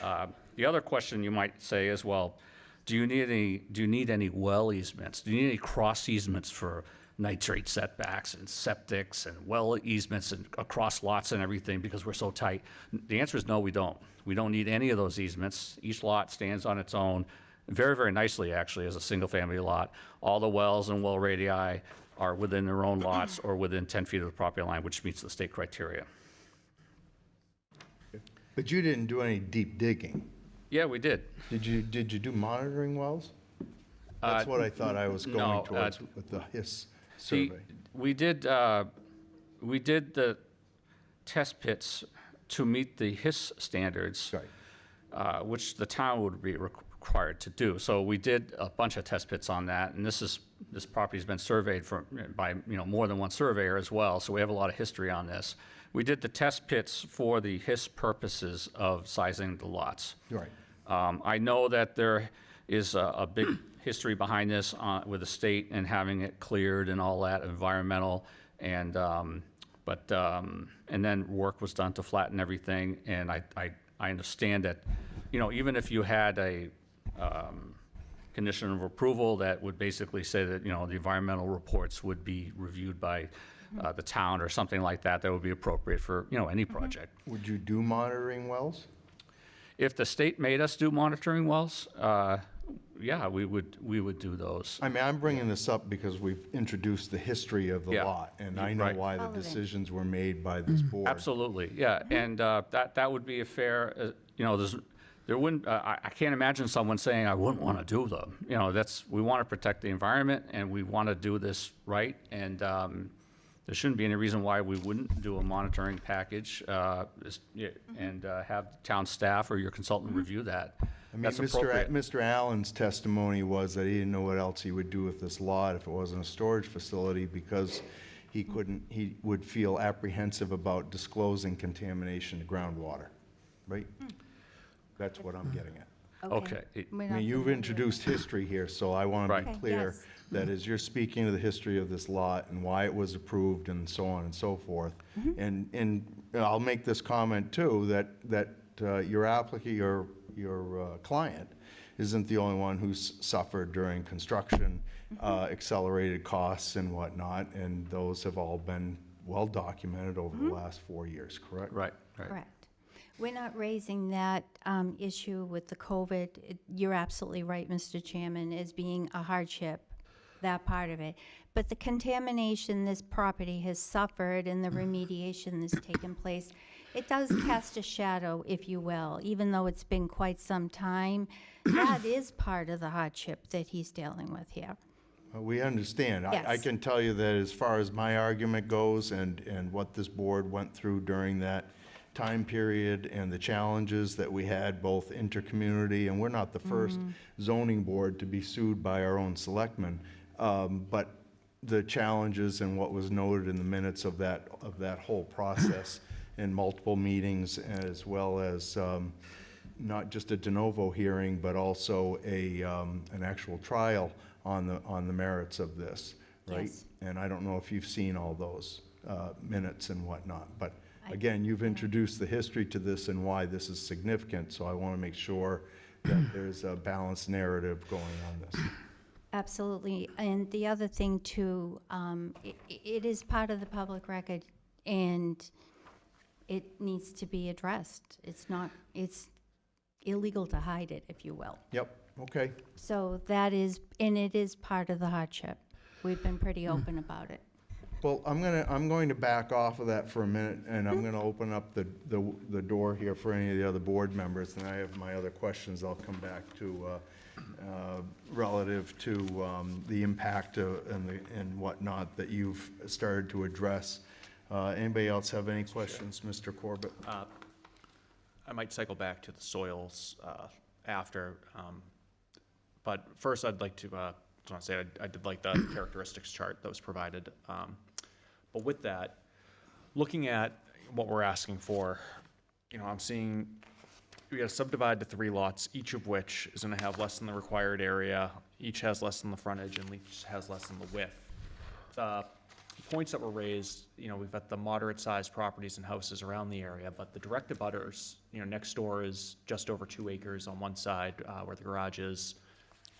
the other question you might say is, well, do you need any well easements? Do you need any cross easements for nitrate setbacks and septics and well easements and across lots and everything because we're so tight? The answer is no, we don't. We don't need any of those easements. Each lot stands on its own very, very nicely, actually, as a single-family lot. All the wells and well radii are within their own lots or within 10 feet of the property line, which meets the state criteria. But you didn't do any deep digging. Yeah, we did. Did you do monitoring wells? That's what I thought I was going towards with the HISS survey. We did the test pits to meet the HISS standards, right. Which the town would be required to do. So we did a bunch of test pits on that, and this property's been surveyed by more than one surveyor as well. So we have a lot of history on this. We did the test pits for the HISS purposes of sizing the lots. Right. I know that there is a big history behind this with the state and having it cleared and all that environmental, and and then work was done to flatten everything. And I understand that, even if you had a condition of approval that would basically say that the environmental reports would be reviewed by the town or something like that, that would be appropriate for any project. Would you do monitoring wells? If the state made us do monitoring wells, yeah, we would do those. I mean, I'm bringing this up because we've introduced the history of the lot, and I know why the decisions were made by this board. Absolutely, yeah, and that would be a fair. there wouldn't, I can't imagine someone saying, I wouldn't want to do them. You know, we want to protect the environment, and we want to do this right, and there shouldn't be any reason why we wouldn't do a monitoring package, and have town staff or your consultant review that. I mean, That's appropriate. Mr. Allen's testimony was that he didn't know what else he would do with this lot if it wasn't a storage facility, because he would feel apprehensive about disclosing contamination to groundwater, right? That's what I'm getting at. Okay. I mean, you've introduced history here, so I want to be Okay, clear yes. that as you're speaking to the history of this lot and why it was approved and so on and so forth, and I'll make this comment too, that your applicant, your client isn't the only one who's suffered during construction, accelerated costs and whatnot, and those have all been well documented over the last 4 years, correct? Right. Correct. We're not raising that issue with the COVID. You're absolutely right, Mr. Chairman, as being a hardship, that part of it. But the contamination this property has suffered and the remediation that's taken place, it does cast a shadow, if you will, even though it's been quite some time. That is part of the hardship that he's dealing with here. We understand. I Yes. can tell you that as far as my argument goes and what this board went through during that time period and the challenges that we had both intercommunity, and we're not the first zoning board to be sued by our own selectmen, but the challenges and what was noted in the minutes of that whole process in multiple meetings, as well as not just a de novo hearing, but also an actual trial on the merits of this, right? Yes. And I don't know if you've seen all those minutes and whatnot, but again, you've introduced the history to this and why this is significant, so I want to make sure that there's a balanced narrative going on this. Absolutely. And the other thing too, it is part of the public record and it needs to be addressed. It's illegal to hide it, if you will. Yep, okay. So that is, and it is part of the hardship. We've been pretty open about it. Well, I'm going to back off of that for a minute, and I'm going to open up the door here for any of the other board members, and I have my other questions I'll come back to relative to the impact and whatnot that you've started to address. Anybody else have any questions, Mr. Corbett? I might cycle back to the soils after, but first I'd like to just want to say I did like the characteristics chart that was provided. But with that, looking at what we're asking for, you know, I'm seeing we got to subdivide to 3 lots, each of which is going to have less than the required area, each has less than the frontage, and each has less than the width. The points that were raised, you know, we've got the moderate-sized properties and houses around the area, but the direct abutters, you know, next door is just over 2 acres on one side where the garage is.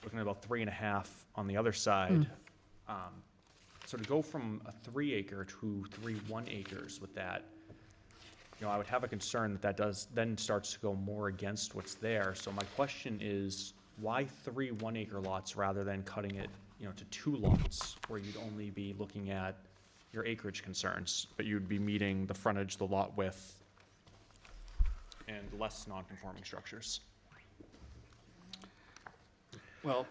Looking at about 3.5 on the other side. So to go from a 3 acre to 3 1 acres with that, you know, I would have a concern that that does then starts to go more against what's there. So my question is, why 3 1 acre lots rather than cutting it, you know, to 2 lots where you'd only be looking at your acreage concerns, but you'd be meeting the frontage, the lot width, and less non-conforming structures? Well,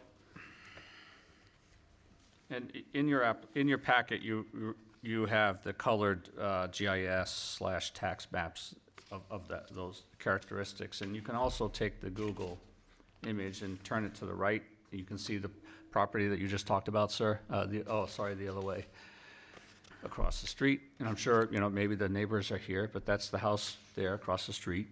and in your packet, you have the colored GIS/tax maps of those characteristics, and you can also take the Google image and turn it to the right. You can see the property that you just talked about, sir. The other way, across the street. And I'm sure, you know, maybe the neighbors are here, but that's the house there across the street.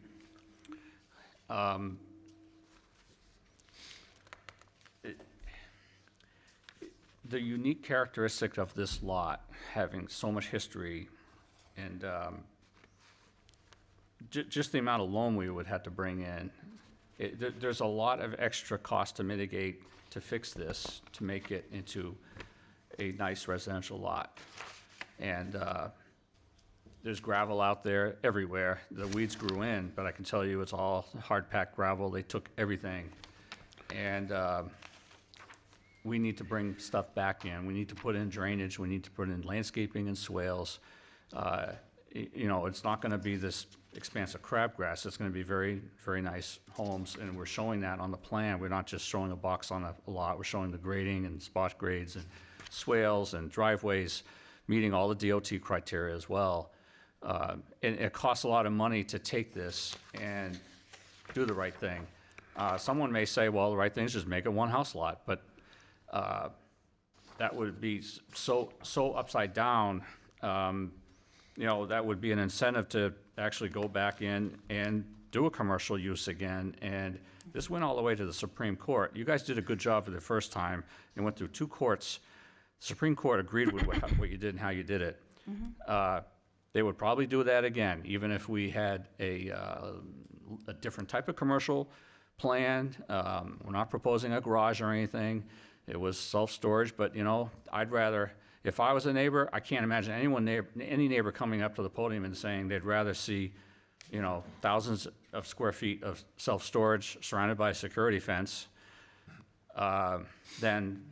The unique characteristic of this lot, having so much history, and just the amount of loan we would have to bring in, there's a lot of extra cost to mitigate to fix this, to make it into a nice residential lot. And there's gravel out there everywhere. The weeds grew in, but I can tell you it's all hard-packed gravel. They took everything. And we need to bring stuff back in. We need to put in drainage. We need to put in landscaping and swales. you know, it's not gonna be this expansive crabgrass. It's gonna be very, very nice homes, and we're showing that on the plan. We're not just showing a box on a lot. We're showing the grading and spot grades and swales and driveways, meeting all the DOT criteria as well. And it costs a lot of money to take this and do the right thing. Someone may say, well, the right thing is just make it one house lot, but that would be so upside down. You know, that would be an incentive to actually go back in and do a commercial use again. And this went all the way to the Supreme Court. You guys did a good job for the first time. It went through 2 courts. The Supreme Court agreed with what you did and how you did it. They would probably do that again, even if we had a different type of commercial plan. We're not proposing a garage or anything. It was self-storage, but you know, I'd rather, if I was a neighbor, I can't imagine any neighbor coming up to the podium and saying they'd rather see, you know, thousands of square feet of self-storage surrounded by a security fence than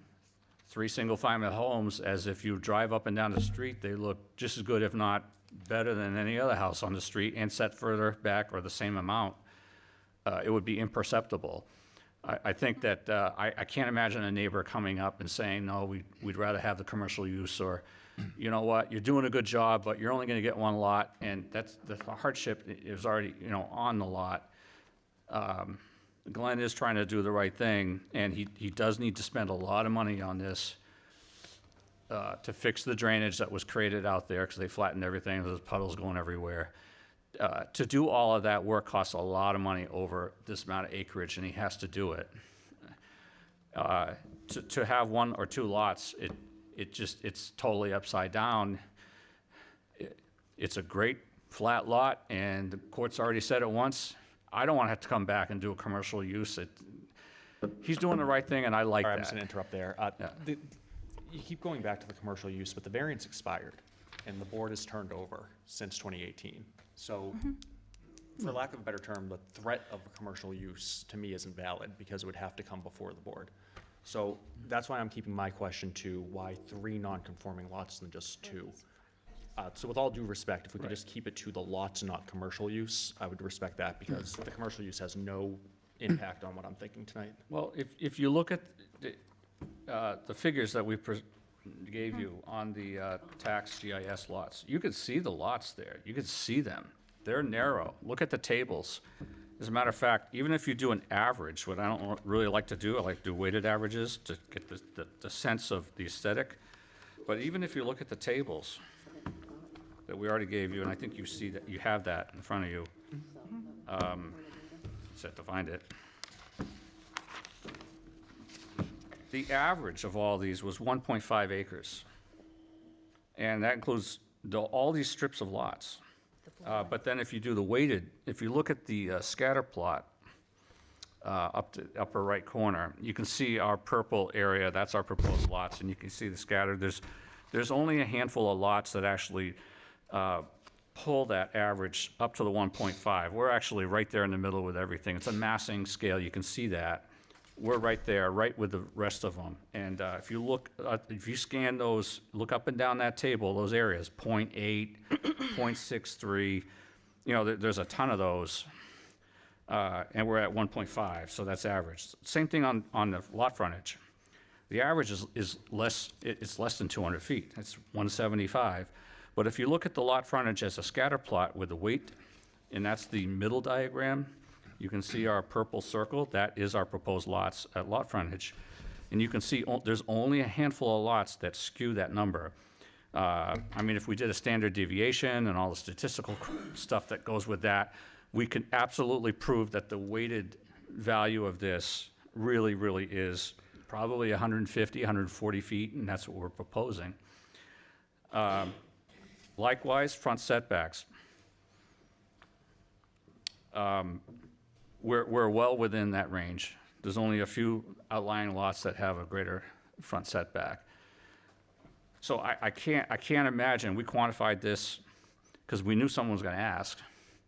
3 single-family homes, as if you drive up and down the street, they look just as good, if not better than any other house on the street, and set further back or the same amount. It would be imperceptible. I think that I can't imagine a neighbor coming up and saying, no, we'd rather have the commercial use, or, you know what, you're doing a good job, but you're only going to get 1 lot, and that's the hardship is already, you know, on the lot. Glenn is trying to do the right thing, and he does need to spend a lot of money on this to fix the drainage that was created out there, because they flattened everything, there's puddles going everywhere. To do all of that work costs a lot of money over this amount of acreage, and he has to do it. To have 1 or 2 lots, it's totally upside down. It's a great flat lot, and the court's already said it once. I don't want to have to come back and do a commercial use. He's doing the right thing, and I like that. I'm just gonna interrupt there. You keep going back to the commercial use, but the variance expired, and the board has turned over since 2018. So, for lack of a better term, the threat of a commercial use to me isn't valid, because it would have to come before the board. So that's why I'm keeping my question to why 3 non-conforming lots than just 2. So with all due respect, if we could just keep it to the lots, not commercial use, I would respect that, because the commercial use has no impact on what I'm thinking tonight. Well, if you look at the figures that we gave you on the tax GIS lots, you could see the lots there. You could see them. They're narrow. Look at the tables. As a matter of fact, even if you do an average, what I don't really like to do, I like to do weighted averages to get the sense of the aesthetic. But even if you look at the tables that we already gave you, and I think you see that you have that in front of you. Just have to find it. The average of all these was 1.5 acres. And that includes all these strips of lots. But then if you do the weighted, if you look at the scatter plot up to upper right corner, you can see our purple area, that's our proposed lots, and you can see the scatter. There's only a handful of lots that actually pull that average up to the 1.5. We're actually right there in the middle with everything. It's a massing scale, you can see that. We're right there, right with the rest of them. And if you look, if you scan those, look up and down that table, those areas, 0.8, 0.63, you know, there's a ton of those. And we're at 1.5, so that's average. Same thing on the lot frontage. The average is less, it's less than 200 feet. It's 175. But if you look at the lot frontage as a scatter plot with the weight, and that's the middle diagram, you can see our purple circle. That is our proposed lots at lot frontage. And you can see there's only a handful of lots that skew that number. I mean, if we did a standard deviation and all the statistical stuff that goes with that, we can absolutely prove that the weighted value of this really, really is probably 150, 140 feet, and that's what we're proposing. Likewise, front setbacks. We're well within that range. There's only a few outlying lots that have a greater front setback. So I can't imagine, we quantified this because we knew someone was going to ask.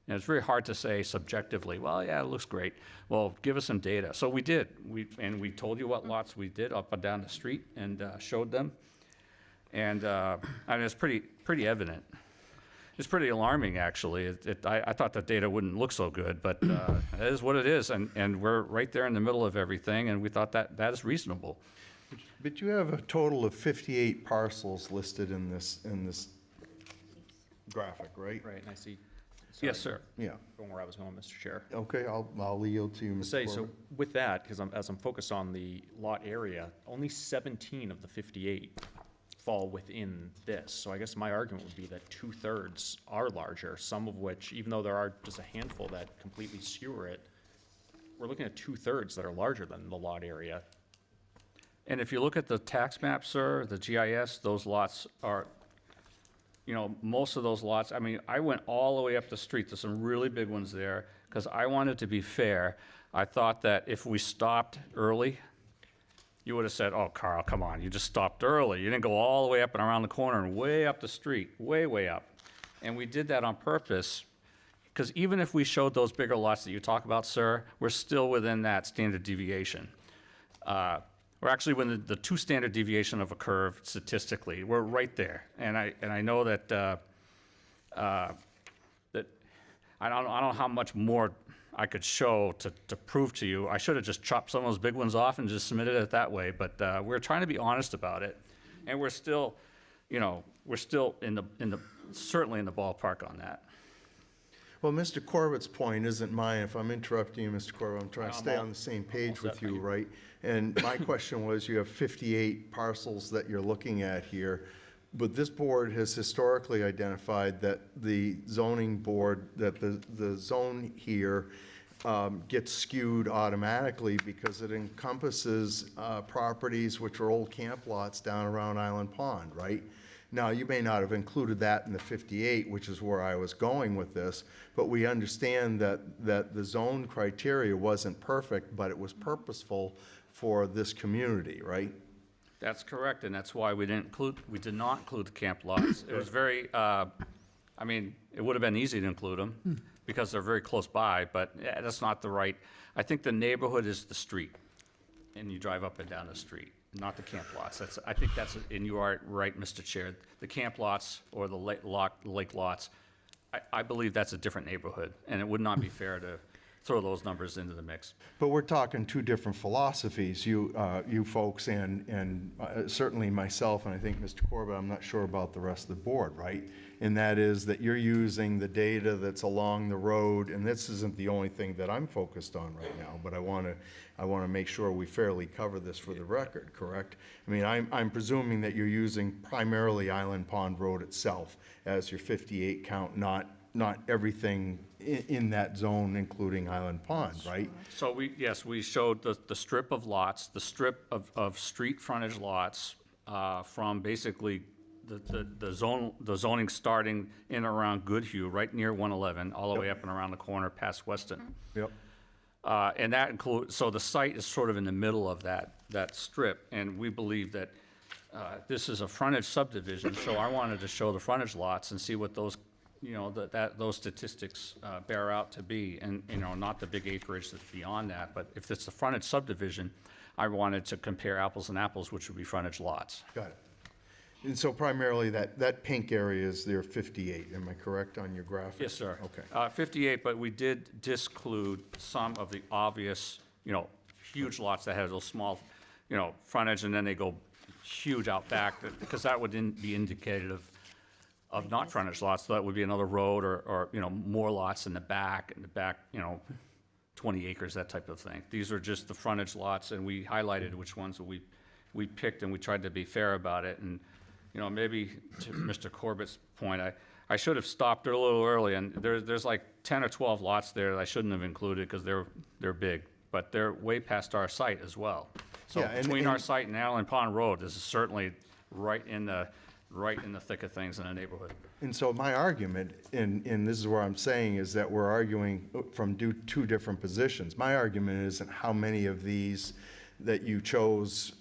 And it's very hard to say subjectively, well, yeah, it looks great. Well, give us some data. So we did. We told you what lots we did up and down the street and showed them. And I mean, it's pretty evident. It's pretty alarming, actually. I thought the data wouldn't look so good, but it is what it is, and we're right there in the middle of everything, and we thought that is reasonable. But you have a total of 58 parcels listed in this graphic, right? Right, and I see. Yes, sir. Yeah. Going where I was going, Mr. Chair. Okay, I'll yield to you, Mr. Say, so Corbett. with that, because as I'm focused on the lot area, only 17 of the 58 fall within this. So I guess my argument would be that 2/3 are larger, some of which, even though there are just a handful that completely skewer it, we're looking at 2/3 that are larger than the lot area. And if you look at the tax map, sir, the GIS, those lots are, most of those lots, I mean, I went all the way up the street. There's some really big ones there, because I wanted to be fair. I thought that if we stopped early, you would have said, oh, Carl, come on, you just stopped early. You didn't go all the way up and around the corner and way up the street, way, way up. And we did that on purpose, because even if we showed those bigger lots that you talk about, sir, we're still within that standard deviation. We're actually within the 2 standard deviation of a curve statistically. We're right there. And I know that I don't know how much more I could show to prove to you. I should have just chopped some of those big ones off and just submitted it that way. But we're trying to be honest about it, and we're still, certainly in the ballpark on that. Well, Mr. Corbett's point isn't mine. If I'm interrupting you, Mr. Corbett, I'm trying to stay on the same page with you, right? And my question was, you have 58 parcels that you're looking at here, but this board has historically identified that the zoning board, that the zone here gets skewed automatically because it encompasses properties which are old camp lots down around Island Pond, right? Now, you may not have included that in the 58, which is where I was going with this, but we understand that the zone criteria wasn't perfect, but it was purposeful for this community, right? That's correct, and that's why we did not include the camp lots. It was very, it would have been easy to include them because they're very close by, but that's not the right. I think the neighborhood is the street, and you drive up and down the street, not the camp lots. I think that's, and you are right, Mr. Chair. The camp lots or the lake lots, I believe that's a different neighborhood, and it would not be fair to throw those numbers into the mix. But we're talking 2 different philosophies, you folks and certainly myself, and I think Mr. Corbett, I'm not sure about the rest of the board, right? And that is that you're using the data that's along the road, and this isn't the only thing that I'm focused on right now, but I want to make sure we fairly cover this for the record, correct? I mean, I'm presuming that you're using primarily Island Pond Road itself as your 58 count, not everything in that zone, including Island Pond, right? So we showed the strip of lots, the strip of street frontage lots from basically the zoning starting in around Goodhue, right near 111, all the way up and around the corner past Weston. Yep. And that includes, so the site is sort of in the middle of that strip, and we believe that this is a frontage subdivision, so I wanted to show the frontage lots and see what those, those statistics bear out to be, and, not the big acreage that's beyond that, but if it's a frontage subdivision, I wanted to compare apples and apples, which would be frontage lots. Got it. And so primarily that pink area is their 58, am I correct on your graphic? Yes, sir. Okay. 58, but we did disclude some of the obvious, huge lots that had those small, frontage, and then they go huge out back, because that would be indicative of not frontage lots. So that would be another road or more lots in the back, 20 acres, that type of thing. These are just the frontage lots, and we highlighted which ones that we picked, and we tried to be fair about it. And maybe to Mr. Corbett's point, I should have stopped a little early, and there's like 10 or 12 lots there that I shouldn't have included because they're big, but they're way past our site as well. So Yeah, and- between our site and Allen Pond Road, this is certainly right in the thick of things in the neighborhood. And so my argument, and this is where I'm saying, is that we're arguing from 2 different positions. My argument isn't how many of these that you chose,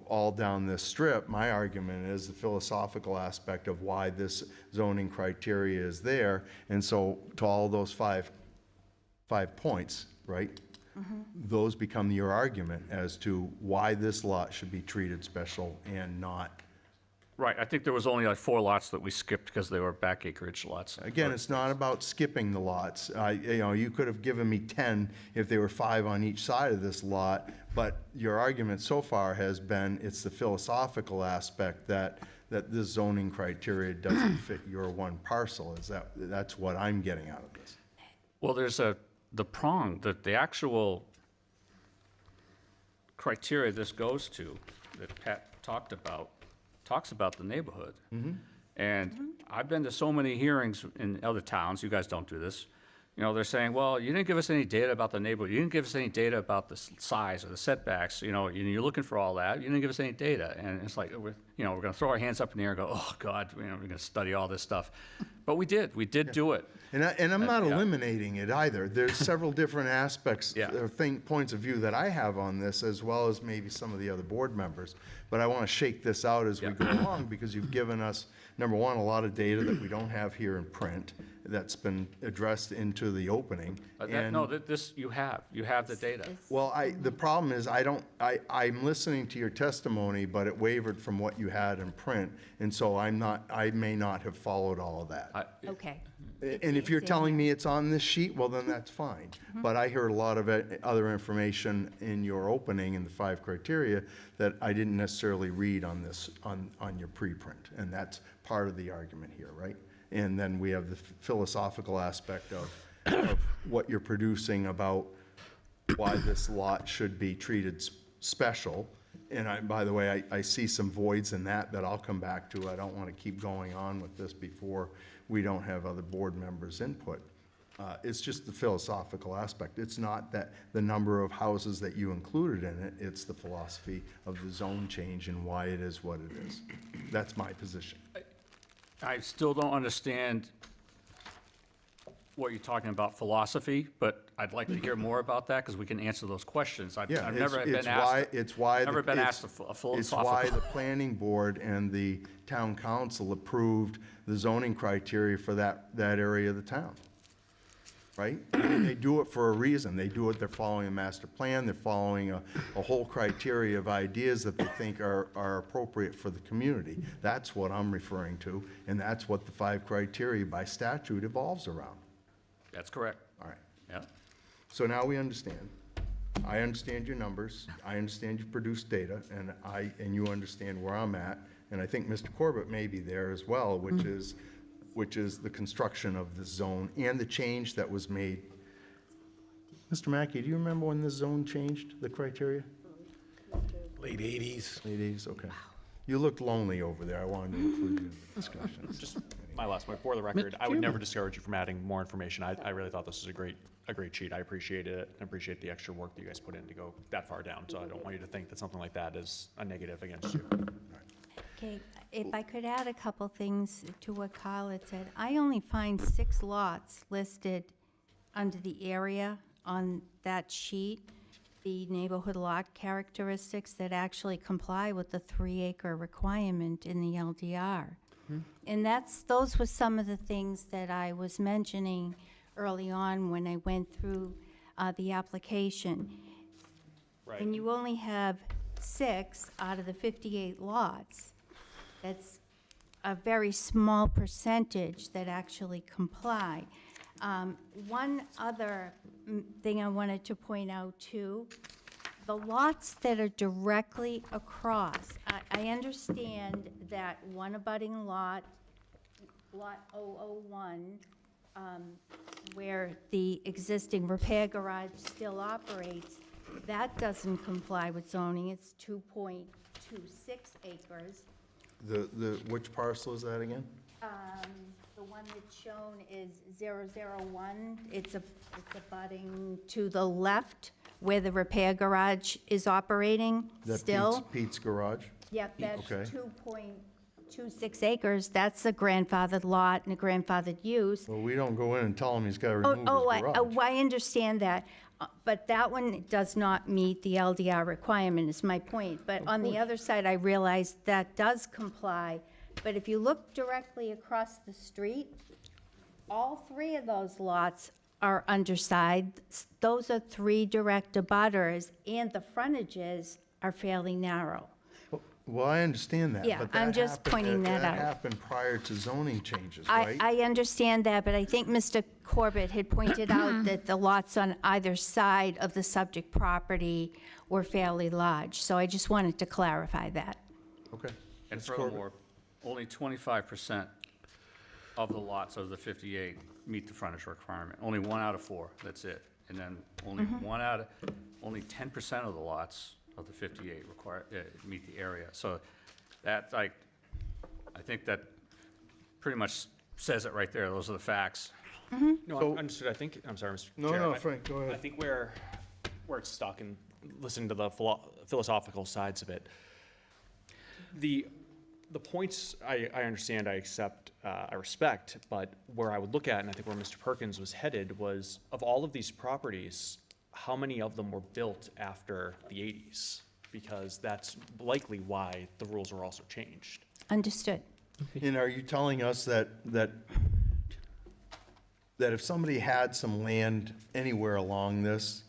all down this strip. My argument is the philosophical aspect of why this zoning criteria is there. And so to all those five points, right? Those become your argument as to why this lot should be treated special and not Right, I think there was only like 4 lots that we skipped because they were back acreage lots. Again, it's not about skipping the lots. You could have given me 10 if there were 5 on each side of this lot, but your argument so far has been, it's the philosophical aspect that this zoning criteria doesn't fit your one parcel. That's what I'm getting out of this. Well, there's the prong, the actual criteria this goes to, that Pat talked about, talks about the neighborhood. And I've been to so many hearings in other towns, you guys don't do this, they're saying, well, you didn't give us any data about the neighborhood, you didn't give us any data about the size or the setbacks, you're looking for all that, you didn't give us any data. And it's like, we're gonna throw our hands up in the air and go, oh God, we're gonna study all this stuff. But we did do it. And I'm not eliminating it either. There's several different aspects, points of view that I have on this, as well as maybe some of the other board members. But I want to shake this out as we go along, because you've given us, number one, a lot of data that we don't have here in print that's been addressed into the opening. You have the data. Well, the problem is I'm listening to your testimony, but it wavered from what you had in print, and so I may not have followed all of that. Okay. And if you're telling me it's on this sheet, well, then that's fine. But I heard a lot of other information in your opening in the 5 criteria that I didn't necessarily read on this, on your preprint. And that's part of the argument here, right? And then we have the philosophical aspect of what you're producing about why this lot should be treated special. And by the way, I see some voids in that I'll come back to. I don't want to keep going on with this before we don't have other board members' input. It's just the philosophical aspect. It's not that the number of houses that you included in it, it's the philosophy of the zone change and why it is what it is. That's my position. I still don't understand what you're talking about philosophy, but I'd like to hear more about that, because we can answer those questions. I've never been asked a philosophical. It's why the planning board and the town council approved the zoning criteria for that area of the town, right? They do it for a reason. They're following a master plan, they're following a whole criteria of ideas that they think are appropriate for the community. That's what I'm referring to, and that's what the 5 criteria by statute evolves around. That's correct. All right. Yeah. So now we understand. I understand your numbers. I understand you produced data, and you understand where I'm at. And I think Mr. Corbett may be there as well, which is the construction of the zone and the change that was made. Mr. Mackey, do you remember when this zone changed, the criteria? Late 80s. Late 80s, okay. You looked lonely over there. I wanted to include you in the discussion. Just my last point, for the record, I would never discourage you from adding more information. I really thought this was a great sheet. I appreciate it. I appreciate the extra work that you guys put in to go that far down. So I don't want you to think that something like that is a negative against you. Okay, if I could add a couple things to what Kyle had said. I only find 6 lots listed under the area on that sheet, the neighborhood lot characteristics that actually comply with the 3-acre requirement in the LDR. And those were some of the things that I was mentioning early on when I went through the application. Right. And you only have 6 out of the 58 lots. That's a very small percentage that actually comply. One other thing I wanted to point out too, the lots that are directly across, I understand that one abutting lot 001, where the existing repair garage still operates, that doesn't comply with zoning. It's 2.26 acres. Which parcel is that again? The one that's shown is 001. It's abutting to the left where the repair garage is operating still. Pete's Garage? Yep, that's Okay. 2.26 acres. That's a grandfathered lot and a grandfathered use. Well, we don't go in and tell him he's got to remove his garage. I understand that, but that one does not meet the LDR requirement, is my point. But on the other side, I realize that does comply. But if you look directly across the street, all 3 of those lots are underside. Those are 3 direct abutters, and the frontages are fairly narrow. Well, I understand that. Yeah, but I'm that just happened- pointing that out. That happened prior to zoning changes, right? I understand that, but I think Mr. Corbett had pointed out that the lots on either side of the subject property were fairly large, so I just wanted to clarify that. Okay. And Mr. Corbett? furthermore, only 25% of the lots of the 58 meet the frontage requirement. Only 1 out of 4, that's it. And then only 10% of the lots of the 58 meet the area. So that, like, I think that pretty much says it right there. Those are the facts. No, So- understood. I think, I'm sorry, Mr. No, Chair. no, I- Frank, go ahead. I think where it's stuck and listening to the philosophical sides of it, the points I understand, I accept, I respect, but where I would look at, and I think where Mr. Perkins was headed, was of all of these properties, how many of them were built after the 80s? Because that's likely why the rules were also changed. Understood. And are you telling us that if somebody had some land anywhere along this,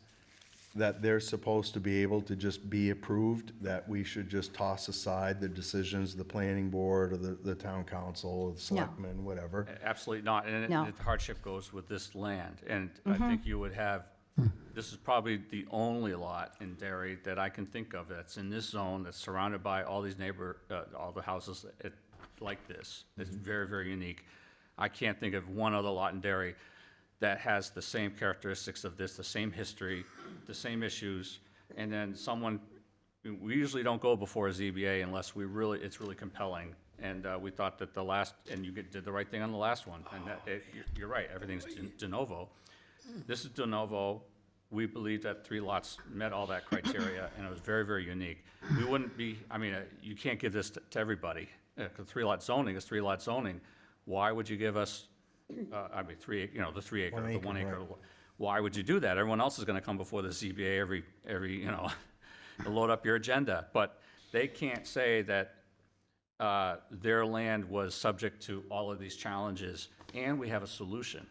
that they're supposed to be able to just be approved, that we should just toss aside the decisions of the planning board or the town council or the selectmen, whatever? Absolutely not. And No. the hardship goes with this land. And I think you would have, this is probably the only lot in Derry that I can think of that's in this zone, that's surrounded by all these all the houses like this. It's very, very unique. I can't think of one other lot in Derry that has the same characteristics of this, the same history, the same issues, and then we usually don't go before a ZBA unless it's really compelling. And we thought that and you did the right thing on the last one, and you're right, everything's de novo. This is de novo. We believe that 3 lots met all that criteria, and it was very, very unique. We wouldn't be, you can't give this to everybody. 'Cause 3-lot zoning is 3-lot zoning. Why would you give us, the 3 acre, the 1 acre? Right. Why would you do that? Everyone else is gonna come before the ZBA every, to load up your agenda. But they can't say that their land was subject to all of these challenges, and we have a solution.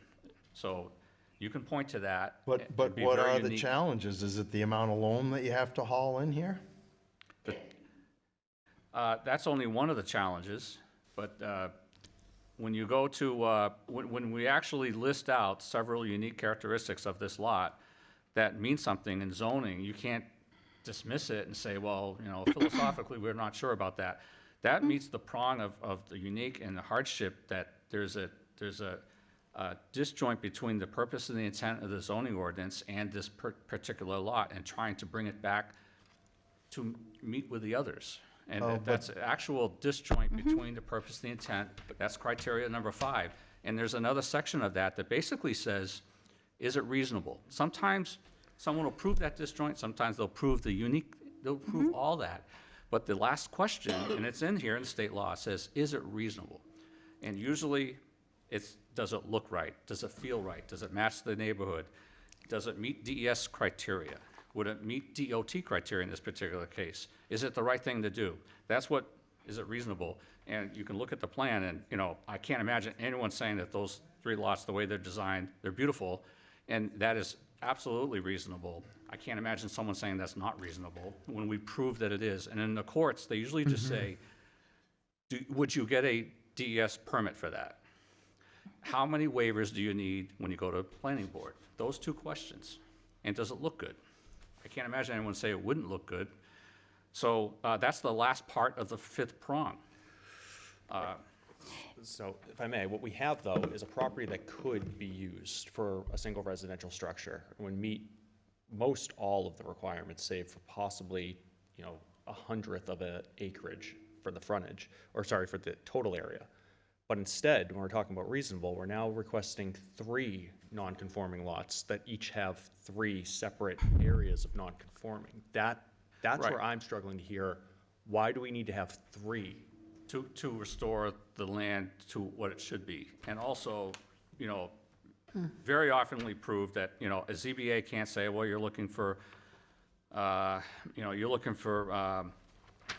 So you can point to that. But and be what very are the unique. challenges? Is it the amount of loam that you have to haul in here? That's only one of the challenges, but when you go to, when we actually list out several unique characteristics of this lot that mean something in zoning, you can't dismiss it and say, well, philosophically, we're not sure about that. That meets the prong of the unique and the hardship, that there's a disjoint between the purpose and the intent of the zoning ordinance and this particular lot, and trying to bring it back to meet with the others. And that's actual disjoint between the purpose and the intent. That's criteria number 5. And there's another section of that that basically says, is it reasonable? Sometimes someone will prove that disjoint, sometimes they'll prove the unique, they'll prove all that. But the last question, and it's in here in state law, says, is it reasonable? And usually it's, does it look right? Does it feel right? Does it match the neighborhood? Does it meet DES criteria? Would it meet DOT criteria in this particular case? Is it the right thing to do? That's what, is it reasonable? And you can look at the plan and, I can't imagine anyone saying that those 3 lots, the way they're designed, they're beautiful, and that is absolutely reasonable. I can't imagine someone saying that's not reasonable when we prove that it is. And in the courts, they usually just say, would you get a DES permit for that? How many waivers do you need when you go to a planning board? Those 2 questions. And does it look good? I can't imagine anyone say it wouldn't look good. So that's the last part of the 5th prong. So if I may, what we have, though, is a property that could be used for a single residential structure. It would meet most all of the requirements, save for possibly, 1/100th of an acreage for the frontage, or sorry, for the total area. But instead, when we're talking about reasonable, we're now requesting 3 non-conforming lots that each have 3 separate areas of non-conforming. That's Right. where I'm struggling to hear, why do we need to have 3? To restore the land to what it should be. And also, very oftenly proved that, a ZBA can't say, well, you're looking for,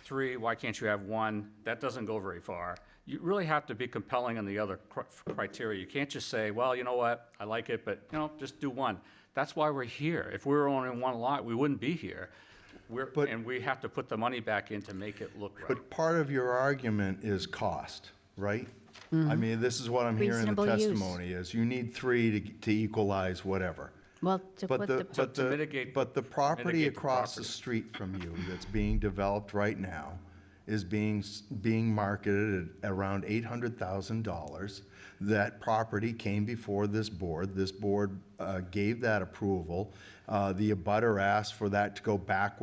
3, why can't you have 1? That doesn't go very far. You really have to be compelling on the other criteria. You can't just say, well, you know what, I like it, but, just do 1. That's why we're here. If we were only 1 lot, we wouldn't be here. and we have to put the money back in to make it look right. But part of your argument is cost, right? I mean, this is what I'm hearing in the Reasonable use. testimony, is you need 3 to equalize whatever. Well, to But put the, the, but the, mitigate- but the property mitigate the across the property. street from you that's being developed right now is being marketed at around $800,000. That property came before this board. This board gave that approval. The abutter asked for that to go back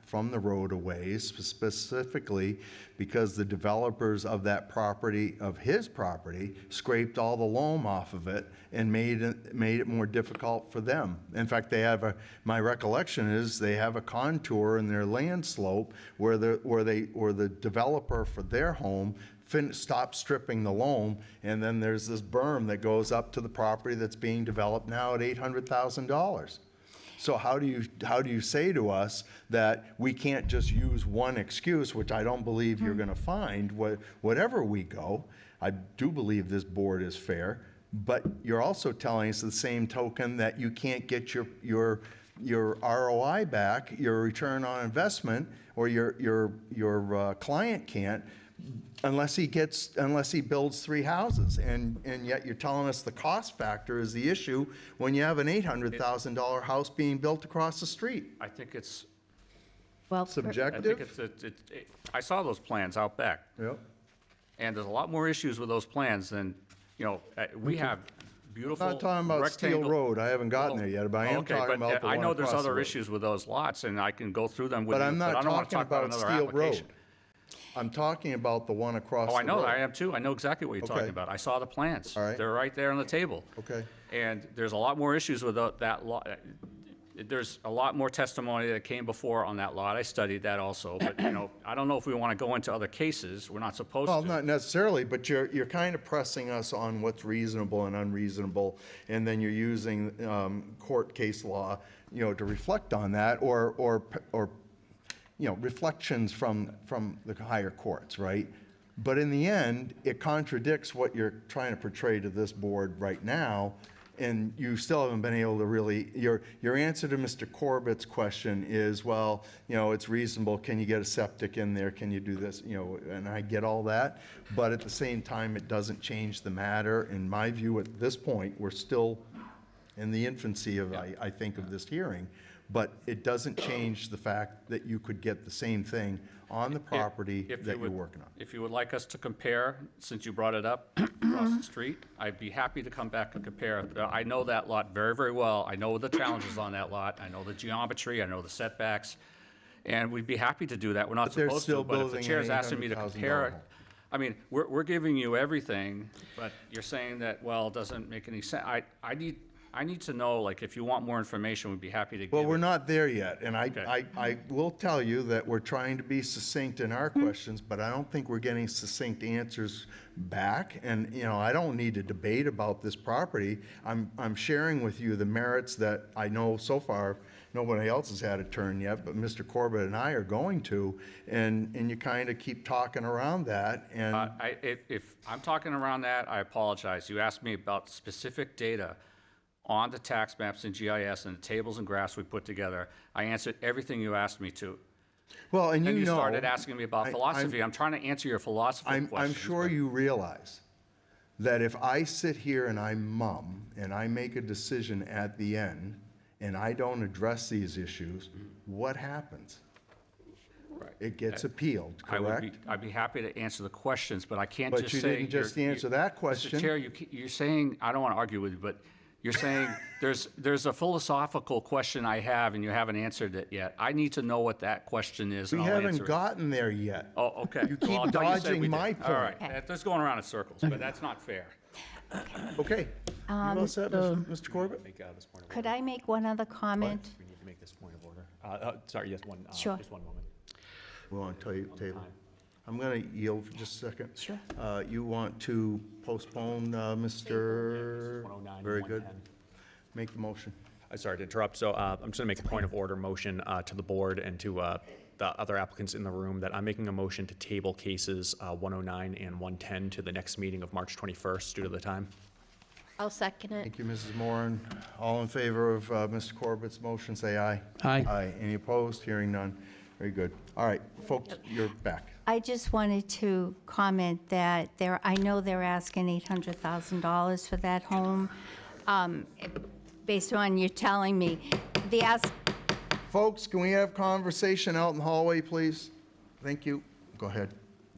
from the roadaways, specifically because the developers of that property, of his property, scraped all the loam off of it and made it more difficult for them. In fact, they have my recollection is they have a contour in their land slope where the developer for their home stopped stripping the loam, and then there's this berm that goes up to the property that's being developed now at $800,000. So how do you say to us that we can't just use one excuse, which I don't believe you're going to find, whatever we go? I do believe this board is fair, but you're also telling us the same token that you can't get your ROI back, your return on investment, or your client can't, unless he builds 3 houses, and yet you're telling us the cost factor is the issue when you have an $800,000 house being built across the street. I think it's well, subjective. I saw those plans out back. Yep. And there's a lot more issues with those plans than, we have beautiful Not talking about Steel rectangle- Road. I haven't gotten there yet, but I am Okay, talking but about the I one know there's across the other road. issues with those lots, and I can go through them with But you, I'm not I don't want to talking talk about about another Steel Road. application. I'm talking about the one across Oh, the I know, road. I am too. I know exactly what you're talking Okay. about. I saw the plans. All right. They're right there on the table. Okay. And there's a lot more issues with that lot. There's a lot more testimony that came before on that lot. I studied that also, but, I don't know if we want to go into other cases. We're not supposed Well, to. not necessarily, but you're kind of pressing us on what's reasonable and unreasonable, and then you're using court case law, to reflect on that, or reflections from the higher courts, right? But in the end, it contradicts what you're trying to portray to this board right now, and you still haven't been able to really, your answer to Mr. Corbett's question is, well, it's reasonable, can you get a septic in there, can you do this, and I get all that, but at the same time, it doesn't change the matter. In my view, at this point, we're still in the infancy of, I think, of this hearing, but it doesn't change the fact that you could get the same thing on the property that you're working on. If you would like us to compare, since you brought it up, across the street, I'd be happy to come back and compare. I know that lot very, very well. I know the challenges on that lot. I know the geometry, I know the setbacks, and we'd be happy to do that. We're not But they're supposed still to, but if the building chair's an asking me to $800,000 compare it, home. I mean, we're giving you everything, but you're saying that, well, it doesn't make any sense. I need to know, like, if you want more information, we'd be happy to give it. Well, we're not there yet, and Okay. I will tell you that we're trying to be succinct in our questions, but I don't think we're getting succinct answers back, and, I don't need to debate about this property. I'm sharing with you the merits that I know so far, nobody else has had a turn yet, but Mr. Corbett and I are going to, and you kind of keep talking around that, and If I'm talking around that, I apologize. You asked me about specific data on the tax maps and GIS and the tables and graphs we put together. I answered everything you asked me to. well, and Then you know. started asking me about philosophy. I'm trying to answer your philosophy I'm questions. sure you realize that if I sit here and I mum and I make a decision at the end and I don't address these issues, what happens? It gets appealed, correct? I'd be happy to answer the questions, but I can't But just you say. didn't just you're- answer that question. Mr. Chair, you're saying, I don't want to argue with you, but you're saying there's a philosophical question I have and you haven't answered it yet. I need to know what that question is We and I'll answer haven't it. gotten there yet. Oh, okay. You Well, keep I thought you said dodging we did. my All right, point. that's going around in circles, but that's not fair. Okay. You all set, Mr. Corbett? could I make one other comment? We need to make this point of order. Sorry, yes, Sure. just one moment. We want to tell you, table. I'm going to yield for just a second. Sure. You want to postpone, Mr.? 109 and Very good. 110. Make the motion. Sorry to interrupt. So I'm just going to make a point of order motion to the board and to the other applicants in the room that I'm making a motion to table cases 109 and 110 to the next meeting of March 21st due to the time. I'll second it. Thank you, Mrs. Moran. All in favor of Mr. Corbett's motion, say aye. Aye. Aye. Any opposed? Hearing none. Very good. All right, folks, you're back. I just wanted to comment that I know they're asking $800,000 for that home. Based on you telling me, Folks, can we have conversation out in the hallway, please? Thank you. Go ahead.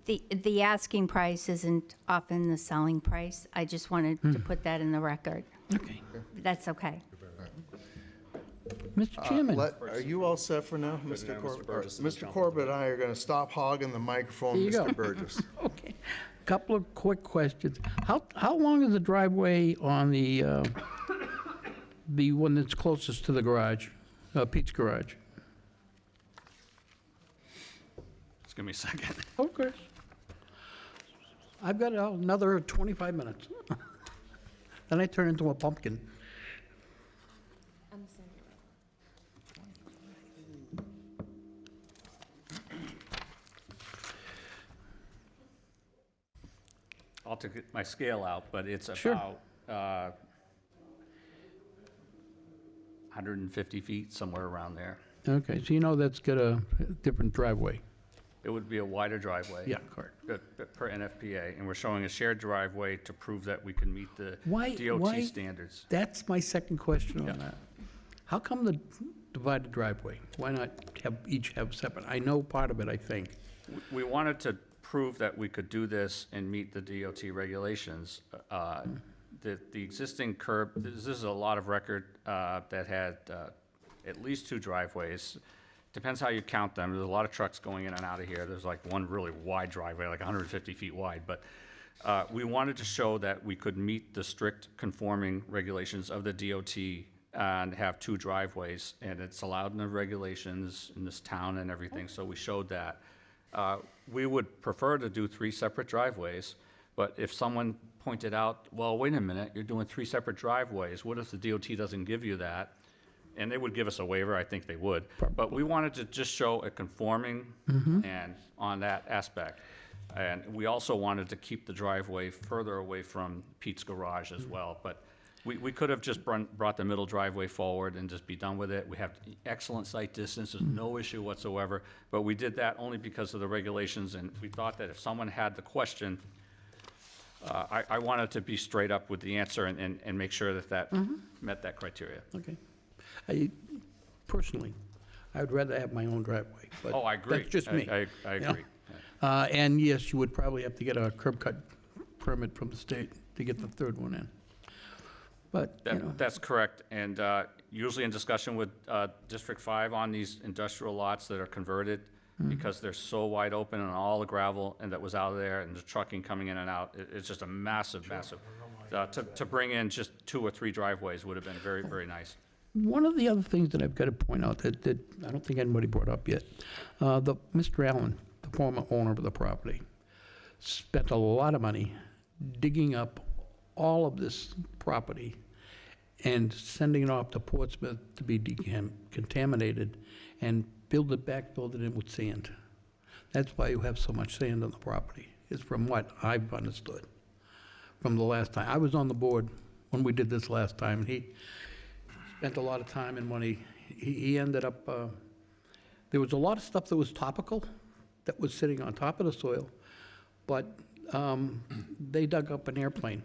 the asking price isn't often the selling price. I just wanted to put that in the record. Okay. That's okay. Mr. Chairman. Are you all set for now, Mr. Mr. Corbett? Burgess is Mr. jumping. Corbett and I are going to stop hogging the microphone, There you Mr. go. Burgess. Okay. Couple of quick questions. How long is the driveway on the one that's closest to the garage, Pete's garage? Just give me a second. Okay. I've got another 25 minutes. Then I turn into a pumpkin. I'll take my scale out, but it's Sure. about 150 feet, somewhere around there. Okay, so you know that's got a different driveway. It would be a wider driveway. Yeah, correct. Per NFPA, and we're showing a shared driveway to prove that we can meet the Why? DOT standards. That's my second question Yeah. on that. How come the divided driveway? Why not each have separate? I know part of it, I think. We wanted to prove that we could do this and meet the DOT regulations. The existing curb, this is a lot of record that had at least 2 driveways. Depends how you count them. There's a lot of trucks going in and out of here. There's like one really wide driveway, like 150 feet wide. But we wanted to show that we could meet the strict conforming regulations of the DOT and have 2 driveways. And it's allowed in the regulations in this town and everything, so we showed that. We would prefer to do 3 separate driveways, but if someone pointed out, well, wait a minute, you're doing 3 separate driveways, what if the DOT doesn't give you that? And they would give us a waiver, I think they would. But we wanted to just show a conforming and on that aspect. And we also wanted to keep the driveway further away from Pete's garage as well. But we could have just brought the middle driveway forward and just be done with it. We have excellent sight distance, there's no issue whatsoever. But we did that only because of the regulations, and we thought that if someone had the question, I wanted to be straight up with the answer and make sure that met that criteria. Okay. Personally, I would rather have my own driveway, but Oh, I agree. that's just me. I you know? agree. And yes, you would probably have to get a curb cut permit from the state to get the 3rd one in. But, you know, That's correct, and usually in discussion with District 5 on these industrial lots that are converted, because they're so wide open and all the gravel and that was out of there and the trucking coming in and out, it's just a massive. To bring in just 2 or 3 driveways would have been very, very nice. one of the other things that I've got to point out that I don't think anybody brought up yet, Mr. Allen, the former owner of the property, spent a lot of money digging up all of this property and sending it off to Portsmouth to be contaminated and filled it in with sand. That's why you have so much sand on the property, is from what I've understood from the last time. I was on the board when we did this last time, and he spent a lot of time and money. He ended up, there was a lot of stuff that was topical that was sitting on top of the soil, but they dug up an airplane.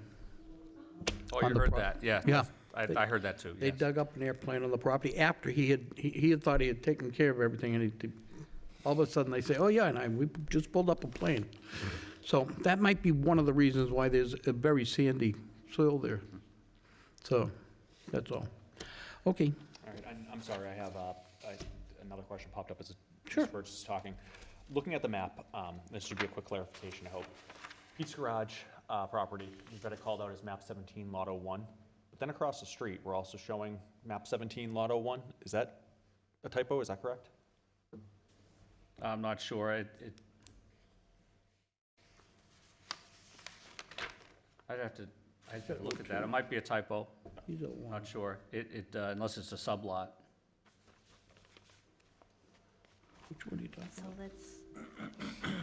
Oh, on you the heard prop- that, yeah. Yeah. I heard that too, They yes. dug up an airplane on the property after he had thought he had taken care of everything, and all of a sudden they say, oh yeah, and we just pulled up a plane. So that might be one of the reasons why there's a very sandy soil there. So, that's all. Okay, All right, I'm sorry, I have another question popped up as Sure. Mr. Burgess is talking. Looking at the map, this should be a quick clarification, I hope. Pete's Garage property, you've got it called out as map 17, lot 01. But then across the street, we're also showing map 17, lot 01. Is that a typo, is that correct? I'm not sure. I'd have to look at that. It might be a typo. he's at one. Not sure. Unless it's a sublot. Which one are you talking So I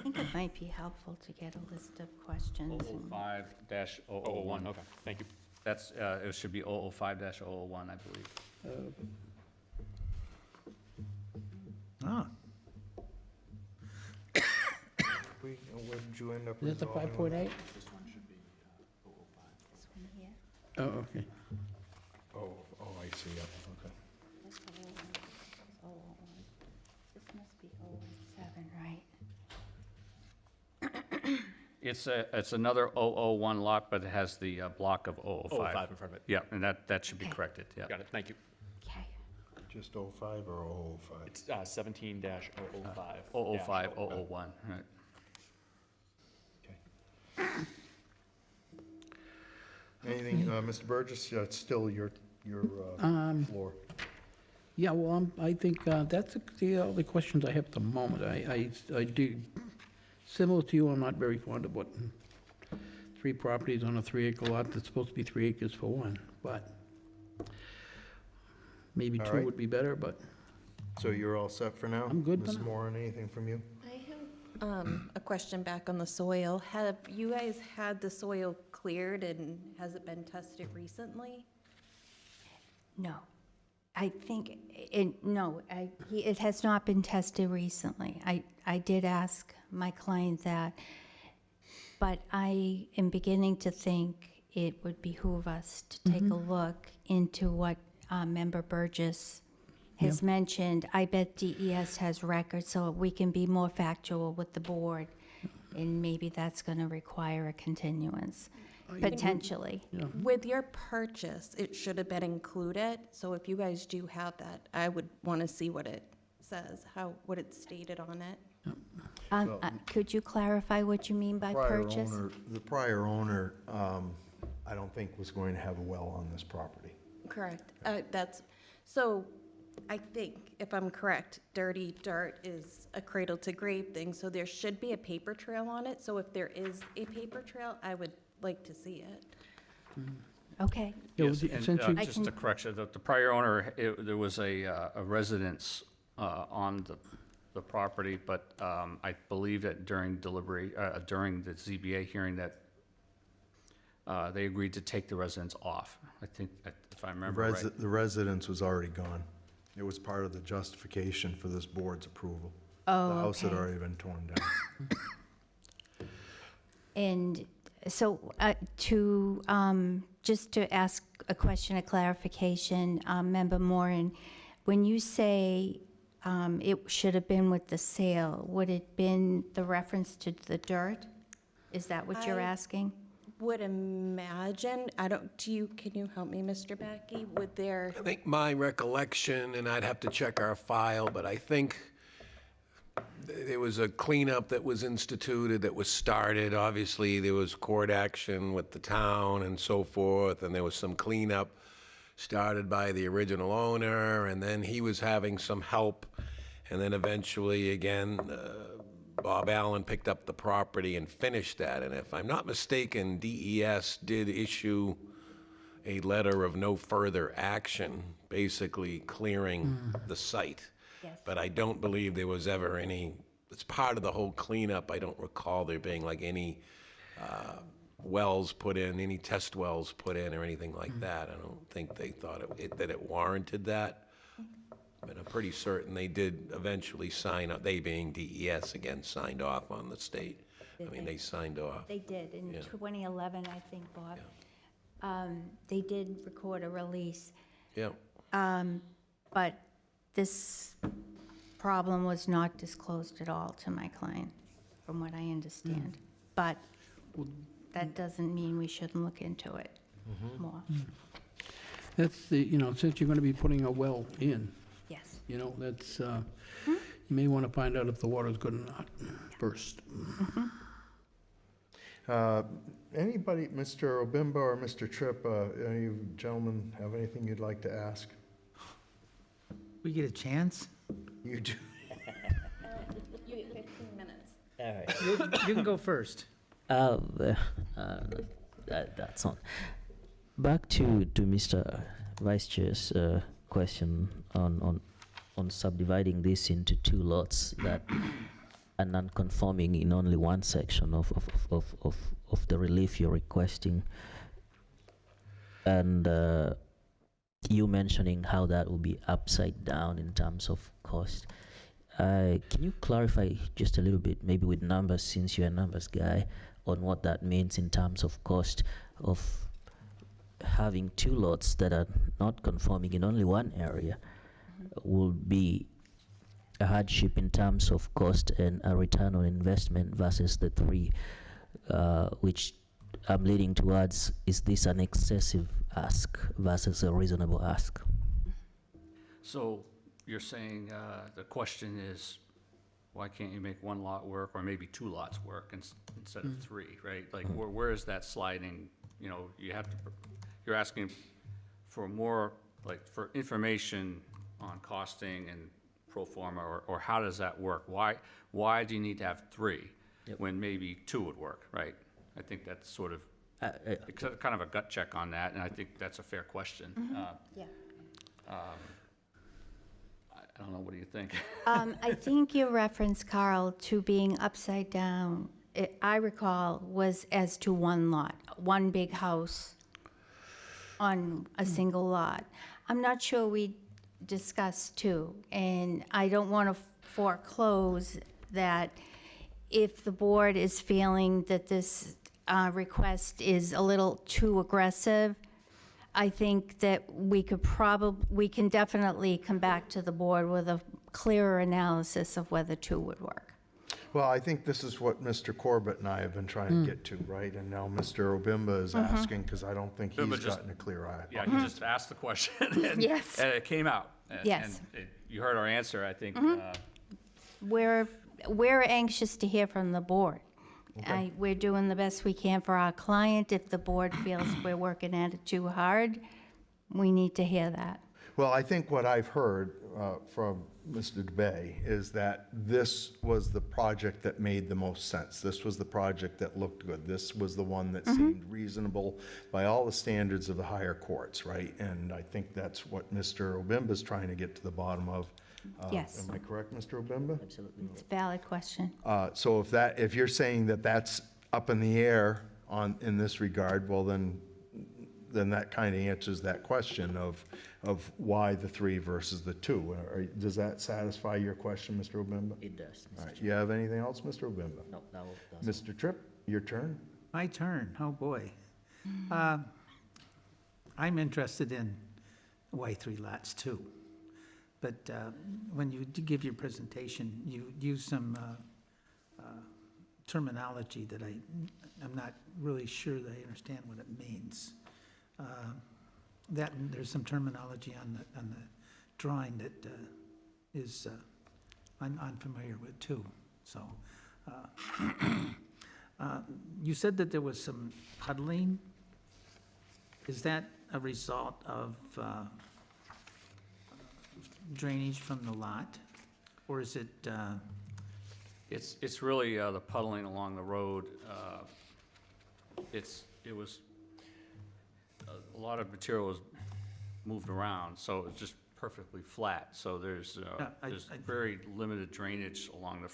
think it might be helpful to get a list of questions. and- 005-001. Okay, thank you. That's, it should be 005-001, I believe. Ah. Where did you end up Is that the resolving on 5.8? Oh, okay. Oh, I see, yeah, okay. This must be 017, right? It's another 001 lot, but it has the block of 005. 005 in front of it. Yeah, and that should be corrected, yeah. Got it, thank you. Okay. Just 05 or 005? It's 17-005. 005, 001, right. Anything, Mr. Burgess? Yeah, it's still your floor. Yeah, well, I think that's the only questions I have at the moment. I do, similar to you, I'm not very fond of what 3 properties on a 3-acre lot that's supposed to be 3 acres for one, but maybe All 2 right. would be better, but So you're all set for now? I'm good for Ms. now. Moran, anything from you? I have a question back on the soil. Have you guys had the soil cleared and has it been tested recently? No. I think, it has not been tested recently. I did ask my client that, but I am beginning to think it would behoove us to take a look into what Member Burgess has mentioned. I bet DES has records, so we can be more factual with the board, and maybe that's going to require a continuance, potentially. With your purchase, it should have been included, so if you guys do have that, I would want to see what it says, what it's stated on it. Could you clarify what you mean by purchase? The prior owner, I don't think was going to have a well on this property. Correct. So I think, if I'm correct, dirty dirt is a cradle to grave thing, so there should be a paper trail on it. So if there is a paper trail, I would like to see it. Okay. Yes, was- and since you- just a correction, the prior owner, there was a residence on the property, but I believe that during during the ZBA hearing that they agreed to take the residence off. I think, if I remember right. The residence was already gone. It was part of the justification for this board's approval. Oh, The house had okay. already been torn down. And so just to ask a question of clarification, Member Moran, when you say it should have been with the sale, would it been the reference to the dirt? Is that what you're I- asking? Would imagine, can you help me, Mr. Backey? Would there, I think my recollection, and I'd have to check our file, but I think there was a cleanup that was instituted, that was started. Obviously, there was court action with the town and so forth, and there was some cleanup started by the original owner, and then he was having some help. And then eventually, again, Bob Allen picked up the property and finished that. And if I'm not mistaken, DES did issue a letter of no further action, basically clearing the site. Yes. But I don't believe there was ever any, it's part of the whole cleanup. I don't recall there being like any wells put in, any test wells put in or anything like that. I don't think they thought that it warranted that. But I'm pretty certain they did eventually sign up, they being DES again, signed off on the state. I mean, they signed off. They did, in Yeah. 2011, I think, Bob. They did record a release. Yeah. But this problem was not disclosed at all to my client, from what I understand. But that doesn't mean we shouldn't look into it more. That's since you're going to be putting a well in, Yes. that's, you may want to find out if the water's good or not first. Anybody, Mr. Obimba or Mr. Tripp, any of you gentlemen have anything you'd like to ask? We get a chance? You do. you get 15 minutes. All right. You can go first. That's on. Back to Mr. Vice Chair's question on subdividing this into 2 lots that are non-conforming in only one section of the relief you're requesting. And you mentioning how that will be upside down in terms of cost. Can you clarify just a little bit, maybe with numbers, since you're a numbers guy, on what that means in terms of cost of having two lots that are not conforming in only one area? Will be a hardship in terms of cost and a return on investment versus the three, which I'm leading towards, is this an excessive ask versus a reasonable ask? So you're saying the question is, why can't you make one lot work or maybe two lots work instead of three, right? Like where is that sliding? You know, you're asking for more, like for information on costing and pro forma, or how does that work? Why do you need to have three when maybe two would work, right? I think that's sort of kind of a gut check on that, and I think that's a fair question. Yeah. I don't know, what do you think? I think your reference, Carl, to being upside down, I recall, was as to one lot, one big house on a single lot. I'm not sure we discussed two, and I don't want to foreclose that if the board is feeling that this request is a little too aggressive, I think that we can definitely come back to the board with a clearer analysis of whether two would work. Well, I think this is what Mr. Corbett and I have been trying to get to, right? And now Mr. Obimba is asking, because I don't think he's gotten a clear eye. Yeah, he just asked the question, and, Yes. and it came out. And, Yes. And you heard our answer, I think. We're anxious to hear from the board. We're doing the best we can for our client. If the board feels we're working at it too hard, we need to hear that. Well, I think what I've heard from Mr. DeBay is that this was the project that made the most sense. This was the project that looked good. This was the one that seemed reasonable by all the standards of the higher courts, right? And I think that's what Mr. Obimba's trying to get to the bottom of. Yes. Am I correct, Mr. Obimba? Absolutely. It's a valid question. So if you're saying that that's up in the air in this regard, well, then that kind of answers that question of why the three versus the two. Does that satisfy your question, Mr. Obimba? It does. All right. You have anything else, Mr. Obimba? No, that was Mr. Tripp, your turn. My turn, oh boy. I'm interested in why three lots too. But when you give your presentation, you use some terminology that I'm not really sure that I understand what it means. There's some terminology on the drawing that is I'm unfamiliar with too. So you said that there was some puddling. Is that a result of drainage from the lot, or is it? It's really the puddling along the road. It was a lot of material was moved around, so it's just perfectly flat. So there's very limited drainage along the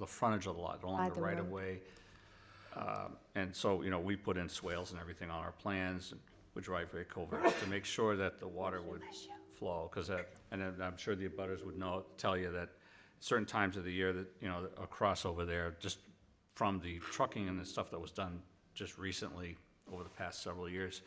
frontage of the lot, along the right of way. And so we put in swales and everything on our plans with driveway culverts to make sure that the water would flow, and I'm sure the abutters would tell you that certain times of the year that a crossover there, just from the trucking and the stuff that was done just recently over the past several years,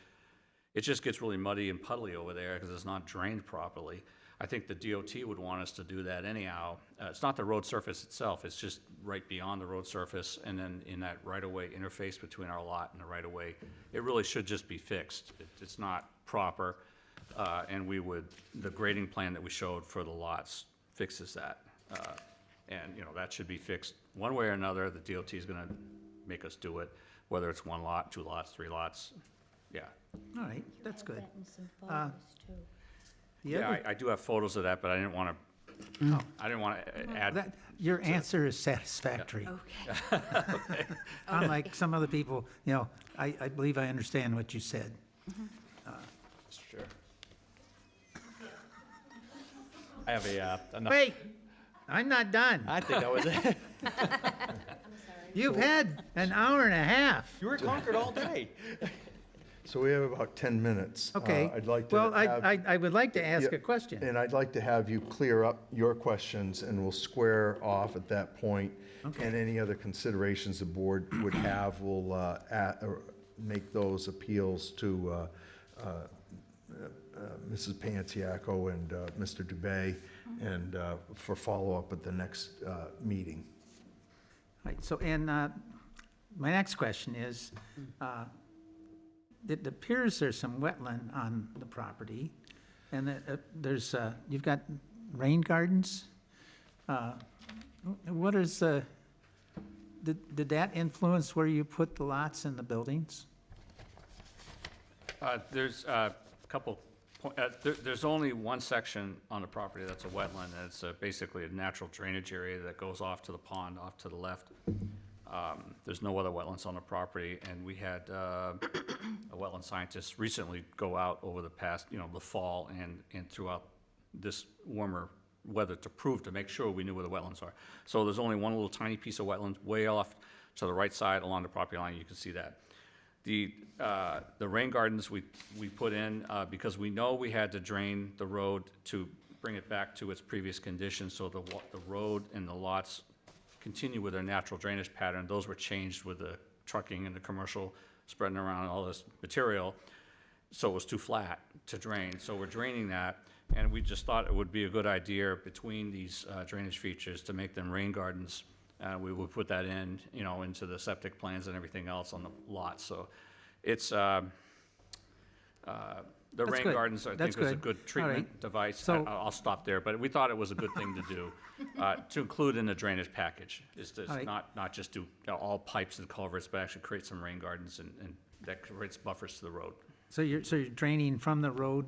it just gets really muddy and puddly over there because it's not drained properly. I think the DOT would want us to do that anyhow. It's not the road surface itself, it's just right beyond the road surface, and then in that right-of-way interface between our lot and the right-of-way, it really should just be fixed. It's not proper. And the grading plan that we showed for the lots fixes that. And that should be fixed one way or another. The DOT is gonna make us do it, whether it's one lot, two lots, three lots. Yeah. All right, that's good. I do have photos of that, but I didn't want to add. Your answer is satisfactory. Okay. Unlike some other people, I believe I understand what you said. Sure. I have enough. Wait, I'm not done. I think that was it. You've had an hour and a half. You were Concord all day. So we have about 10 minutes. Okay. I'd like to Well, have- I would like to ask Yeah, a question. And I'd like to have you clear up your questions, and we'll square off at that point. Okay. And any other considerations the board would have, we'll or make those appeals to Mrs. Pantiaco and Mr. Dubay, and for follow-up at the next meeting. Right, so, and my next question is, it appears there's some wetland on the property, and that there's, you've got rain gardens. What is, did that influence where you put the lots and the buildings? There's a couple, there's only one section on the property that's a wetland, and it's basically a natural drainage area that goes off to the pond, off to the left. There's no other wetlands on the property, and we had a wetland scientist recently go out over the past, the fall and throughout this warmer weather to make sure we knew where the wetlands are. So there's only one little tiny piece of wetland way off to the right side along the property line. You can see that. The rain gardens we put in because we know we had to drain the road to bring it back to its previous condition, so the road and the lots continue with their natural drainage pattern. Those were changed with the trucking and the commercial spreading around all this material, so it was too flat to drain. So we're draining that, and we just thought it would be a good idea between these drainage features to make them rain gardens. We would put that in, into the septic plans and everything else on the lot. So it's the That's rain good. gardens, I That's think, is a good. good All treatment right. device. So- I'll stop there, but we thought it was a good thing to do, to include in the drainage package, is to All right. not just do all pipes and culverts, but actually create some rain gardens and that creates buffers to the road. So you're draining from the road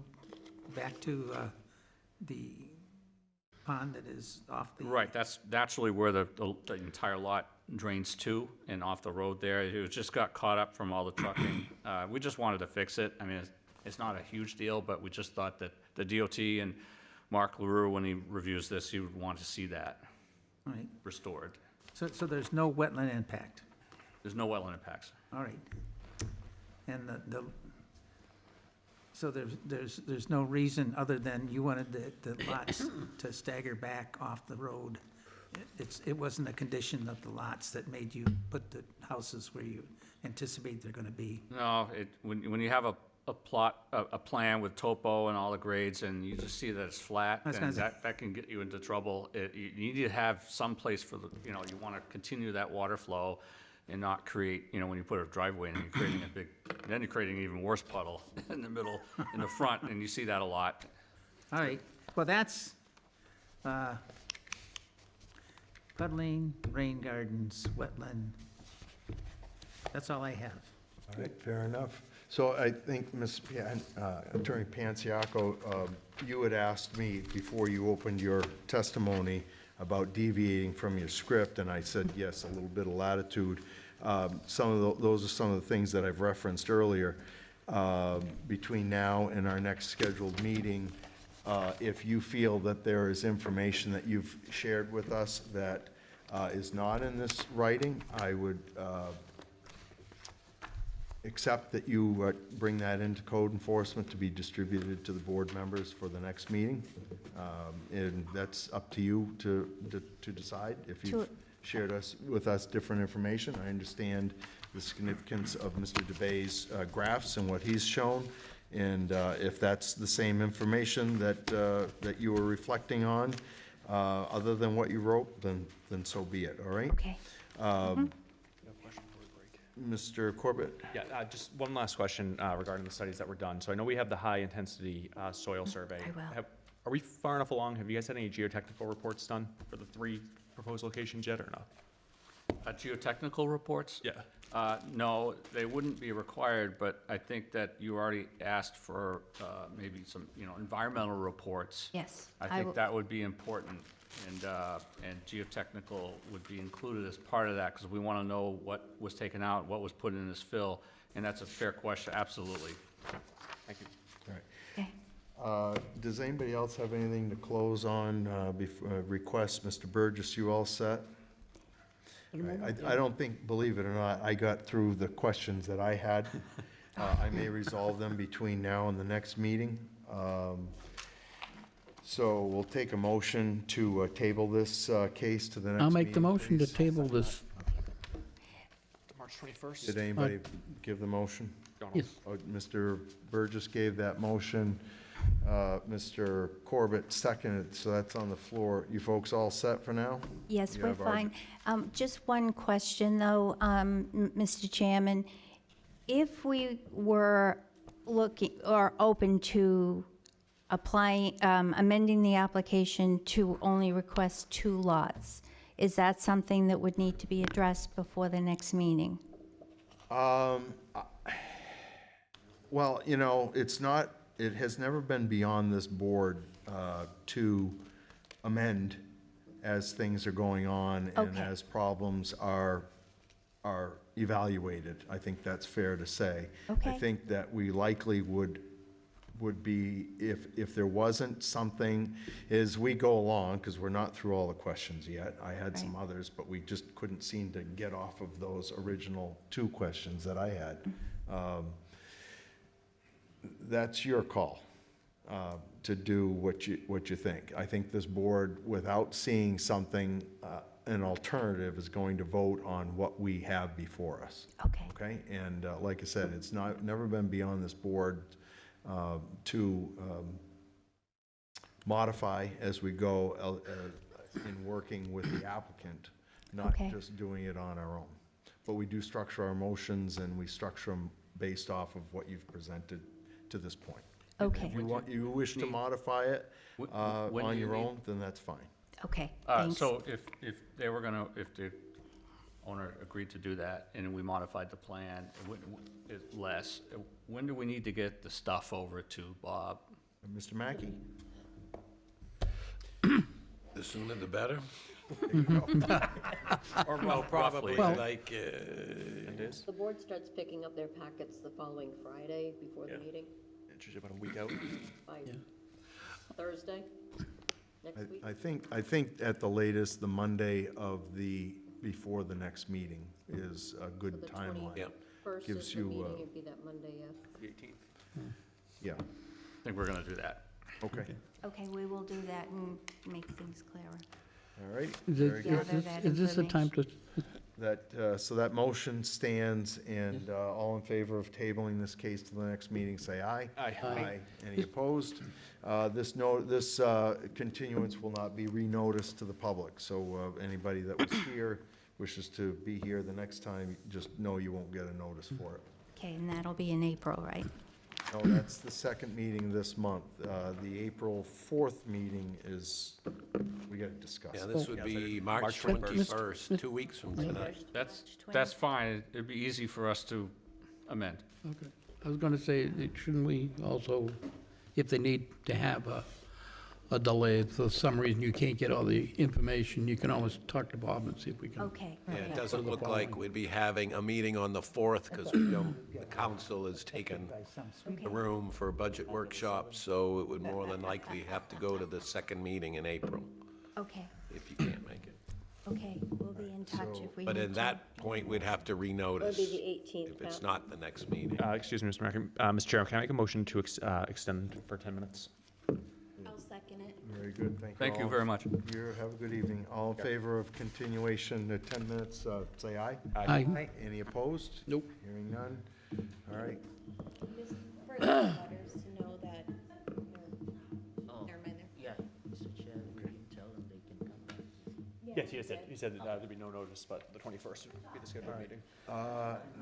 back to the pond that is off the... Right, that's naturally where the entire lot drains to and off the road there. It just got caught up from all the trucking. We just wanted to fix it. I mean, it's not a huge deal, but we just thought that the DOT and Mark LaRue, when he reviews this, he would want to see that All right. restored. So there's no wetland impact? There's no wetland impacts. All right. And so there's no reason other than you wanted the lots to stagger back off the road. It wasn't a condition of the lots that made you put the houses where you anticipate they're going to be. No, when you have a plan with topo and all the grades, and you just see that it's flat, I was then gonna say- that can get you into trouble. You need to have some place for you want to continue that water flow and not create, when you put a driveway in, then you're creating an even worse puddle in the middle, in the front, and you see that a lot. All right. Well, that's puddling, rain gardens, wetland. That's all I have. All right, fair enough. So I think, Attorney Pantiaco, you had asked me before you opened your testimony about deviating from your script, and I said, yes, a little bit of latitude. Those are some of the things that I've referenced earlier. Between now and our next scheduled meeting, if you feel that there is information that you've shared with us that is not in this writing, I would accept that you bring that into code enforcement to be distributed to the board members for the next meeting. And that's up to you to decide. If you've shared with us different information, I understand the significance of Mr. DeBay's graphs and what he's shown. And if that's the same information that you were reflecting on, other than what you wrote, then so be it, all right? Okay. Mr. Corbett? Yeah, just one last question regarding the studies that were done. So I know we have the high-intensity soil survey. I will. Are we far enough along? Have you guys had any geotechnical reports done for the 3 proposed locations yet, or no? Geotechnical reports? Yeah. No, they wouldn't be required, but I think that you already asked for maybe some, environmental reports. Yes. I think that would be important, and geotechnical would be included as part of that, because we want to know what was taken out, what was put in as fill, and that's a fair question, absolutely. Thank you. All right. Does anybody else have anything to close on requests? Mr. Burgess, you all set? I don't think, believe it or not, I got through the questions that I had. I may resolve them between now and the next meeting. So we'll take a motion to table this case to the next meeting. I'll make the motion to please. table this. March 21st? Did anybody give the motion? Yes. Oh, Mr. Burgess gave that motion. Mr. Corbett seconded, so that's on the floor. You folks all set for now? Yes, You we're have our- fine. Just one question, though, Mr. Chairman. If we were looking, or open to applying, amending the application to only request 2 lots, is that something that would need to be addressed before the next meeting? Well, you know, it has never been beyond this board to amend as things are going on and Okay. as problems are evaluated. I think that's fair to say. I Okay. think that we likely would be, if there wasn't something, as we go along, because we're not through all the questions yet. I had some others, but we just couldn't seem to get off of those original 2 questions that I had. That's your call to do what you think. I think this board, without seeing something, an alternative, is going to vote on what we have before us. Okay. Okay? And like I said, it's never been beyond this board to modify as we go in working with the applicant, not Okay. just doing it on our own. But we do structure our motions, and we structure them based off of what you've presented to this point. Okay. If you wish to modify it when on do you your need- own, then that's fine. Okay, thanks. So if they were gonna, if the owner agreed to do that and we modified the plan, less, when do we need to get the stuff over to Bob? Mr. Mackey? The sooner the better. Or Well, probably roughly. like, The board starts picking up their packets the following Friday before the meeting, It's usually about a week out. by Thursday, next week. I think at the latest, the Monday before the next meeting is a good The timeline. 21st Gives is the you, meeting, it'd be that Monday, yeah. The 18th. Yeah, I think we're gonna do that. okay. Okay, we will do that and make things clearer. All right. Is Very it- good. Gather that is this the time to, So that motion stands, and all in favor of tabling this case to the next meeting, say aye. Aye. Any opposed? This continuance will not be renoticed to the public, so anybody that was here, wishes to be here the next time, just know you won't get a notice for it. Okay, and that'll be in April, right? No, that's the second meeting this month. The April 4th meeting is, we got to discuss. yeah, this would be March 21st, 2 weeks from tonight. That's fine. It'd be easy for us to amend. okay. I was gonna say, shouldn't we also, if they need to have a delay, if for some reason you can't get all the information, you can always talk to Bob and see if we can. Okay. Yeah, it okay. doesn't look like we'd be having a meeting on the 4th because the council has taken the room for a budget workshop, so it would more than likely have to go to the second meeting in April Okay, if you can't make it. okay, we'll be in touch if we need But to. at that point, we'd have to renotice It'll be the 18th, if it's Pat. not the next meeting. Excuse me, Mr. Mackey. Mr. Chairman, can I make a motion to extend for 10 minutes? I'll second it. Very good, thank you Thank you all. very much. You have a good evening. All in favor of continuation to 10 minutes, say aye. Aye. Any opposed? Nope. Hearing none? All right. Just for the butters to know that, never mind there. Yeah, Mr. Chair, you can tell them they can come back. Yes, he said that there'd be no notice, but the 21st would be the scheduled meeting.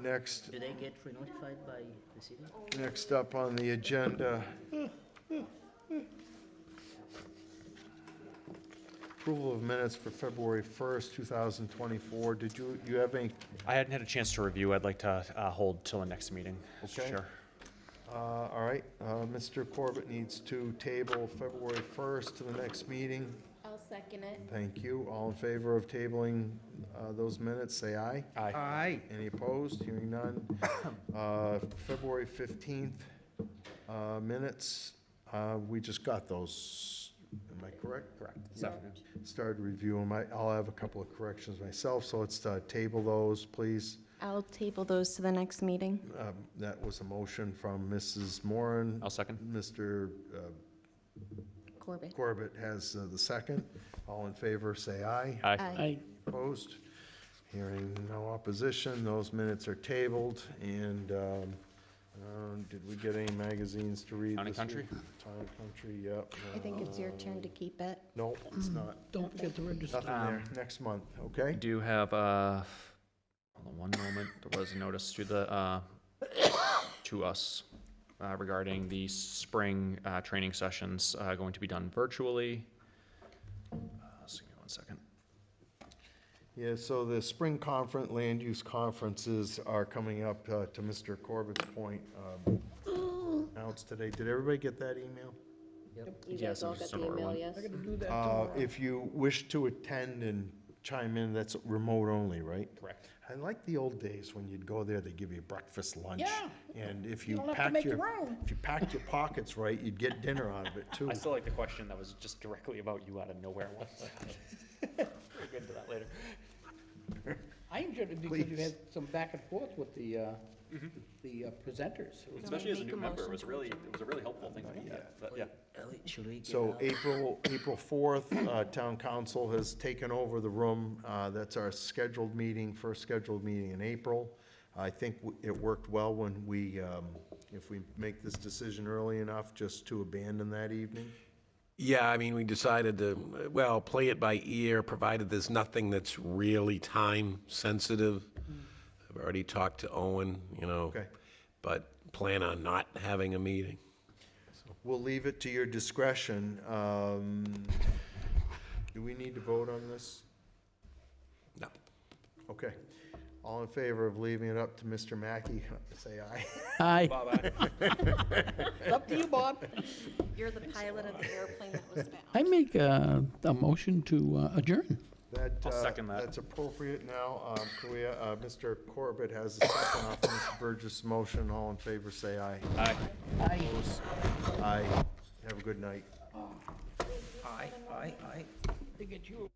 Next, Do they get re-notified by the city? next up on the agenda. Approval of minutes for February 1st, 2024. Did you have any? I hadn't had a chance to review. I'd like to hold till the next meeting, Mr. Okay. Chair. All right, Mr. Corbett needs to table February 1st to the next meeting. I'll second it. Thank you. All in favor of tabling those minutes, say aye. Aye. Aye. Any opposed? Hearing none. February 15th minutes, we just got those, Am I correct? Correct. This afternoon. Started reviewing I'll have a couple of corrections myself, so let's table those, please. I'll table those to the next meeting. That was a motion from Mrs. Moran. I'll second. Mr. Corbett. Corbett has the second. All in favor, say aye. Aye. Aye. Opposed? Hearing no opposition, those minutes are tabled. And did we get any magazines to read? Town and this Country? week? Town and Country, yep. I think it's your turn to keep it. No, it's not. Don't forget to register. Nothing there. Next month, okay? I do have, hold on one moment, there was a notice to the, to us regarding the spring training sessions going to be done virtually. So give me 1 second. Yeah, so the spring conference, land use conferences are coming up, to Mr. Corbett's point, announced today. Did everybody get that email? You Yes, guys all it was got just an the order email, one. yes? I gotta do that tomorrow. If you wish to attend and chime in, that's remote only, right? Correct. I like the old days when you'd go there, they give you breakfast, lunch. Yeah. And if You you don't have to packed make your, your own. if you packed your pockets right, you'd get dinner out of it too. I still like the question that was just directly about you out of nowhere. We'll get into that later. I enjoyed it because you had some back and forth with the presenters. Especially as a make new a member, it motion was to really, it was a really helpful thing to look at, but yeah. Should we get So out? April 4th, Town Council has taken over the room. That's our scheduled meeting, first scheduled meeting in April. I think it worked well when we, if we make this decision early enough, just to abandon that evening. Yeah, I mean, we decided to, well, play it by ear, provided there's nothing that's really time sensitive. I've already talked to Owen, Okay. but plan on not having a meeting. We'll leave it to your discretion. Do we need to vote on this? No. Okay. All in favor of leaving it up to Mr. Mackey, say aye. Aye. Bye-bye. Up to you, Bob. You're the pilot of the airplane that was found. I make a motion to adjourn. That, second that. That's appropriate now. Mr. Corbett has a second off Mr. Burgess' motion. All in favor, say aye. Aye. Aye. Aye. Have a good night. Aye. To get you.